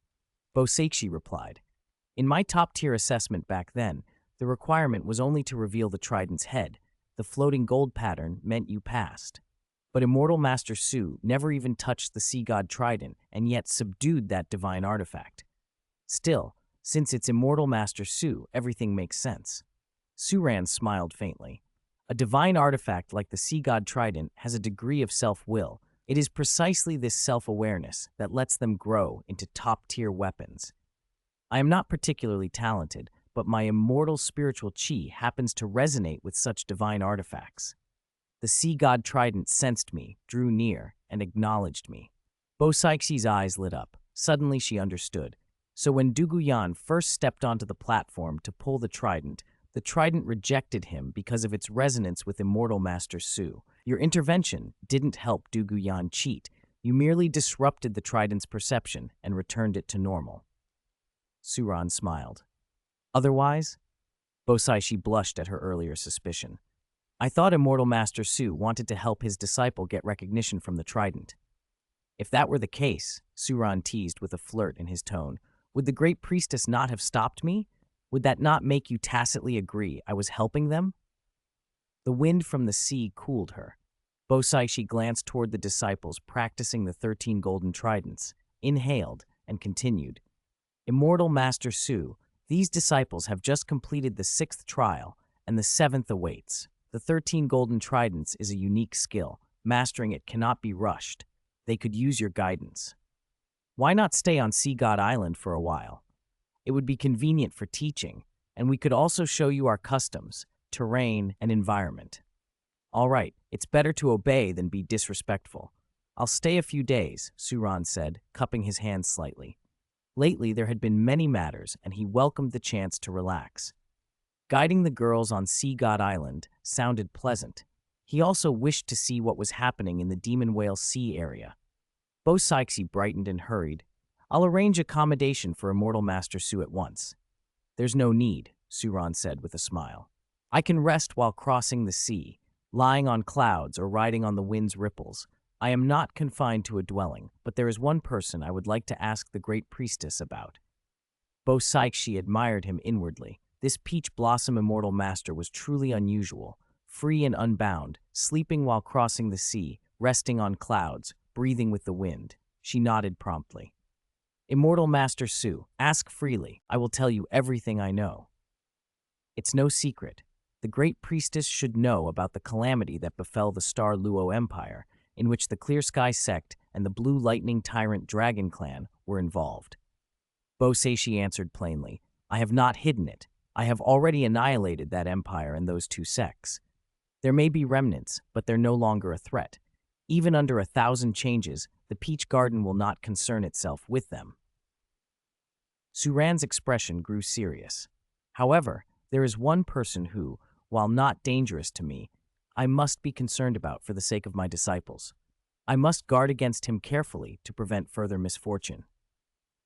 Bosaichi replied, "In my top-tier assessment back then, the requirement was only to reveal the trident's head. The floating gold pattern meant you passed. But immortal Master Su never even touched the sea god trident and yet subdued that divine artifact. Still, since it's immortal Master Su, everything makes sense." Suran smiled faintly. A divine artifact like the sea god trident has a degree of self-will. It is precisely this self-awareness that lets them grow into top-tier weapons. I am not particularly talented, but my immortal spiritual chi happens to resonate with such divine artifacts. The sea god trident sensed me, drew near, and acknowledged me. Bosaixi's eyes lit up. Suddenly she understood. So when Duguyan first stepped onto the platform to pull the trident rejected him because of its resonance with immortal Master Su. Your intervention didn't help Duguyan cheat. You merely disrupted the trident's perception and returned it to normal. Suran smiled. Otherwise? Bosaichi blushed at her earlier suspicion. I thought immortal Master Su wanted to help his disciple get recognition from the trident. If that were the case, Suran teased with a flirt in his tone, would the great priestess not have stopped me? Would that not make you tacitly agree I was helping them? The wind from the sea cooled her. Bosaishi glanced toward the disciples practicing the 13 golden tridents, inhaled, and continued. Immortal Master Su, these disciples have just completed the 6th trial, and the 7th awaits. The 13 golden tridents is a unique skill. Mastering it cannot be rushed. They could use your guidance. Why not stay on Sea God Island for a while? It would be convenient for teaching, and we could also show you our customs, terrain, and environment. All right, it's better to obey than be disrespectful. I'll stay a few days, Suran said, cupping his hands slightly. Lately, there had been many matters, and he welcomed the chance to relax. Guiding the girls on Sea God Island sounded pleasant. He also wished to see what was happening in the Demon Whale Sea area. Bosaishi brightened and hurried. I'll arrange accommodation for Immortal Master Su at once. There's no need, Suran said with a smile. I can rest while crossing the sea, lying on clouds or riding on the wind's ripples. I am not confined to a dwelling, but there is one person I would like to ask the great priestess about. Bosaishi admired him inwardly. This peach blossom immortal master was truly unusual, free and unbound, sleeping while crossing the sea, resting on clouds, breathing with the wind. She nodded promptly. Immortal Master Su, ask freely. I will tell you everything I know. It's no secret. The great priestess should know about the calamity that befell the Star Luo Empire, in which the Clear Sky sect and the Blue Lightning Tyrant Dragon clan were involved. Bosaishi answered plainly, I have not hidden it. I have already annihilated that empire and those 2 sects. There may be remnants, but they're no longer a threat. Even under 1,000 changes, the Peach Garden will not concern itself with them. Suran's expression grew serious. However, there is one person who, while not dangerous to me, I must be concerned about for the sake of my disciples. I must guard against him carefully to prevent further misfortune.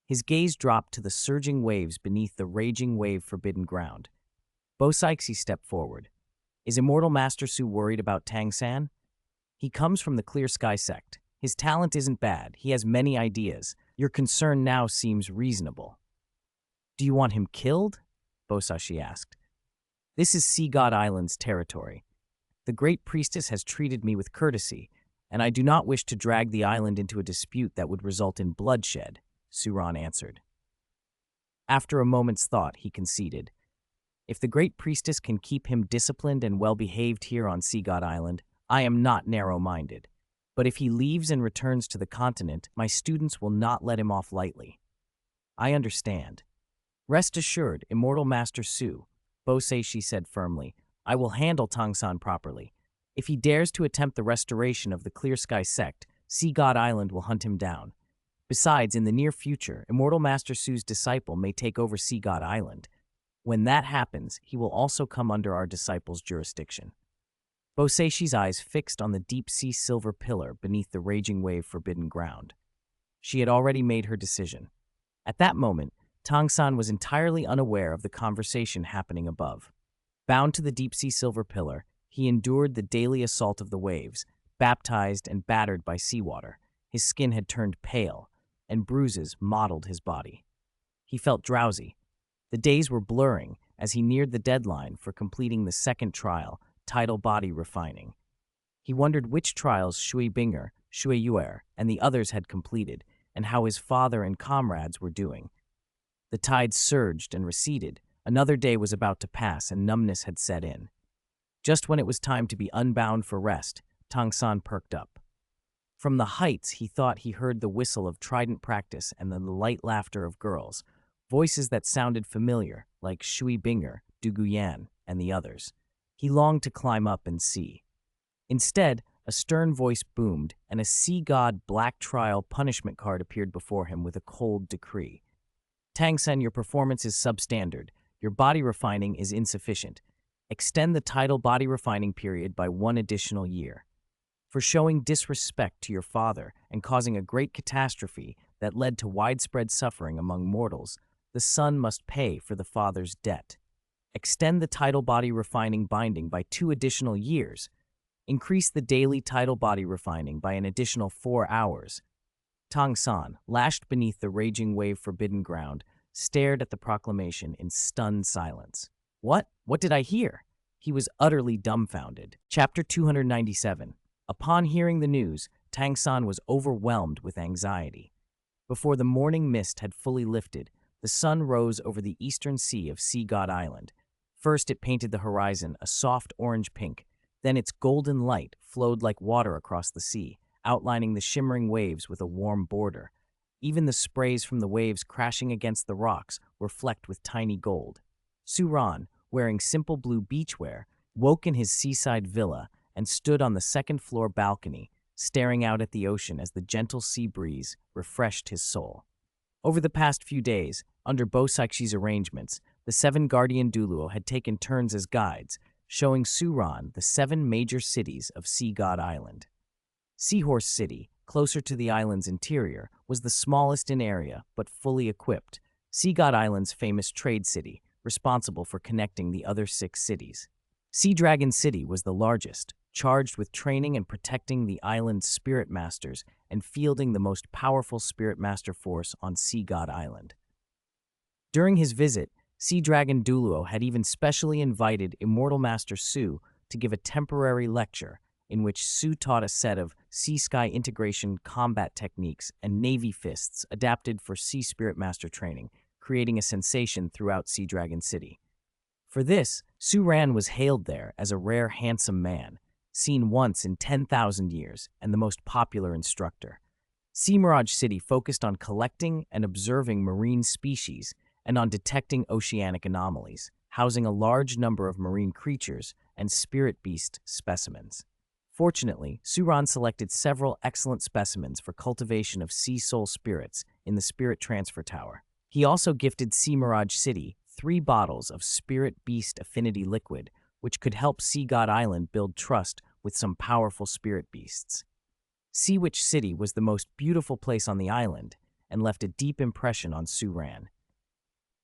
His gaze dropped to the surging waves beneath the raging wave forbidden ground. Bosaishi stepped forward. Is Immortal Master Su worried about Tang-san? He comes from the Clear Sky sect. His talent isn't bad. He has many ideas. Your concern now seems reasonable. Do you want him killed? Bosaishi asked. This is Sea God Island's territory. The great priestess has treated me with courtesy, and I do not wish to drag the island into a dispute that would result in bloodshed, Suran answered. After a moment's thought, he conceded. If the great priestess can keep him disciplined and well-behaved here on Sea God Island, I am not narrow-minded. But if he leaves and returns to the continent, my students will not let him off lightly. I understand. Rest assured, Immortal Master Su, Bosaishi said firmly, I will handle Tang-san properly. If he dares to attempt the restoration of the Clear Sky sect, Sea God Island will hunt him down. Besides, in the near future, Immortal Master Su's disciple may take over Sea God Island. When that happens, he will also come under our disciple's jurisdiction. Bosaishi's eyes fixed on the deep-sea silver pillar beneath the raging wave forbidden ground. She had already made her decision. At that moment, Tang-san was entirely unaware of the conversation happening above. Bound to the deep-sea silver pillar, he endured the daily assault of the waves, baptized and battered by seawater. His skin had turned pale, and bruises mottled his body. He felt drowsy. The days were blurring as he neared the deadline for completing the 2nd trial, tidal body refining. He wondered which trials Shui Binger, Shui Yuer, and the others had completed, and how his father and comrades were doing. The tide surged and receded. Another day was about to pass, and numbness had set in. Just when it was time to be unbound for rest, Tang-san perked up. From the heights, he thought he heard the whistle of trident practice and the light laughter of girls, voices that sounded familiar, like Shui Binger, Du Guyan, and the others. He longed to climb up and see. Instead, a stern voice boomed, and a sea god black trial punishment card appeared before him with a cold decree. Tang-san, your performance is substandard. Your body refining is insufficient. Extend the tidal body refining period by 1 additional year. For showing disrespect to your father and causing a great catastrophe that led to widespread suffering among mortals, the son must pay for the father's debt. Extend the tidal body refining binding by 2 additional years. Increase the daily tidal body refining by an additional 4 hours. Tang-san, lashed beneath the raging wave forbidden ground, stared at the proclamation in stunned silence. What? What did I hear? He was utterly dumbfounded. Chapter 297. Upon hearing the news, Tang San was overwhelmed with anxiety. Before the morning mist had fully lifted, the sun rose over the eastern sea of Sea God Island. First, it painted the horizon a soft orange pink. Then its golden light flowed like water across the sea, outlining the shimmering waves with a warm border. Even the sprays from the waves crashing against the rocks were flecked with tiny gold. Su Ran, wearing simple blue beachwear, woke in his seaside villa and stood on the second-floor balcony, staring out at the ocean as the gentle sea breeze refreshed his soul. Over the past few days, under Bo Saixi's arrangements, the 7 Guardian Douluo had taken turns as guides, showing Su Ran the 7 major cities of Sea God Island. Seahorse City, closer to the island's interior, was the smallest in area but fully equipped. Sea God Island's famous trade city, responsible for connecting the other 6 cities. Sea Dragon City was the largest, charged with training and protecting the island's spirit masters and fielding the most powerful spirit master force on Sea God Island. During his visit, Sea Dragon Douluo had even specially invited Immortal Master Su to give a temporary lecture in which Su taught a set of sea-sky integration combat techniques and navy fists adapted for Sea Spirit Master training, creating a sensation throughout Sea Dragon City. For this, Su Ran was hailed there as a rare, handsome man, seen once in 10,000 years and the most popular instructor. Sea Mirage City focused on collecting and observing marine species and on detecting oceanic anomalies, housing a large number of marine creatures and spirit beast specimens. Fortunately, Su Ran selected several excellent specimens for cultivation of sea soul spirits in the Spirit Transfer Tower. He also gifted Sea Mirage City 3 bottles of Spirit Beast Affinity Liquid, which could help Sea God Island build trust with some powerful spirit beasts. Sea Witch City was the most beautiful place on the island and left a deep impression on Su Ran.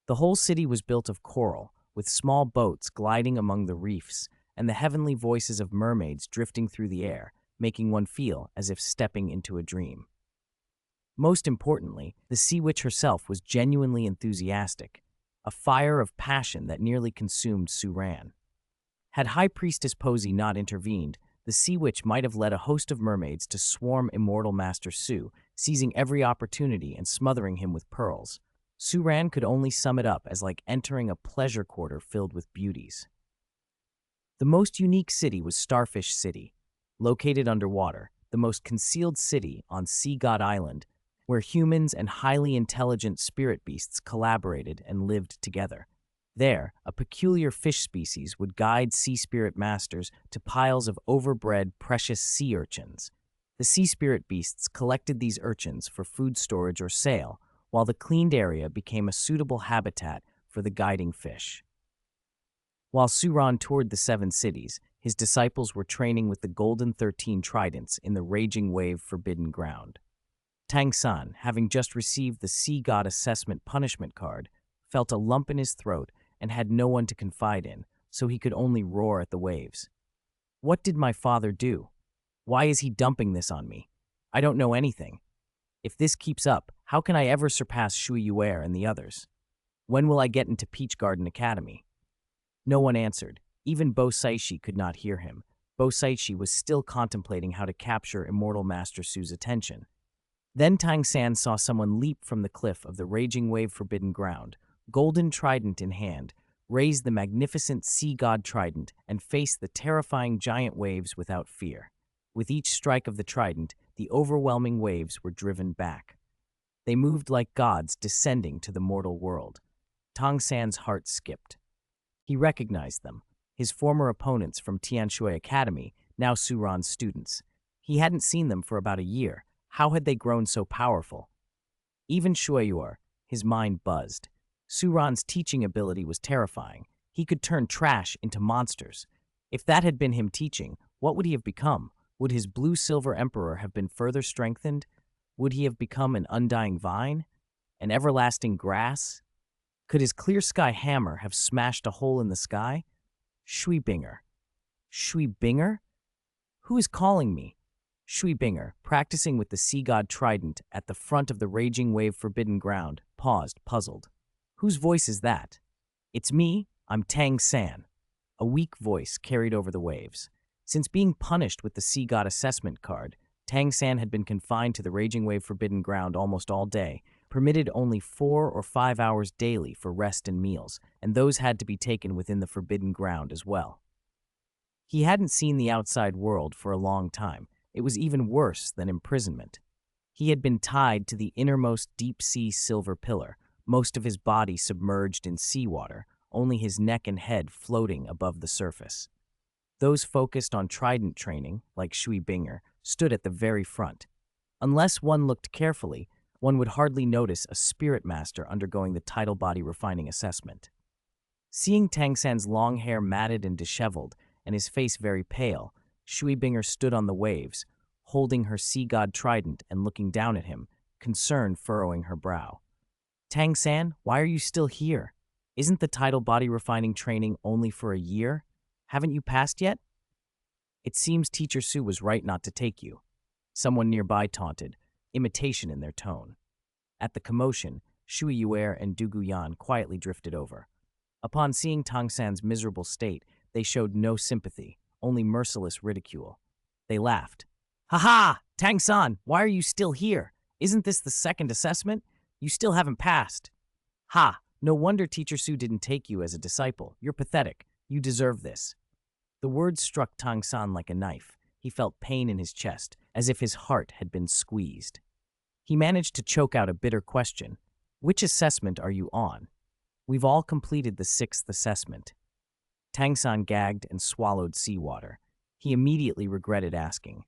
The whole city was built of coral, with small boats gliding among the reefs and the heavenly voices of mermaids drifting through the air, making one feel as if stepping into a dream. Most importantly, the Sea Witch herself was genuinely enthusiastic, a fire of passion that nearly consumed Su Ran. Had High Priestess Posey not intervened, the Sea Witch might have led a host of mermaids to swarm Immortal Master Su, seizing every opportunity and smothering him with pearls. Su Ran could only sum it up as like entering a pleasure quarter filled with beauties. The most unique city was Starfish City, located underwater, the most concealed city on Sea God Island, where humans and highly intelligent spirit beasts collaborated and lived together. There, a peculiar fish species would guide sea spirit masters to piles of overbred precious sea urchins. The sea spirit beasts collected these urchins for food storage or sale, while the cleaned area became a suitable habitat for the guiding fish. While Su Ran toured the 7 cities, his disciples were training with the Golden 13 Tridents in the Raging Wave Forbidden Ground. Tang San, having just received the Sea God Assessment Punishment Card, felt a lump in his throat and had no one to confide in, so he could only roar at the waves. What did my father do? Why is he dumping this on me? I don't know anything. If this keeps up, how can I ever surpass Shui Yuer and the others? When will I get into Peach Garden Academy? No one answered. Even Bo Saishi could not hear him. Bo Saishi was still contemplating how to capture Immortal Master Su's attention. Then Tang San saw someone leap from the cliff of the Raging Wave Forbidden Ground, golden trident in hand, raise the magnificent Sea God Trident, and face the terrifying giant waves without fear. With each strike of the trident, the overwhelming waves were driven back. They moved like gods descending to the mortal world. Tang San's heart skipped. He recognized them, his former opponents from Tianshui Academy, now Su Ran's students. He hadn't seen them for about a year. How had they grown so powerful? Even Shui Yuer, his mind buzzed. Su Ran's teaching ability was terrifying. He could turn trash into monsters. If that had been him teaching, what would he have become? Would his blue-silver emperor have been further strengthened? Would he have become an undying vine? An everlasting grass? Could his clear sky hammer have smashed a hole in the sky? Shui Binger. Shui Binger? Who is calling me? Shui Binger, practicing with the Sea God Trident at the front of the Raging Wave Forbidden Ground, paused, puzzled. Whose voice is that? It's me, I'm Tang San. A weak voice carried over the waves. Since being punished with the Sea God assessment card, Tang San had been confined to the raging wave forbidden ground almost all day, permitted only 4 or 5 hours daily for rest and meals, and those had to be taken within the forbidden ground as well. He hadn't seen the outside world for a long time. It was even worse than imprisonment. He had been tied to the innermost deep-sea silver pillar, most of his body submerged in seawater, only his neck and head floating above the surface. Those focused on trident training, like Shui Binger, stood at the very front. Unless one looked carefully, one would hardly notice a spirit master undergoing the tidal body refining assessment. Seeing Tang San's long hair matted and disheveled, and his face very pale, Shui Binger stood on the waves, holding her sea god trident and looking down at him, concern furrowing her brow. Tang San, why are you still here? Isn't the tidal body refining training only for a year? Haven't you passed yet? It seems Teacher Su was right not to take you. Someone nearby taunted, imitation in their tone. At the commotion, Shui Yuer and Du Guyan quietly drifted over. Upon seeing Tang San's miserable state, they showed no sympathy, only merciless ridicule. They laughed. "Ha ha! Tang San, why are you still here? Isn't this the second assessment? You still haven't passed." "Ha! No wonder Teacher Su didn't take you as a disciple. You're pathetic. You deserve this." The words struck Tang San like a knife. He felt pain in his chest, as if his heart had been squeezed. He managed to choke out a bitter question. "Which assessment are you on?" "We've all completed the 6th assessment." Tang San gagged and swallowed seawater. He immediately regretted asking.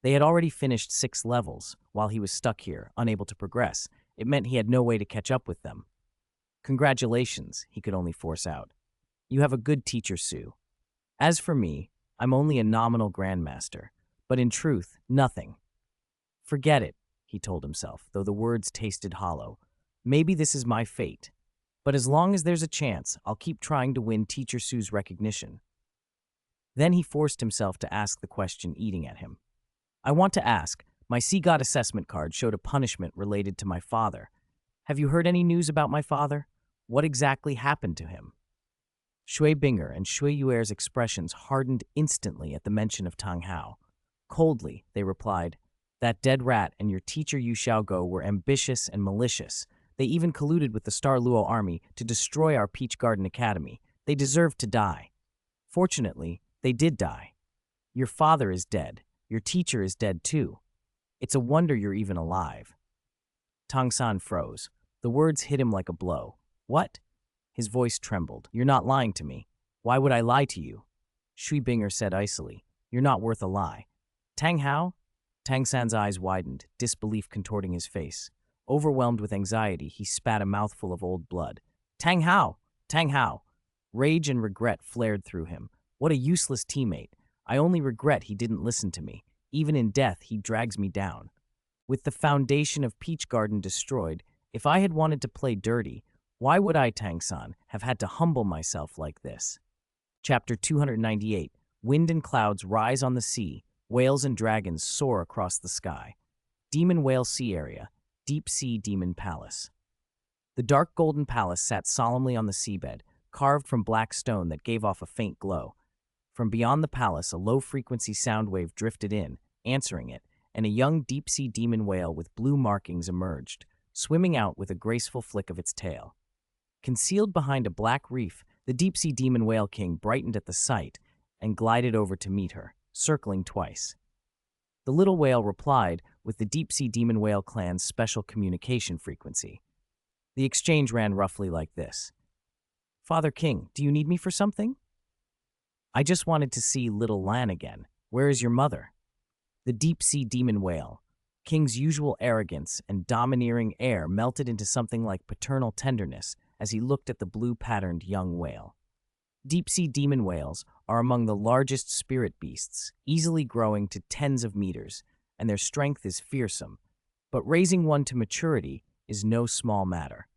They had already finished 6 levels. While he was stuck here, unable to progress, it meant he had no way to catch up with them. "Congratulations," he could only force out. "You have a good teacher, Su. As for me, I'm only a nominal grandmaster, but in truth, nothing." "Forget it," he told himself, though the words tasted hollow. "Maybe this is my fate. But as long as there's a chance, I'll keep trying to win Teacher Su's recognition." Then he forced himself to ask the question eating at him. "I want to ask, my Sea God assessment card showed a punishment related to my father. Have you heard any news about my father? What exactly happened to him?" Shui Binger and Shui Yuer's expressions hardened instantly at the mention of Tang Hao. Coldly, they replied, "That dead rat and your teacher Yu Xiaogo were ambitious and malicious. They even colluded with the Star Luo army to destroy our Peach Garden Academy. They deserved to die. Fortunately, they did die. Your father is dead. Your teacher is dead too. It's a wonder you're even alive." Tang San froze. The words hit him like a blow. "What?" His voice trembled. "You're not lying to me. Why would I lie to you?" Shui Binger said icily, "You're not worth a lie." "Tang Hao?" Tang San's eyes widened, disbelief contorting his face. Overwhelmed with anxiety, he spat a mouthful of old blood. "Tang Hao! Tang Hao!" Rage and regret flared through him. What a useless teammate. I only regret he didn't listen to me. Even in death, he drags me down. With the foundation of Peach Garden destroyed, if I had wanted to play dirty, why would I, Tang San, have had to humble myself like this? Chapter 298. Wind and clouds rise on the sea. Whales and dragons soar across the sky. Demon Whale Sea Area. Deep Sea Demon Palace. The dark golden palace sat solemnly on the seabed, carved from black stone that gave off a faint glow. From beyond the palace, a low-frequency sound wave drifted in, answering it, and a young deep-sea demon whale with blue markings emerged, swimming out with a graceful flick of its tail. Concealed behind a black reef, the deep-sea demon whale king brightened at the sight and glided over to meet her, circling twice. The little whale replied with the deep-sea demon whale clan's special communication frequency. The exchange ran roughly like this. "Father King, do you need me for something?" "I just wanted to see little Lan again. Where is your mother?" The deep-sea demon whale, King's usual arrogance and domineering air melted into something like paternal tenderness as he looked at the blue-patterned young whale. Deep-sea demon whales are among the largest spirit beasts, easily growing to tens of meters, and their strength is fearsome. But raising one to maturity is no small matter.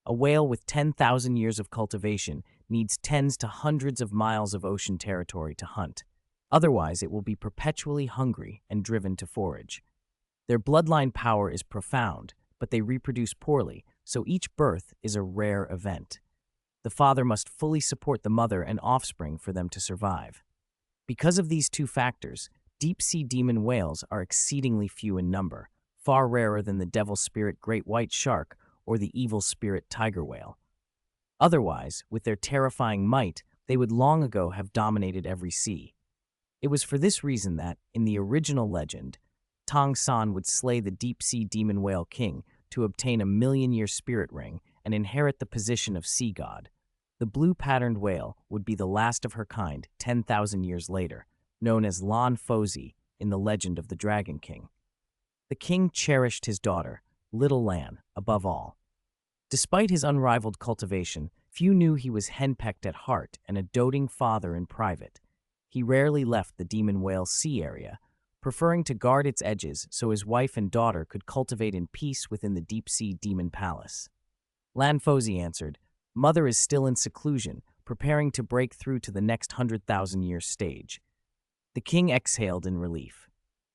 A whale with 10,000 years of cultivation needs tens to hundreds of miles of ocean territory to hunt. Otherwise, it will be perpetually hungry and driven to forage. Their bloodline power is profound, but they reproduce poorly, so each birth is a rare event. The father must fully support the mother and offspring for them to survive. Because of these two factors, deep-sea demon whales are exceedingly few in number, far rarer than the devil spirit great white shark or the evil spirit tiger whale. Otherwise, with their terrifying might, they would long ago have dominated every sea. It was for this reason that, in the original legend, Tong San would slay the deep-sea demon whale king to obtain a million-year spirit ring and inherit the position of sea god. The blue-patterned whale would be the last of her kind 10,000 years later, known as Lan Fozi in the legend of the Dragon King. The king cherished his daughter, Little Lan, above all. Despite his unrivaled cultivation, few knew he was henpecked at heart and a doting father in private. He rarely left the demon whale sea area, preferring to guard its edges so his wife and daughter could cultivate in peace within the deep-sea demon palace. Lan Fozi answered, "Mother is still in seclusion, preparing to break through to the next 100,000-year stage." The king exhaled in relief.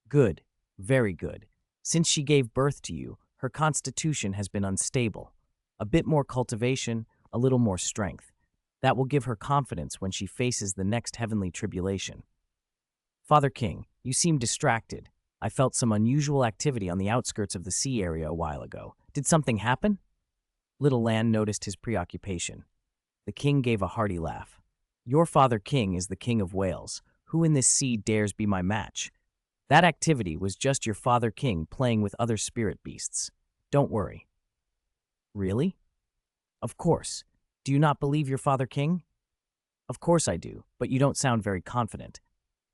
"Good, very good. Since she gave birth to you, her constitution has been unstable. A bit more cultivation, a little more strength. That will give her confidence when she faces the next heavenly tribulation." "Father King, you seem distracted. I felt some unusual activity on the outskirts of the sea area a while ago. Did something happen?" Little Lan noticed his preoccupation. The king gave a hearty laugh. "Your father king is the king of whales. Who in this sea dares be my match? That activity was just your father king playing with other spirit beasts. Don't worry." "Really?" "Of course. Do you not believe your father king?" "Of course I do, but you don't sound very confident."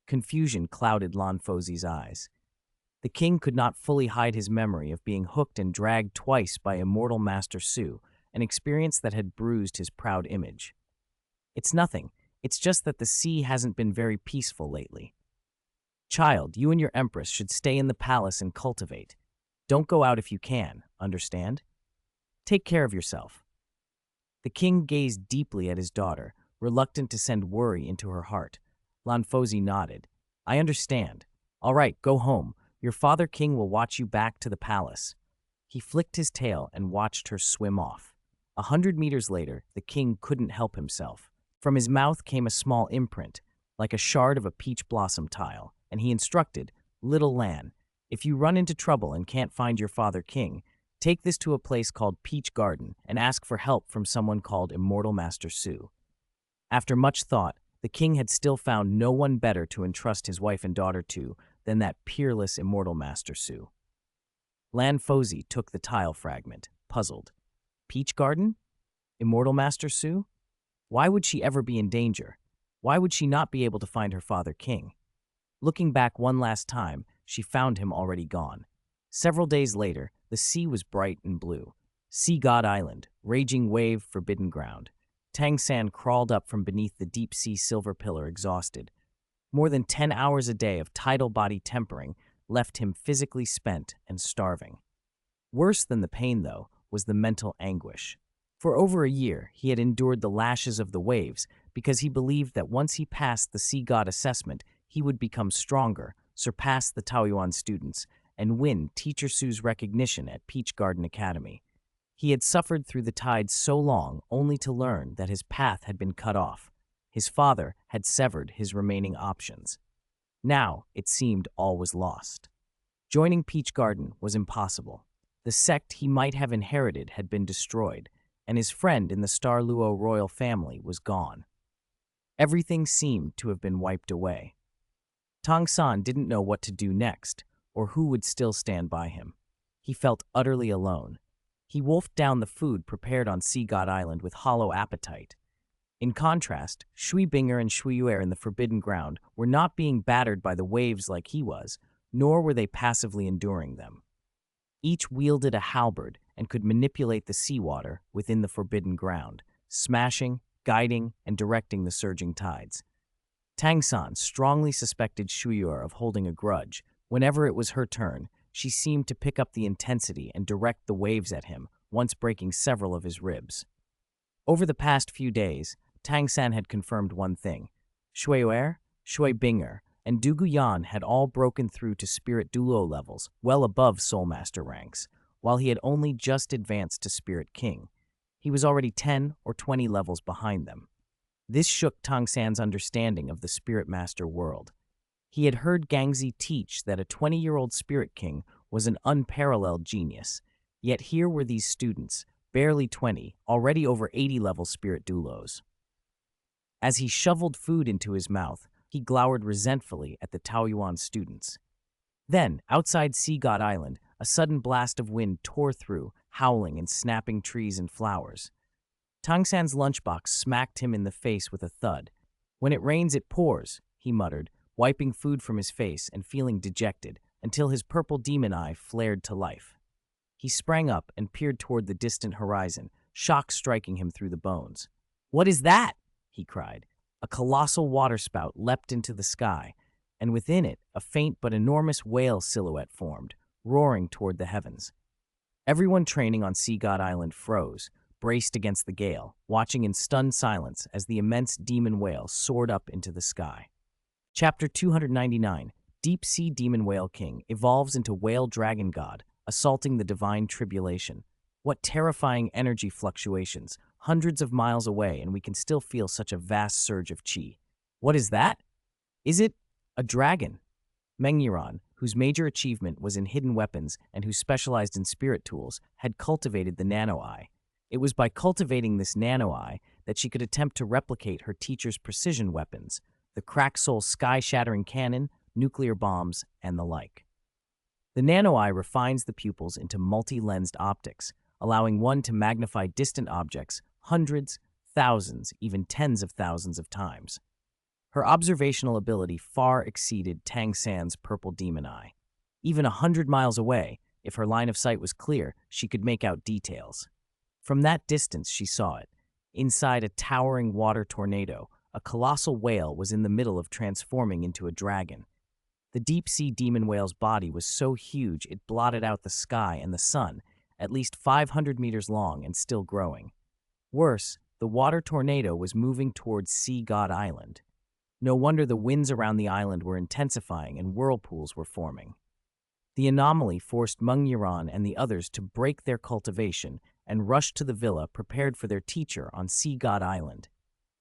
Confusion clouded Lan Fozi's eyes. The king could not fully hide his memory of being hooked and dragged twice by immortal Master Su, an experience that had bruised his proud image. "It's nothing. It's just that the sea hasn't been very peaceful lately. Child, you and your empress should stay in the palace and cultivate. Don't go out if you can, understand? Take care of yourself." The king gazed deeply at his daughter, reluctant to send worry into her heart. Lan Fozi nodded. "I understand. All right, go home. Your father king will watch you back to the palace." He flicked his tail and watched her swim off. 100 meters later, the king couldn't help himself. From his mouth came a small imprint, like a shard of a peach blossom tile, and he instructed, "Little Lan, if you run into trouble and can't find your father king, take this to a place called Peach Garden and ask for help from someone called Immortal Master Su." After much thought, the king had still found no one better to entrust his wife and daughter to than that peerless Immortal Master Su. Lan Fozi took the tile fragment, puzzled. Peach Garden? Immortal Master Su? Why would she ever be in danger? Why would she not be able to find her father king? Looking back one last time, she found him already gone. Several days later, the sea was bright and blue. Sea God Island, raging wave, forbidden ground. Tang San crawled up from beneath the deep-sea silver pillar exhausted. More than 10 hours a day of tidal body tempering left him physically spent and starving. Worse than the pain, though, was the mental anguish. For over a year, he had endured the lashes of the waves because he believed that once he passed the sea god assessment, he would become stronger, surpass the Taoyuan students, and win Teacher Su's recognition at Peach Garden Academy. He had suffered through the tides so long only to learn that his path had been cut off. His father had severed his remaining options. Now, it seemed all was lost. Joining Peach Garden was impossible. The sect he might have inherited had been destroyed, and his friend in the Star Luo royal family was gone. Everything seemed to have been wiped away. Tong San didn't know what to do next, or who would still stand by him. He felt utterly alone. He wolfed down the food prepared on Sea God Island with hollow appetite. In contrast, Shui Binger and Shui Yue in the Forbidden Ground were not being battered by the waves like he was, nor were they passively enduring them. Each wielded a halberd and could manipulate the seawater within the Forbidden Ground, smashing, guiding, and directing the surging tides. Tang San strongly suspected Shui Yue of holding a grudge. Whenever it was her turn, she seemed to pick up the intensity and direct the waves at him, once breaking several of his ribs. Over the past few days, Tang San had confirmed one thing. Shui Yue, Shui Binger, and Du Guyan had all broken through to Spirit Douluo levels, well above Soul Master ranks, while he had only just advanced to Spirit King. He was already 10 or 20 levels behind them. This shook Tang San's understanding of the Spirit Master world. He had heard Gangzi teach that a 20-year-old Spirit King was an unparalleled genius, yet here were these students, barely 20, already over 80-level Spirit Doulos. As he shoveled food into his mouth, he glowered resentfully at the Taoyuan students. Then, outside Sea God Island, a sudden blast of wind tore through, howling and snapping trees and flowers. Tang San's lunchbox smacked him in the face with a thud. "When it rains, it pours," he muttered, wiping food from his face and feeling dejected, until his purple demon eye flared to life. He sprang up and peered toward the distant horizon, shock striking him through the bones. "What is that?" he cried. A colossal waterspout leapt into the sky, and within it a faint but enormous whale silhouette formed, roaring toward the heavens. Everyone training on Sea God Island froze, braced against the gale, watching in stunned silence as the immense demon whale soared up into the sky. Chapter 299, Deep Sea Demon Whale King evolves into Whale Dragon God, assaulting the divine tribulation. What terrifying energy fluctuations, hundreds of miles away, and we can still feel such a vast surge of chi. What is that? Is it a dragon? Meng Yiran, whose major achievement was in hidden weapons and who specialized in spirit tools, had cultivated the nano-eye. It was by cultivating this nano-eye that she could attempt to replicate her teacher's precision weapons, the Crack-Soul sky-shattering cannon, nuclear bombs, and the like. The nano-eye refines the pupils into multi-lensed optics, allowing one to magnify distant objects hundreds, thousands, even tens of thousands of times. Her observational ability far exceeded Tang San's purple demon eye. Even 100 miles away, if her line of sight was clear, she could make out details. From that distance, she saw it. Inside a towering water tornado, a colossal whale was in the middle of transforming into a dragon. The deep-sea demon whale's body was so huge it blotted out the sky and the sun, at least 500 meters long and still growing. Worse, the water tornado was moving towards Sea God Island. No wonder the winds around the island were intensifying and whirlpools were forming. The anomaly forced Meng Yiran and the others to break their cultivation and rush to the villa prepared for their teacher on Sea God Island.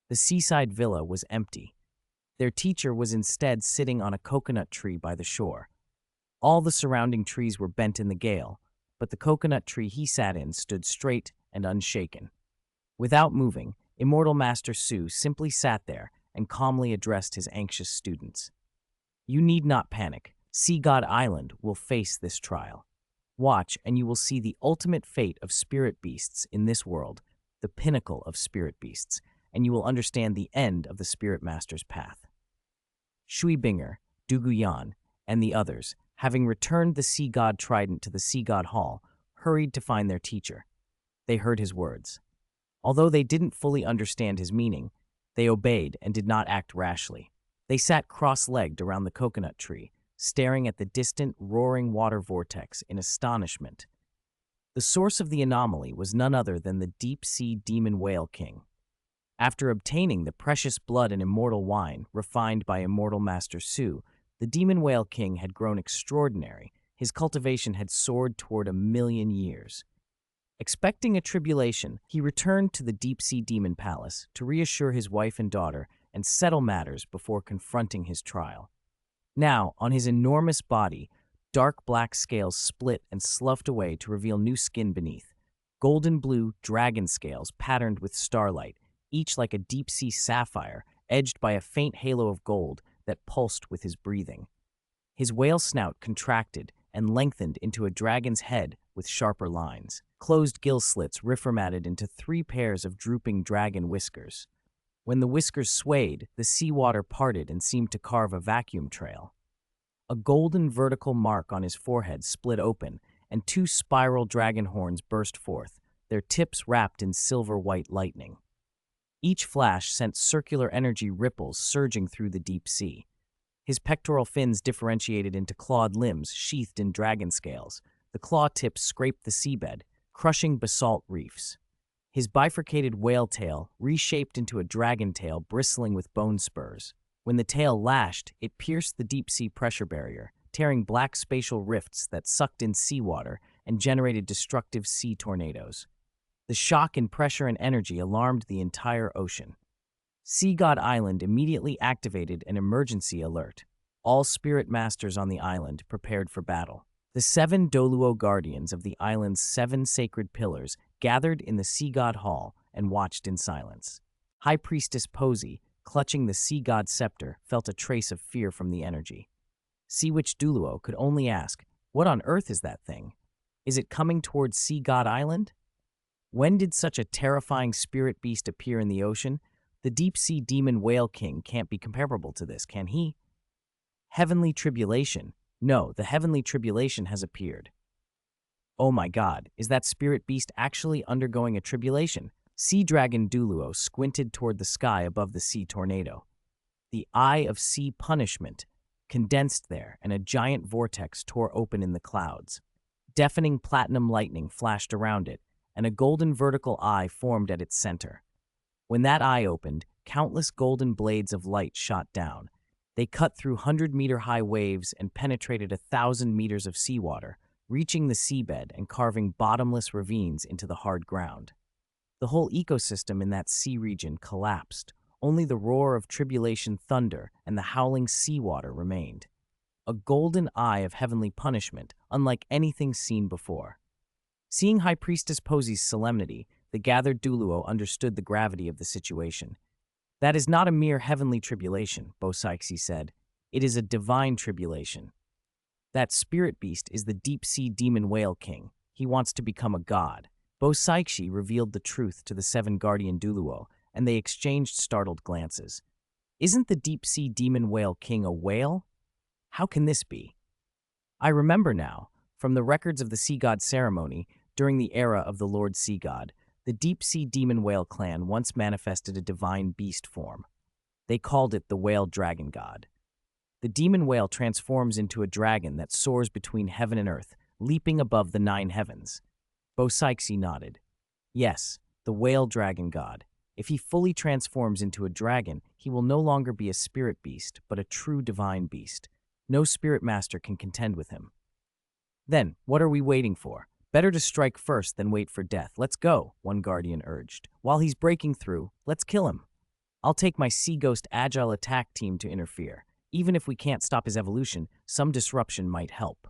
The seaside villa was empty. Their teacher was instead sitting on a coconut tree by the shore. All the surrounding trees were bent in the gale, but the coconut tree he sat in stood straight and unshaken. Without moving, Immortal Master Su simply sat there and calmly addressed his anxious students. "You need not panic. Sea God Island will face this trial. Watch, and you will see the ultimate fate of spirit beasts in this world, the pinnacle of spirit beasts, and you will understand the end of the Spirit Master's path." Shui Binger, Du Guyan, and the others, having returned the Sea God Trident to the Sea God Hall, hurried to find their teacher. They heard his words. Although they didn't fully understand his meaning, they obeyed and did not act rashly. They sat cross-legged around the coconut tree, staring at the distant, roaring water vortex in astonishment. The source of the anomaly was none other than the deep-sea demon whale king. After obtaining the precious blood and immortal wine refined by Immortal Master Su, the demon whale king had grown extraordinary. His cultivation had soared toward 1,000,000 years. Expecting a tribulation, he returned to the deep-sea demon palace to reassure his wife and daughter and settle matters before confronting his trial. Now, on his enormous body, dark black scales split and sloughed away to reveal new skin beneath. Golden blue dragon scales patterned with starlight, each like a deep-sea sapphire, edged by a faint halo of gold that pulsed with his breathing. His whale snout contracted and lengthened into a dragon's head with sharper lines. Closed gill slits reformatted into 3 pairs of drooping dragon whiskers. When the whiskers swayed, the seawater parted and seemed to carve a vacuum trail. A golden vertical mark on his forehead split open, and 2 spiral dragon horns burst forth, their tips wrapped in silver-white lightning. Each flash sent circular energy ripples surging through the deep sea. His pectoral fins differentiated into clawed limbs sheathed in dragon scales. The claw tips scraped the seabed, crushing basalt reefs. His bifurcated whale tail reshaped into a dragon tail bristling with bone spurs. When the tail lashed, it pierced the deep-sea pressure barrier, tearing black spatial rifts that sucked in seawater and generated destructive sea tornadoes. The shock in pressure and energy alarmed the entire ocean. Sea God Island immediately activated an emergency alert. All spirit masters on the island prepared for battle. The 7 Douluo guardians of the island's 7 sacred pillars gathered in the Sea God Hall and watched in silence. High Priestess Posey, clutching the Sea God scepter, felt a trace of fear from the energy. Sea Witch Douluo could only ask, "What on earth is that thing? Is it coming towards Sea God Island?" When did such a terrifying spirit beast appear in the ocean? The deep-sea demon whale king can't be comparable to this, can he? Heavenly tribulation. No, the heavenly tribulation has appeared. Oh my god, is that spirit beast actually undergoing a tribulation? Sea dragon Douluo squinted toward the sky above the sea tornado. The eye of sea punishment condensed there, and a giant vortex tore open in the clouds. Deafening platinum lightning flashed around it, and a golden vertical eye formed at its center. When that eye opened, countless golden blades of light shot down. They cut through 100-meter-high waves and penetrated 1,000 meters of seawater, reaching the seabed and carving bottomless ravines into the hard ground. The whole ecosystem in that sea region collapsed. Only the roar of tribulation thunder and the howling seawater remained. A golden eye of heavenly punishment, unlike anything seen before. Seeing High Priestess Posey's solemnity, the gathered Douluo understood the gravity of the situation. "That is not a mere heavenly tribulation," Bosixi said. "It is a divine tribulation. That spirit beast is the deep-sea demon whale king. He wants to become a god." Bosixi revealed the truth to the 7 guardian Douluo, and they exchanged startled glances. "Isn't the deep-sea demon whale king a whale? How can this be?" "I remember now, from the records of the sea god ceremony, during the era of the Lord Sea God, the deep-sea demon whale clan once manifested a divine beast form. They called it the whale dragon god. The demon whale transforms into a dragon that soars between heaven and earth, leaping above the 9 heavens. Bosixi nodded. "Yes, the whale dragon god. If he fully transforms into a dragon, he will no longer be a spirit beast, but a true divine beast. No spirit master can contend with him." "Then, what are we waiting for? Better to strike first than wait for death. Let's go," one guardian urged. "While he's breaking through, let's kill him. I'll take my Sea Ghost Agile attack team to interfere. Even if we can't stop his evolution, some disruption might help."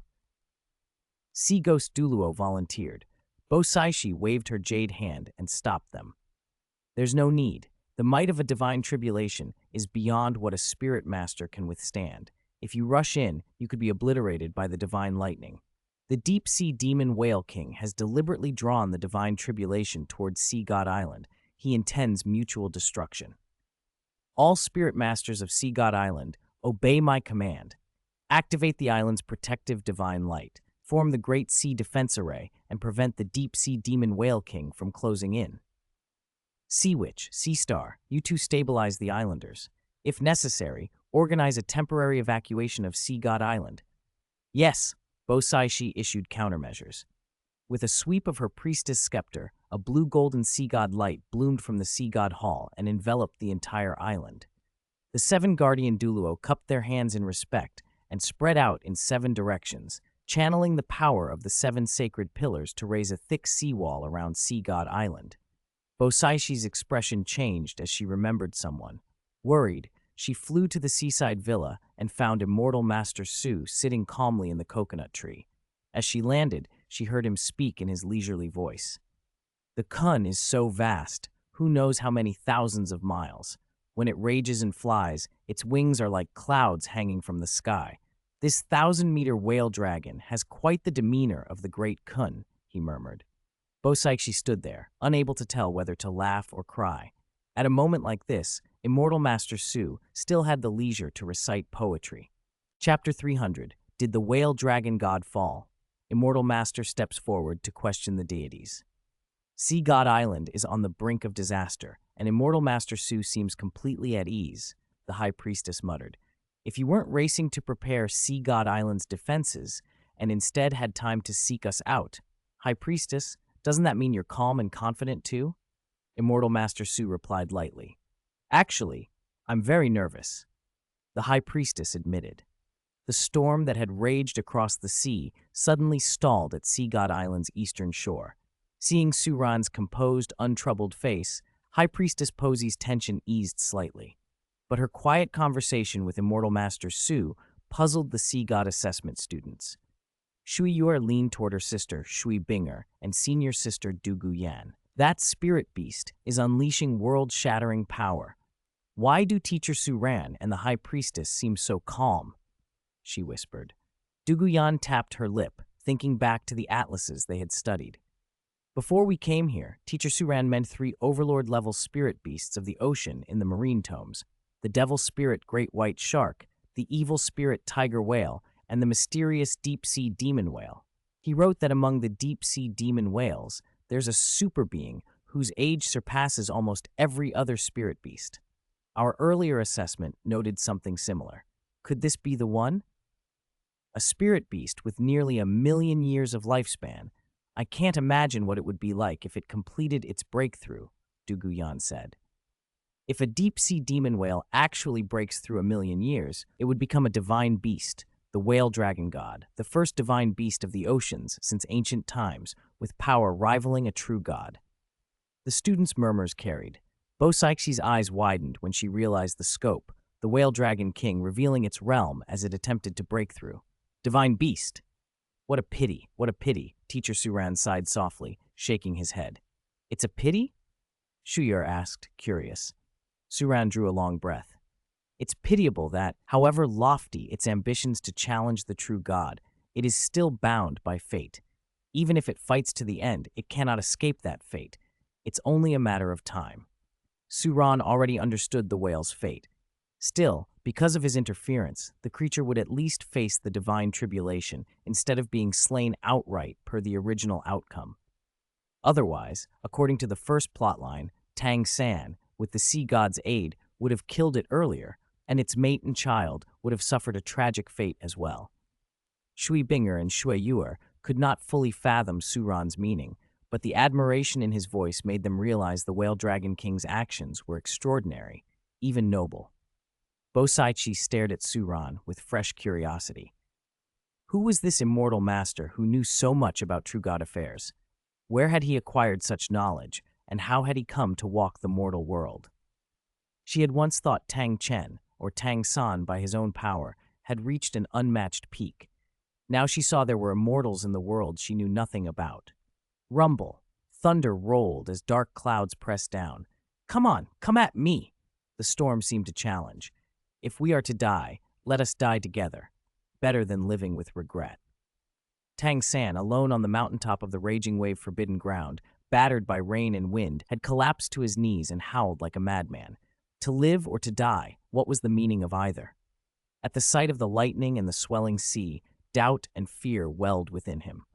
Sea Ghost Douluo volunteered. Bosixi waved her jade hand and stopped them. "There's no need. The might of a divine tribulation is beyond what a spirit master can withstand. If you rush in, you could be obliterated by the divine lightning. The deep-sea demon whale king has deliberately drawn the divine tribulation towards Sea God Island. He intends mutual destruction. All spirit masters of Sea God Island, obey my command. Activate the island's protective divine light, form the Great Sea Defense Array, and prevent the deep-sea demon whale king from closing in. Sea Witch, Sea Star, you two stabilize the islanders. If necessary, organize a temporary evacuation of Sea God Island." "Yes," Bosixi issued countermeasures. With a sweep of her priestess scepter, a blue-golden sea god light bloomed from the Sea God Hall and enveloped the entire island. The 7 guardian Douluo cupped their hands in respect and spread out in 7 directions, channeling the power of the 7 sacred pillars to raise a thick seawall around Sea God Island. Bosaixi's expression changed as she remembered someone. Worried, she flew to the seaside villa and found Immortal Master Su sitting calmly in the coconut tree. As she landed, she heard him speak in his leisurely voice. "The Kun is so vast, who knows how many thousands of miles. When it rages and flies, its wings are like clouds hanging from the sky. This 1,000-meter whale dragon has quite the demeanor of the great Kun," he murmured. Bosixi stood there, unable to tell whether to laugh or cry. At a moment like this, Immortal Master Su still had the leisure to recite poetry. Chapter 300, Did the Whale Dragon God Fall? Immortal Master steps forward to question the deities. Sea God Island is on the brink of disaster, and Immortal Master Su seems completely at ease, the High Priestess muttered. "If you weren't racing to prepare Sea God Island's defenses, and instead had time to seek us out, High Priestess, doesn't that mean you're calm and confident too?" Immortal Master Su replied lightly. "Actually, I'm very nervous," the High Priestess admitted. The storm that had raged across the sea suddenly stalled at Sea God Island's eastern shore. Seeing Suran's composed, untroubled face, High Priestess Posi's tension eased slightly. But her quiet conversation with Immortal Master Su puzzled the Sea God assessment students. Shui Yuer leaned toward her sister, Shui Binger, and senior sister Du Yan. That spirit beast is unleashing world-shattering power. Why do Teacher Suran and the High Priestess seem so calm? She whispered. Du Yan tapped her lip, thinking back to the atlases they had studied. Before we came here, Teacher Suran meant 3 overlord-level spirit beasts of the ocean in the marine tomes: the devil spirit great white shark, the evil spirit tiger whale, and the mysterious deep-sea demon whale. He wrote that among the deep-sea demon whales, there's a super being whose age surpasses almost every other spirit beast. Our earlier assessment noted something similar. Could this be the one? A spirit beast with nearly 1,000,000 years of lifespan. I can't imagine what it would be like if it completed its breakthrough, Du Yan said. If a deep-sea demon whale actually breaks through 1,000,000 years, it would become a divine beast, the whale dragon god, the first divine beast of the oceans since ancient times, with power rivaling a true god. The students' murmurs carried. Bo Saixi's eyes widened when she realized the scope, the whale dragon king revealing its realm as it attempted to break through. Divine beast! What a pity, Teacher Suran sighed softly, shaking his head. It's a pity? Shuyur asked, curious. Suran drew a long breath. It's pitiable that, however lofty its ambitions to challenge the true God, it is still bound by fate. Even if it fights to the end, it cannot escape that fate. It's only a matter of time. Suran already understood the whale's fate. Still, because of his interference, the creature would at least face the divine tribulation instead of being slain outright per the original outcome. Otherwise, according to the first plotline, Tang San, with the sea god's aid, would have killed it earlier, and its mate and child would have suffered a tragic fate as well. Shui Binger and Shui Yuer could not fully fathom Suran's meaning, but the admiration in his voice made them realize the Whale Dragon King's actions were extraordinary, even noble. Bo Saichi stared at Suran with fresh curiosity. Who was this immortal master who knew so much about true god affairs? Where had he acquired such knowledge, and how had he come to walk the mortal world? She had once thought Tang Chen, or Tang San by his own power, had reached an unmatched peak. Now she saw there were immortals in the world she knew nothing about. Rumble. Thunder rolled as dark clouds pressed down. Come on, come at me! The storm seemed to challenge. If we are to die, let us die together. Better than living with regret. Tang San, alone on the mountaintop of the raging wave forbidden ground, battered by rain and wind, had collapsed to his knees and howled like a madman. To live or to die, what was the meaning of either? At the sight of the lightning and the swelling sea, doubt and fear welled within him.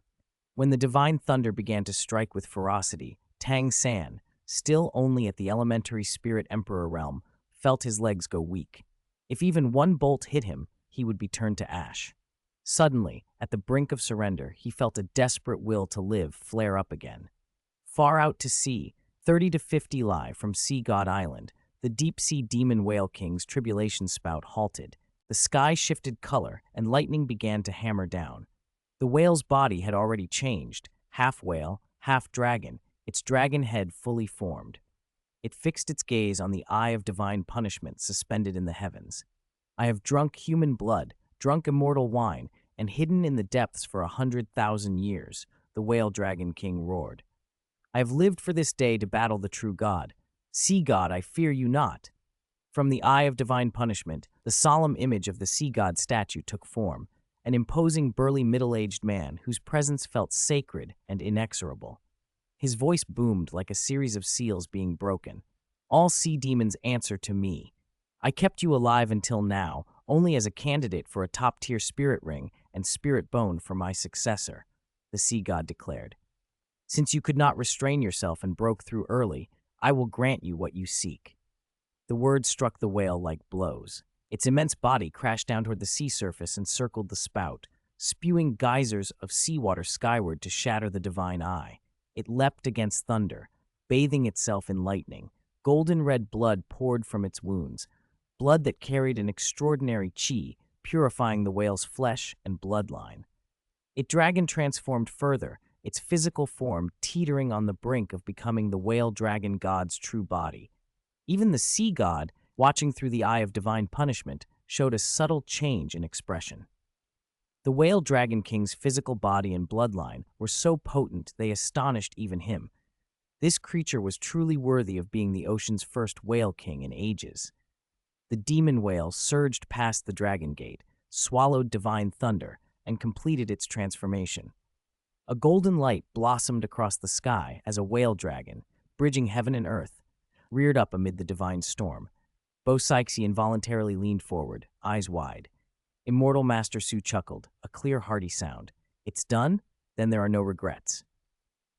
When the divine thunder began to strike with ferocity, Tang San, still only at the elementary spirit emperor realm, felt his legs go weak. If even one bolt hit him, he would be turned to ash. Suddenly, at the brink of surrender, he felt a desperate will to live flare up again. Far out to sea, 30 to 50 li from Sea God Island, the deep-sea demon whale king's tribulation spout halted. The sky shifted color, and lightning began to hammer down. The whale's body had already changed, half whale, half dragon, its dragon head fully formed. It fixed its gaze on the eye of divine punishment suspended in the heavens. I have drunk human blood, drunk immortal wine, and hidden in the depths for 100,000 years, the whale dragon king roared. I have lived for this day to battle the true God. Sea God, I fear you not. From the eye of divine punishment, the solemn image of the sea god statue took form, an imposing burly middle-aged man whose presence felt sacred and inexorable. His voice boomed like a series of seals being broken. All sea demons answer to me. I kept you alive until now, only as a candidate for a top-tier spirit ring and spirit bone for my successor, the sea god declared. Since you could not restrain yourself and broke through early, I will grant you what you seek. The words struck the whale like blows. Its immense body crashed down toward the sea surface and circled the spout, spewing geysers of seawater skyward to shatter the divine eye. It leapt against thunder, bathing itself in lightning. Golden red blood poured from its wounds, blood that carried an extraordinary chi, purifying the whale's flesh and bloodline. It dragon transformed further, its physical form teetering on the brink of becoming the whale dragon god's true body. Even the sea god, watching through the eye of divine punishment, showed a subtle change in expression. The whale dragon king's physical body and bloodline were so potent they astonished even him. This creature was truly worthy of being the ocean's first whale king in ages. The demon whale surged past the dragon gate, swallowed divine thunder, and completed its transformation. A golden light blossomed across the sky as a whale dragon, bridging heaven and earth, reared up amid the divine storm. Bo-Sixi involuntarily leaned forward, eyes wide. Immortal Master Su chuckled, a clear, hearty sound. It's done? Then there are no regrets.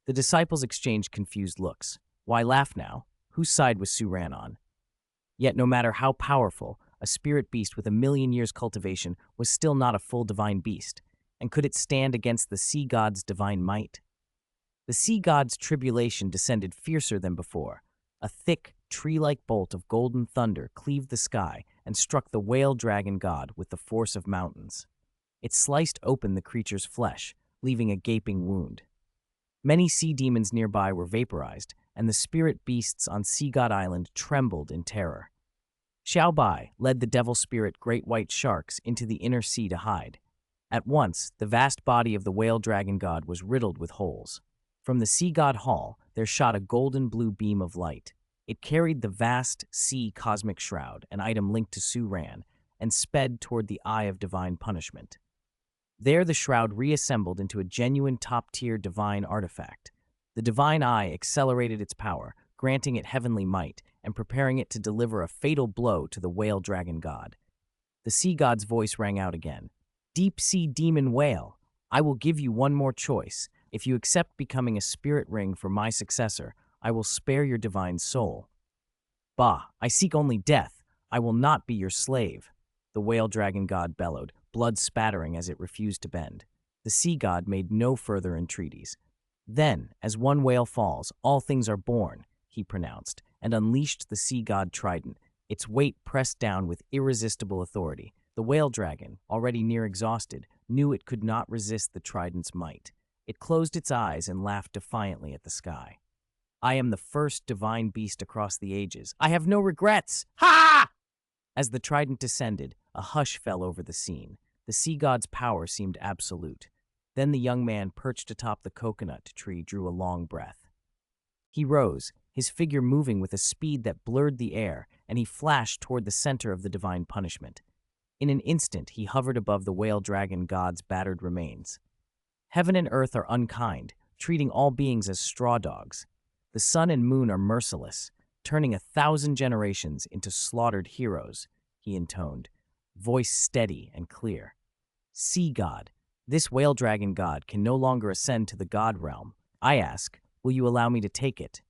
The disciples exchanged confused looks. Why laugh now? Whose side was Su ran on? Yet no matter how powerful, a spirit beast with 1,000,000 years cultivation was still not a full divine beast, and could it stand against the sea god's divine might? The sea god's tribulation descended fiercer than before. A thick, tree-like bolt of golden thunder cleaved the sky and struck the whale dragon god with the force of mountains. It sliced open the creature's flesh, leaving a gaping wound. Many sea demons nearby were vaporized, and the spirit beasts on Sea God Island trembled in terror. Xiao Bai led the devil spirit great white sharks into the inner sea to hide. At once, the vast body of the whale dragon god was riddled with holes. From the sea god hall, there shot a golden blue beam of light. It carried the vast sea cosmic shroud, an item linked to Su Ran, and sped toward the eye of divine punishment. There the shroud reassembled into a genuine top-tier divine artifact. The divine eye accelerated its power, granting it heavenly might, and preparing it to deliver a fatal blow to the whale dragon god. The sea god's voice rang out again. Deep sea demon whale, I will give you one more choice. If you accept becoming a spirit ring for my successor, I will spare your divine soul. Bah, I seek only death. I will not be your slave. The whale dragon god bellowed, blood spattering as it refused to bend. The sea god made no further entreaties. Then, as one whale falls, all things are born, he pronounced, and unleashed the sea god trident, its weight pressed down with irresistible authority. The whale dragon, already near exhausted, knew it could not resist the trident's might. It closed its eyes and laughed defiantly at the sky. I am the first divine beast across the ages. I have no regrets! Ha! As the trident descended, a hush fell over the scene. The sea god's power seemed absolute. Then the young man perched atop the coconut tree drew a long breath. He rose, his figure moving with a speed that blurred the air, and he flashed toward the center of the divine punishment. In an instant, he hovered above the whale dragon god's battered remains. Heaven and earth are unkind, treating all beings as straw dogs. The sun and moon are merciless, turning 1,000 generations into slaughtered heroes, he intoned, voice steady and clear. Sea god, this whale dragon god can no longer ascend to the god realm. I ask, will you allow me to take it?